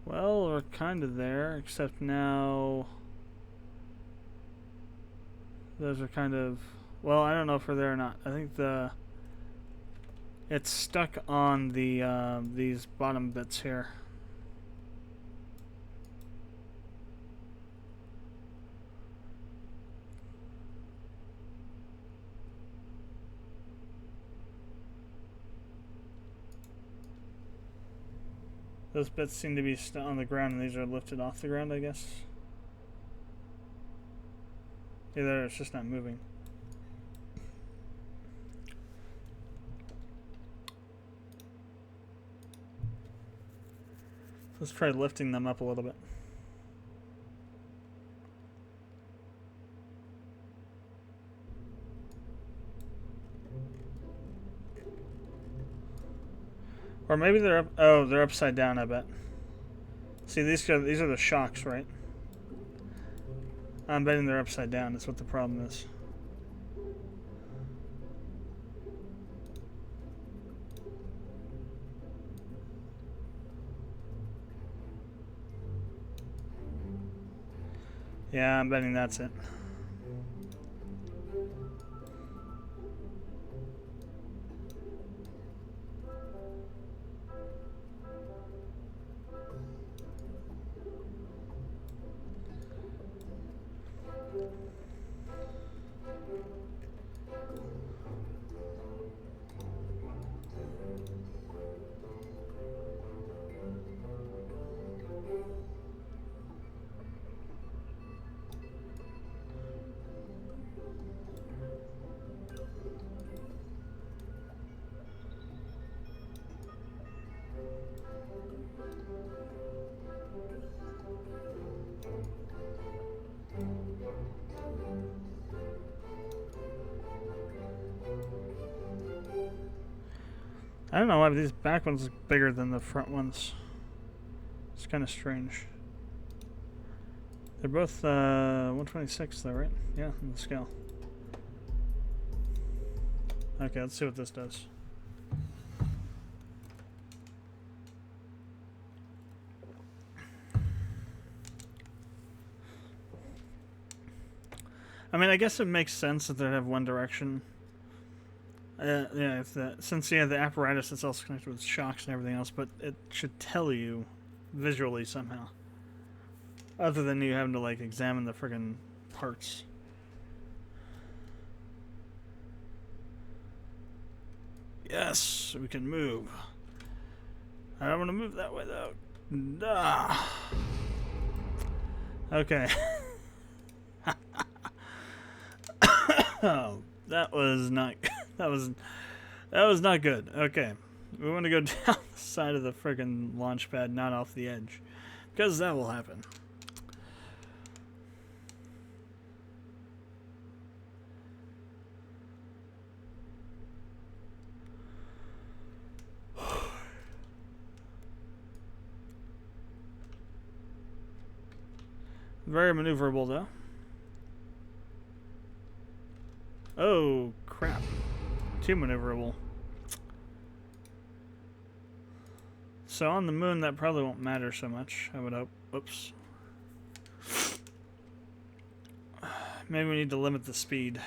Well, we're kind of there, except now those are kind of, well, I don't know if we're there or not. I think it's stuck on the these bottom bits here. Those bits seem to be on the ground, and these are lifted off the ground, I guess. Either it's just not moving. Let's try lifting them up a little bit. Or maybe they're up. Oh, they're upside down, I bet. See, these are the shocks, right? I'm betting they're upside down. That's what the problem is. Yeah, I'm betting that's it. I don't know why these back ones look bigger than the front ones. It's kind of strange. They're both 126 though, right? Yeah, on the scale. Okay, let's see what this does. I mean, I guess it makes sense that they have one direction. Yeah, since the apparatus is also connected with shocks and everything else, but it should tell you visually somehow, other than you having to like examine the friggin' parts. Yes, we can move. I don't want to move that way though. Ah. Okay. Oh, that was not. That was not good. Okay, we want to go down the side of the friggin' launch pad, not off the edge, because that will happen. Very maneuverable though. Oh crap! Too maneuverable. So on the moon, that probably won't matter so much, I would hope. Oops. Maybe we need to limit the speed.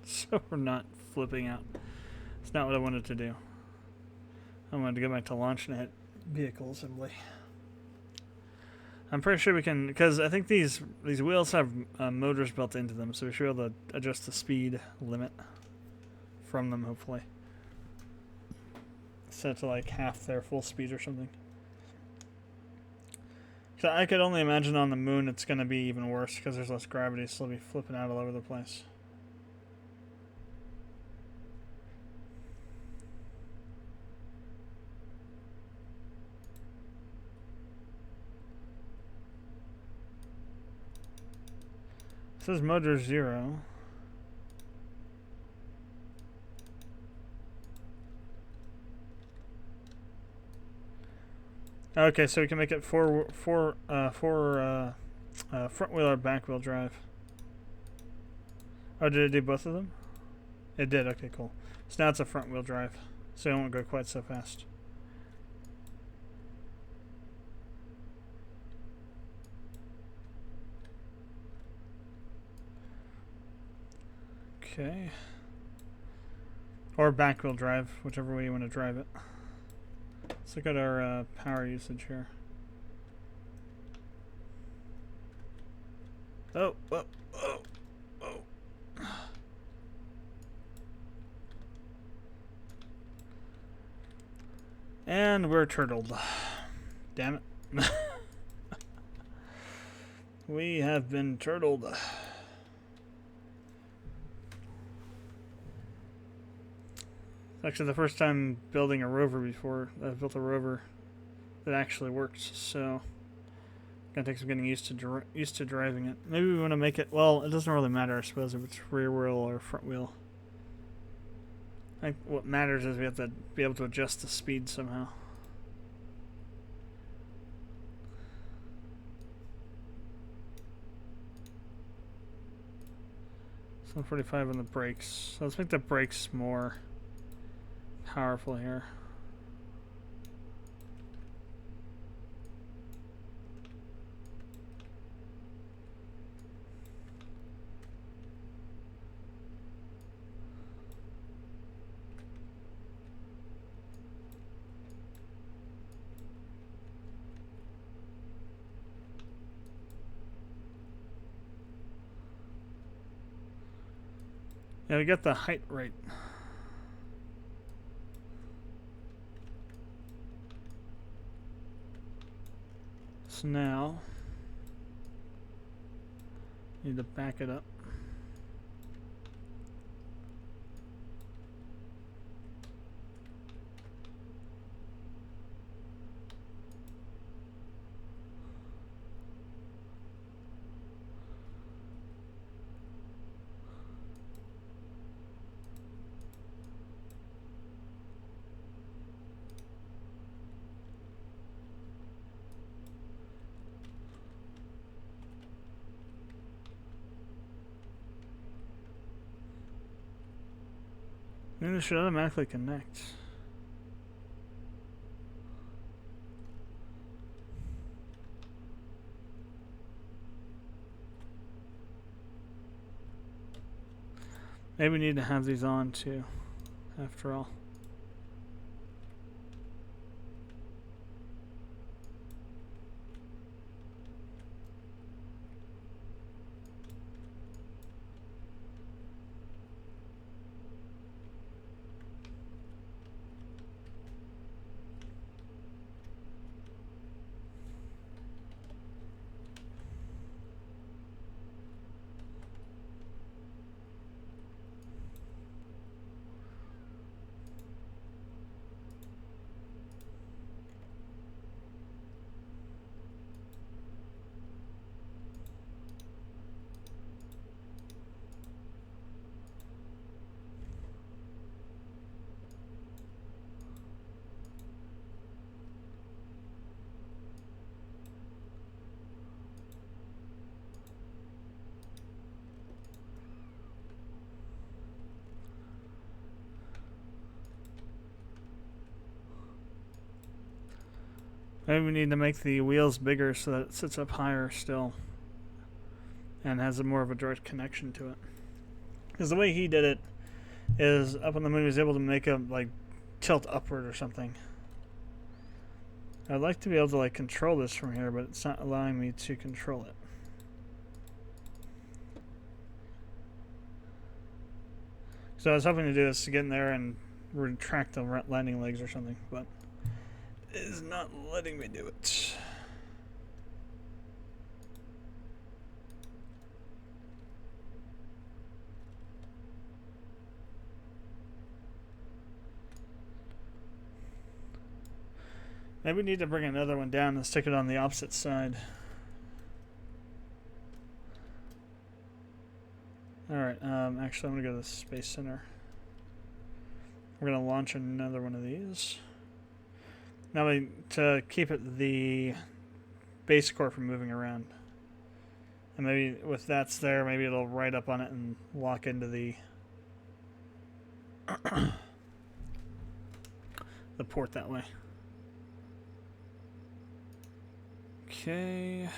So we're not flipping out. It's not what I wanted to do. I wanted to go back to launch and hit vehicle assembly. I'm pretty sure we can, because I think these wheels have motors built into them, so we should be able to adjust the speed limit from them, hopefully. Set to like half their full speed or something. So I could only imagine on the moon it's going to be even worse because there's less gravity, so they'll be flipping out all over the place. It says motor 0. Okay, so we can make it four front wheel or back wheel drive. Oh, did it do both of them? It did. Okay, cool. So now it's a front wheel drive, so it won't go quite so fast. Okay. Or back wheel drive, whichever way you want to drive it. Let's look at our power usage here. Oh, whoa, oh, oh. And we're turtled. Damn it. We have been turtled. It's actually the first time building a rover before. I've built a rover that actually works, so gonna take some getting used to driving it. Maybe we want to make it. Well, it doesn't really matter, I suppose, if it's rear wheel or front wheel. I think what matters is we have to be able to adjust the speed somehow. So 145 on the brakes. So let's make the brakes more powerful here. Yeah, we got the height right. So now, need to back it up. Maybe it should automatically connect. Maybe we need to have these on too, after all. Maybe we need to make the wheels bigger so that it sits up higher still and has a more of a direct connection to it. Because the way he did it is up on the moon he was able to make it like tilt upward or something. I'd like to be able to like control this from here, but it's not allowing me to control it. So I was hoping to do this to get in there and retract the landing legs or something, but it is not letting me do it. Maybe we need to bring another one down and stick it on the opposite side. Alright, actually I'm going to go to the Space Center. We're going to launch another one of these. Now to keep it the base core from moving around. And maybe with that's there, maybe it'll ride up on it and lock into the the port that way. Okay.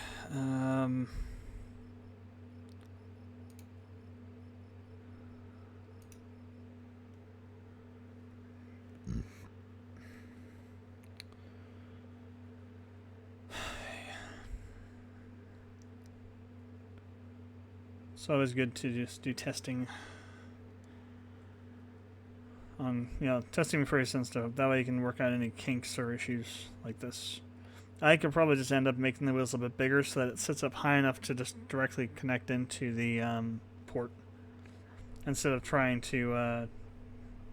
It's always good to just do testing on, testing before you send stuff. That way you can work out any kinks or issues like this. I could probably just end up making the wheels a bit bigger so that it sits up high enough to just directly connect into the port instead of trying to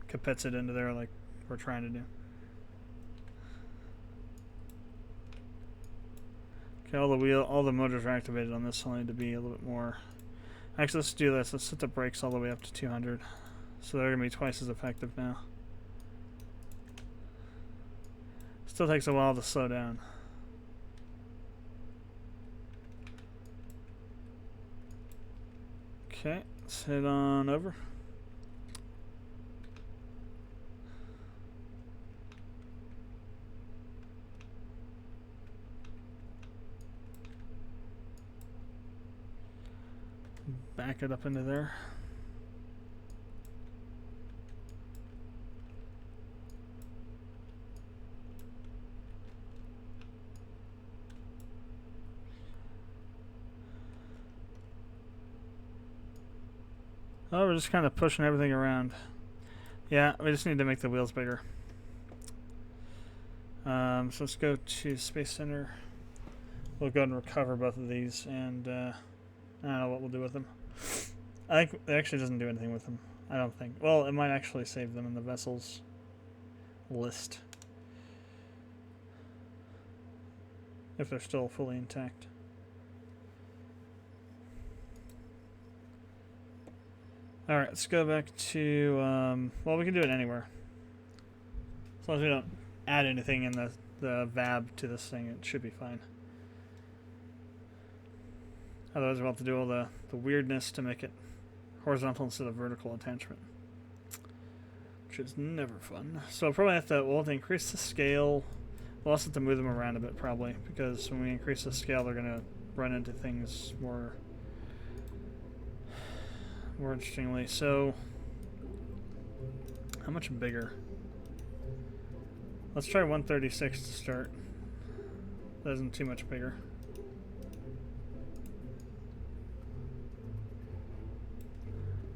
capitz it into there like we're trying to do. Okay, all the motors are activated on this. I need to be a little bit more. Actually, let's do this. Let's set the brakes all the way up to 200. So they're going to be twice as effective now. Still takes a while to slow down. Okay, let's head on over. Back it up into there. Oh, we're just kind of pushing everything around. Yeah, we just need to make the wheels bigger. So let's go to Space Center. We'll go and recover both of these, and I don't know what we'll do with them. I think it actually doesn't do anything with them. I don't think. Well, it might actually save them in the vessels list if they're still fully intact. Alright, let's go back to, well, we can do it anywhere. As long as we don't add anything in the VAB to this thing, it should be fine. Otherwise, we'll have to do all the weirdness to make it horizontal instead of vertical attachment, which is never fun. So we'll have to increase the scale. We'll also have to move them around a bit probably, because when we increase the scale, they're going to run into things more interestingly. So How much bigger? Let's try 136 to start. That isn't too much bigger.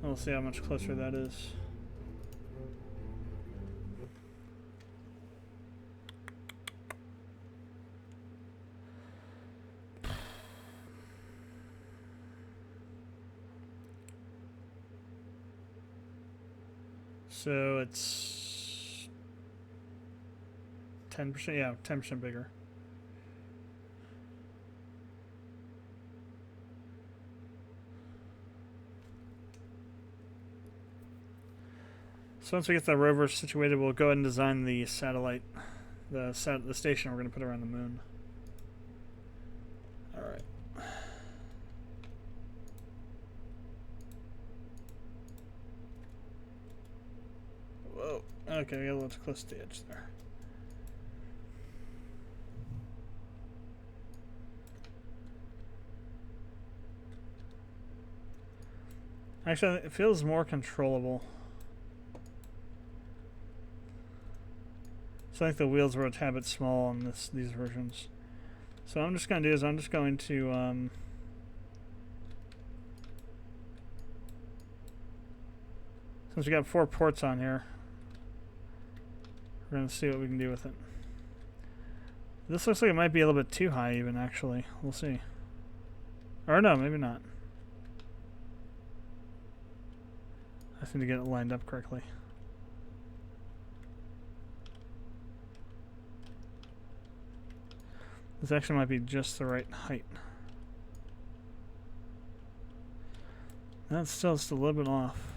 We'll see how much closer that is. So it's 10%, yeah, 10% bigger. So once we get the rover situated, we'll go ahead and design the satellite, the station we're going to put around the moon. All right. Whoa. Okay, we got a little too close to the edge there. Actually, it feels more controllable. So I think the wheels were a tad bit small on these versions. So what I'm just going to do is I'm just going to since we got 4 ports on here, we're going to see what we can do with it. This looks like it might be a little bit too high even, actually. We'll see. Or no, maybe not. I just need to get it lined up correctly. This actually might be just the right height. That's still just a little bit off.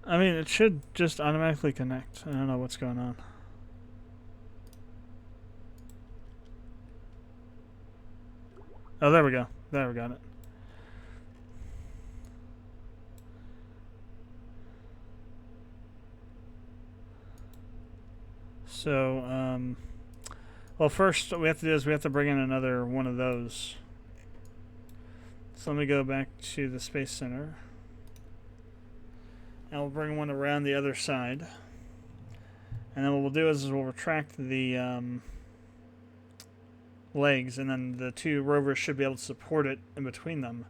I mean, it should just automatically connect. I don't know what's going on. Oh, there we go. There, we got it. So, well, first what we have to do is we have to bring in another one of those. So let me go back to the Space Center. And we'll bring one around the other side. And then what we'll do is we'll retract the legs, and then the 2 rovers should be able to support it in between them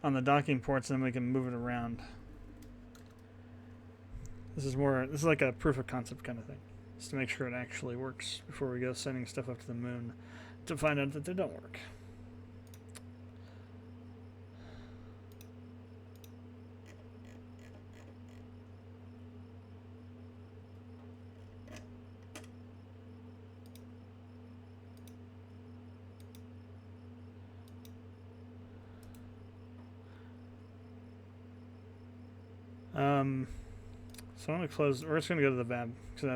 on the docking ports, and then we can move it around. This is like a proof of concept kind of thing. Just to make sure it actually works before we go sending stuff up to the moon to find out that they don't work. So I'm going to close. We're just going to go to the VAB because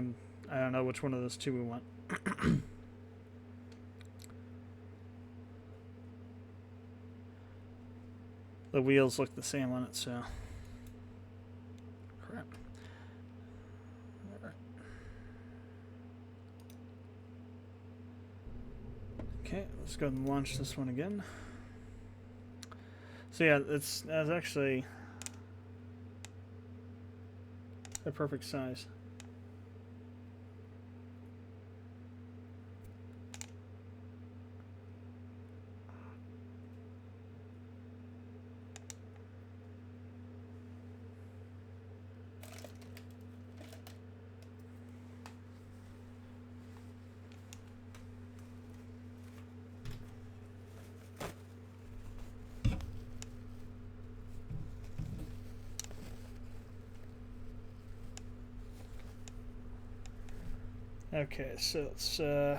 I don't know which one of those 2 we want. The wheels look the same on it, so crap. All right. Okay, let's go ahead and launch this one again. So yeah, that's actually the perfect size. Okay, so let's go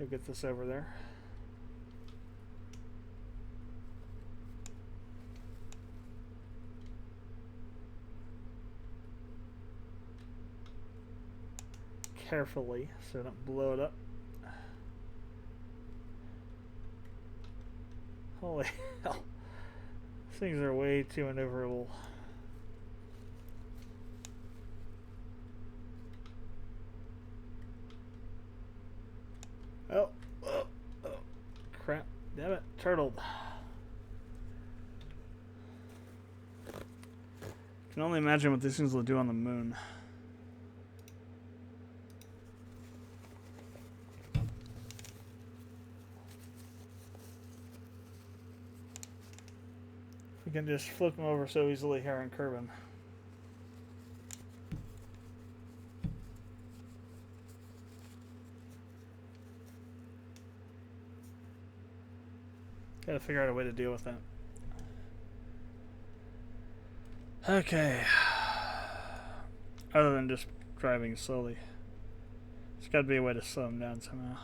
get this over there. Carefully so I don't blow it up. Holy hell. These things are way too maneuverable. Oh, crap. Damn it. Turtled. Can only imagine what these things will do on the moon. We can just flip them over so easily here in Kerbal. Gotta figure out a way to deal with that. Okay. Other than just driving slowly. There's gotta be a way to slow them down somehow.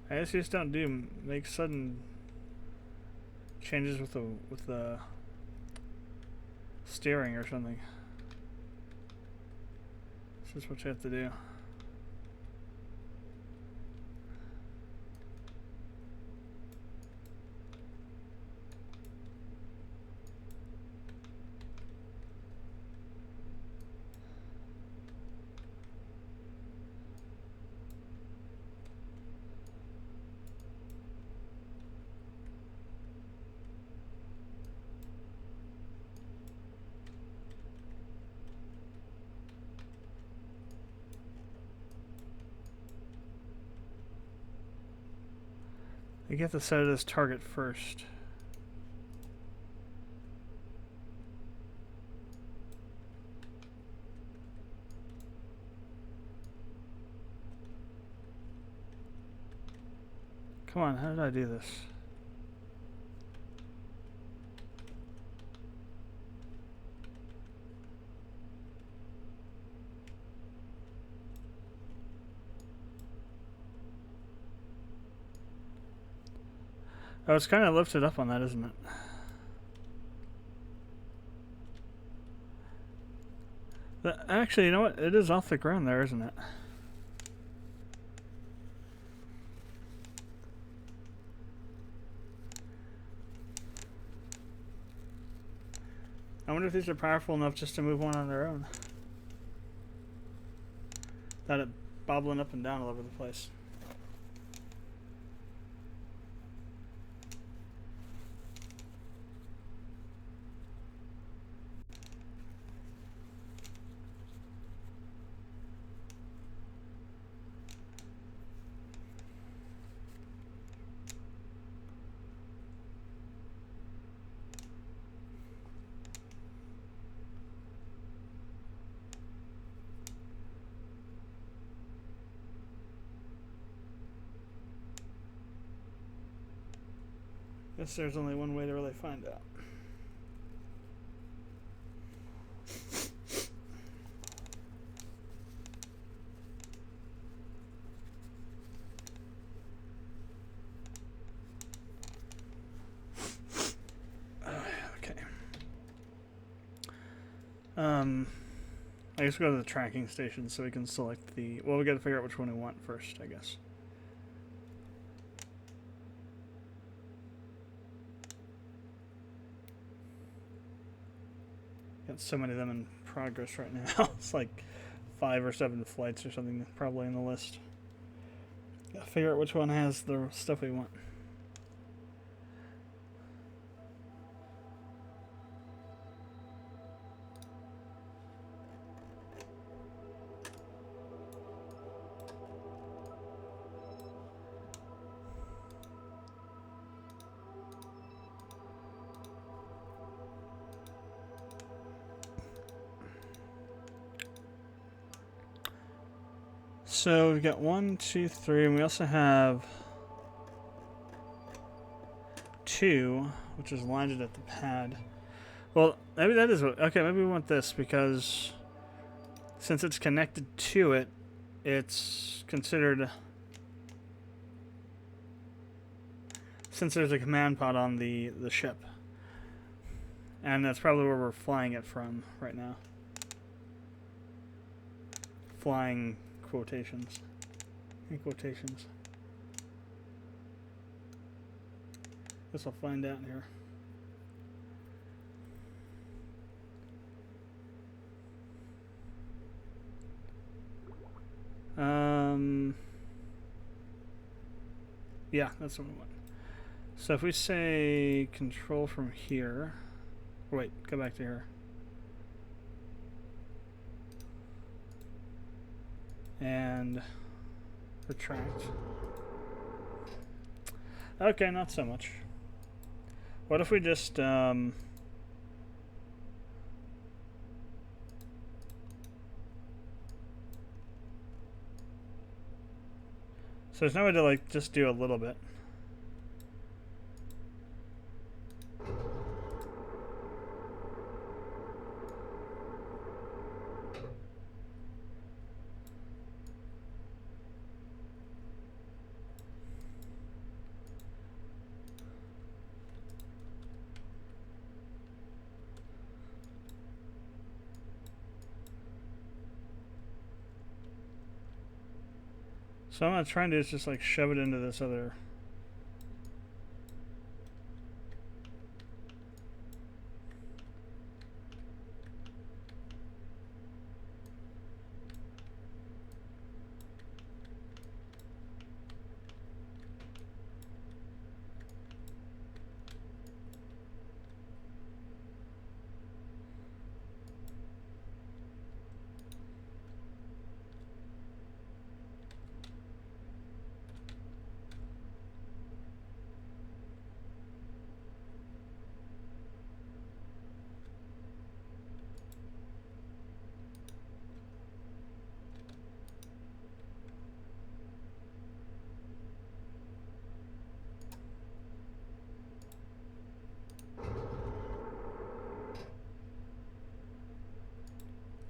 I guess you just don't make sudden changes with the steering or something. This is what you have to do. You have to set it as target first. Come on, how did I do this? Oh, it's kind of lifted up on that, isn't it? Actually, you know what? It is off the ground there, isn't it? I wonder if these are powerful enough just to move one on their own. Without it bobbling up and down all over the place. Guess there's only one way to really find out. Okay. I guess we go to the tracking station so we can select the... Well, we gotta figure out which one we want first, I guess. Got so many of them in progress right now. It's like 5 or 7 flights or something probably in the list. Gotta figure out which one has the stuff we want. So we've got 1, 2, 3, and we also have 2, which is landed at the pad. Well, maybe that is what... Okay, maybe we want this because since it's connected to it, it's considered... Since there's a command pod on the ship. And that's probably where we're flying it from right now. Flying... quotations. In quotations. Guess I'll find out here. Yeah, that's what we want. So if we say control from here, Wait, go back to here. And retract. Okay, not so much. What if we just, so there's no way to, like, just do a little bit. So what I'm trying to do is just like shove it into this other.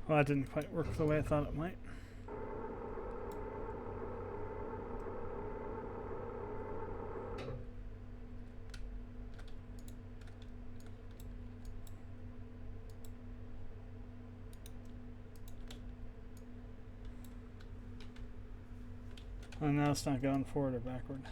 Well, that didn't quite work the way I thought it might. And now it's not going forward or backward.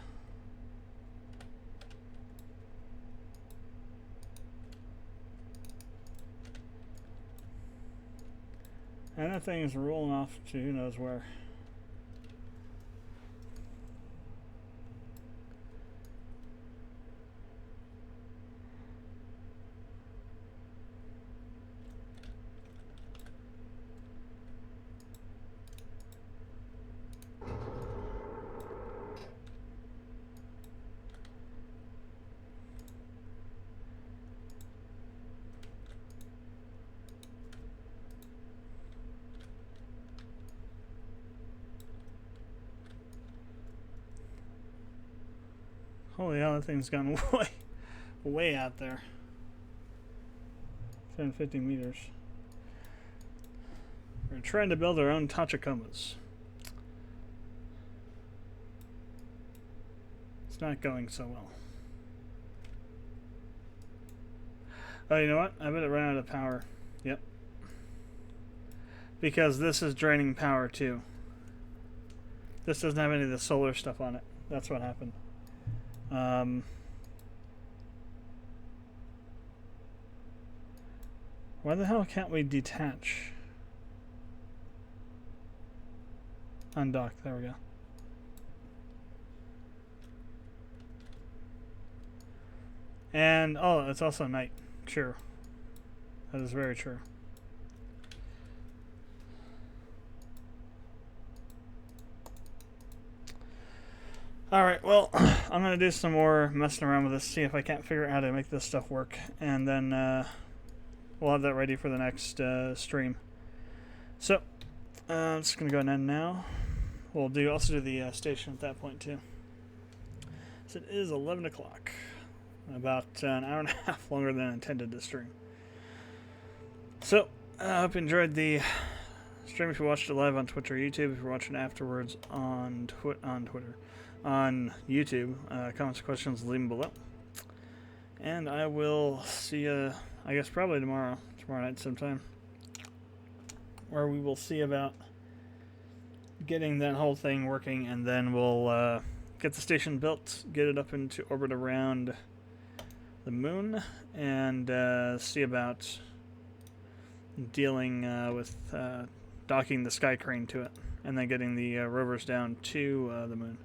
And that thing is rolling off to who knows where. Holy hell, that thing's gone way out there. 750 meters. We're trying to build our own Tachakomas. It's not going so well. Oh, you know what? I bet it ran out of power. Yep. Because this is draining power too. This doesn't have any of the solar stuff on it. That's what happened. Why the hell can't we detach? Undock, there we go. And, oh, it's also night. Sure. That is very true. Alright, well, I'm going to do some more messing around with this, see if I can't figure out how to make this stuff work, and then we'll have that ready for the next stream. So, I'm just going to go and end now. We'll also do the station at that point, too. So it is 11 o'clock. About an hour and a half longer than I intended to stream. So, I hope you enjoyed the stream. If you watched it live on Twitch or YouTube, if you're watching afterwards on Twitter. On YouTube, comments and questions, leave them below. And I will see you, I guess probably tomorrow night sometime, where we will see about getting that whole thing working, and then we'll get the station built, get it up into orbit around the moon, and see about dealing with docking the sky crane to it, and then getting the rovers down to the moon.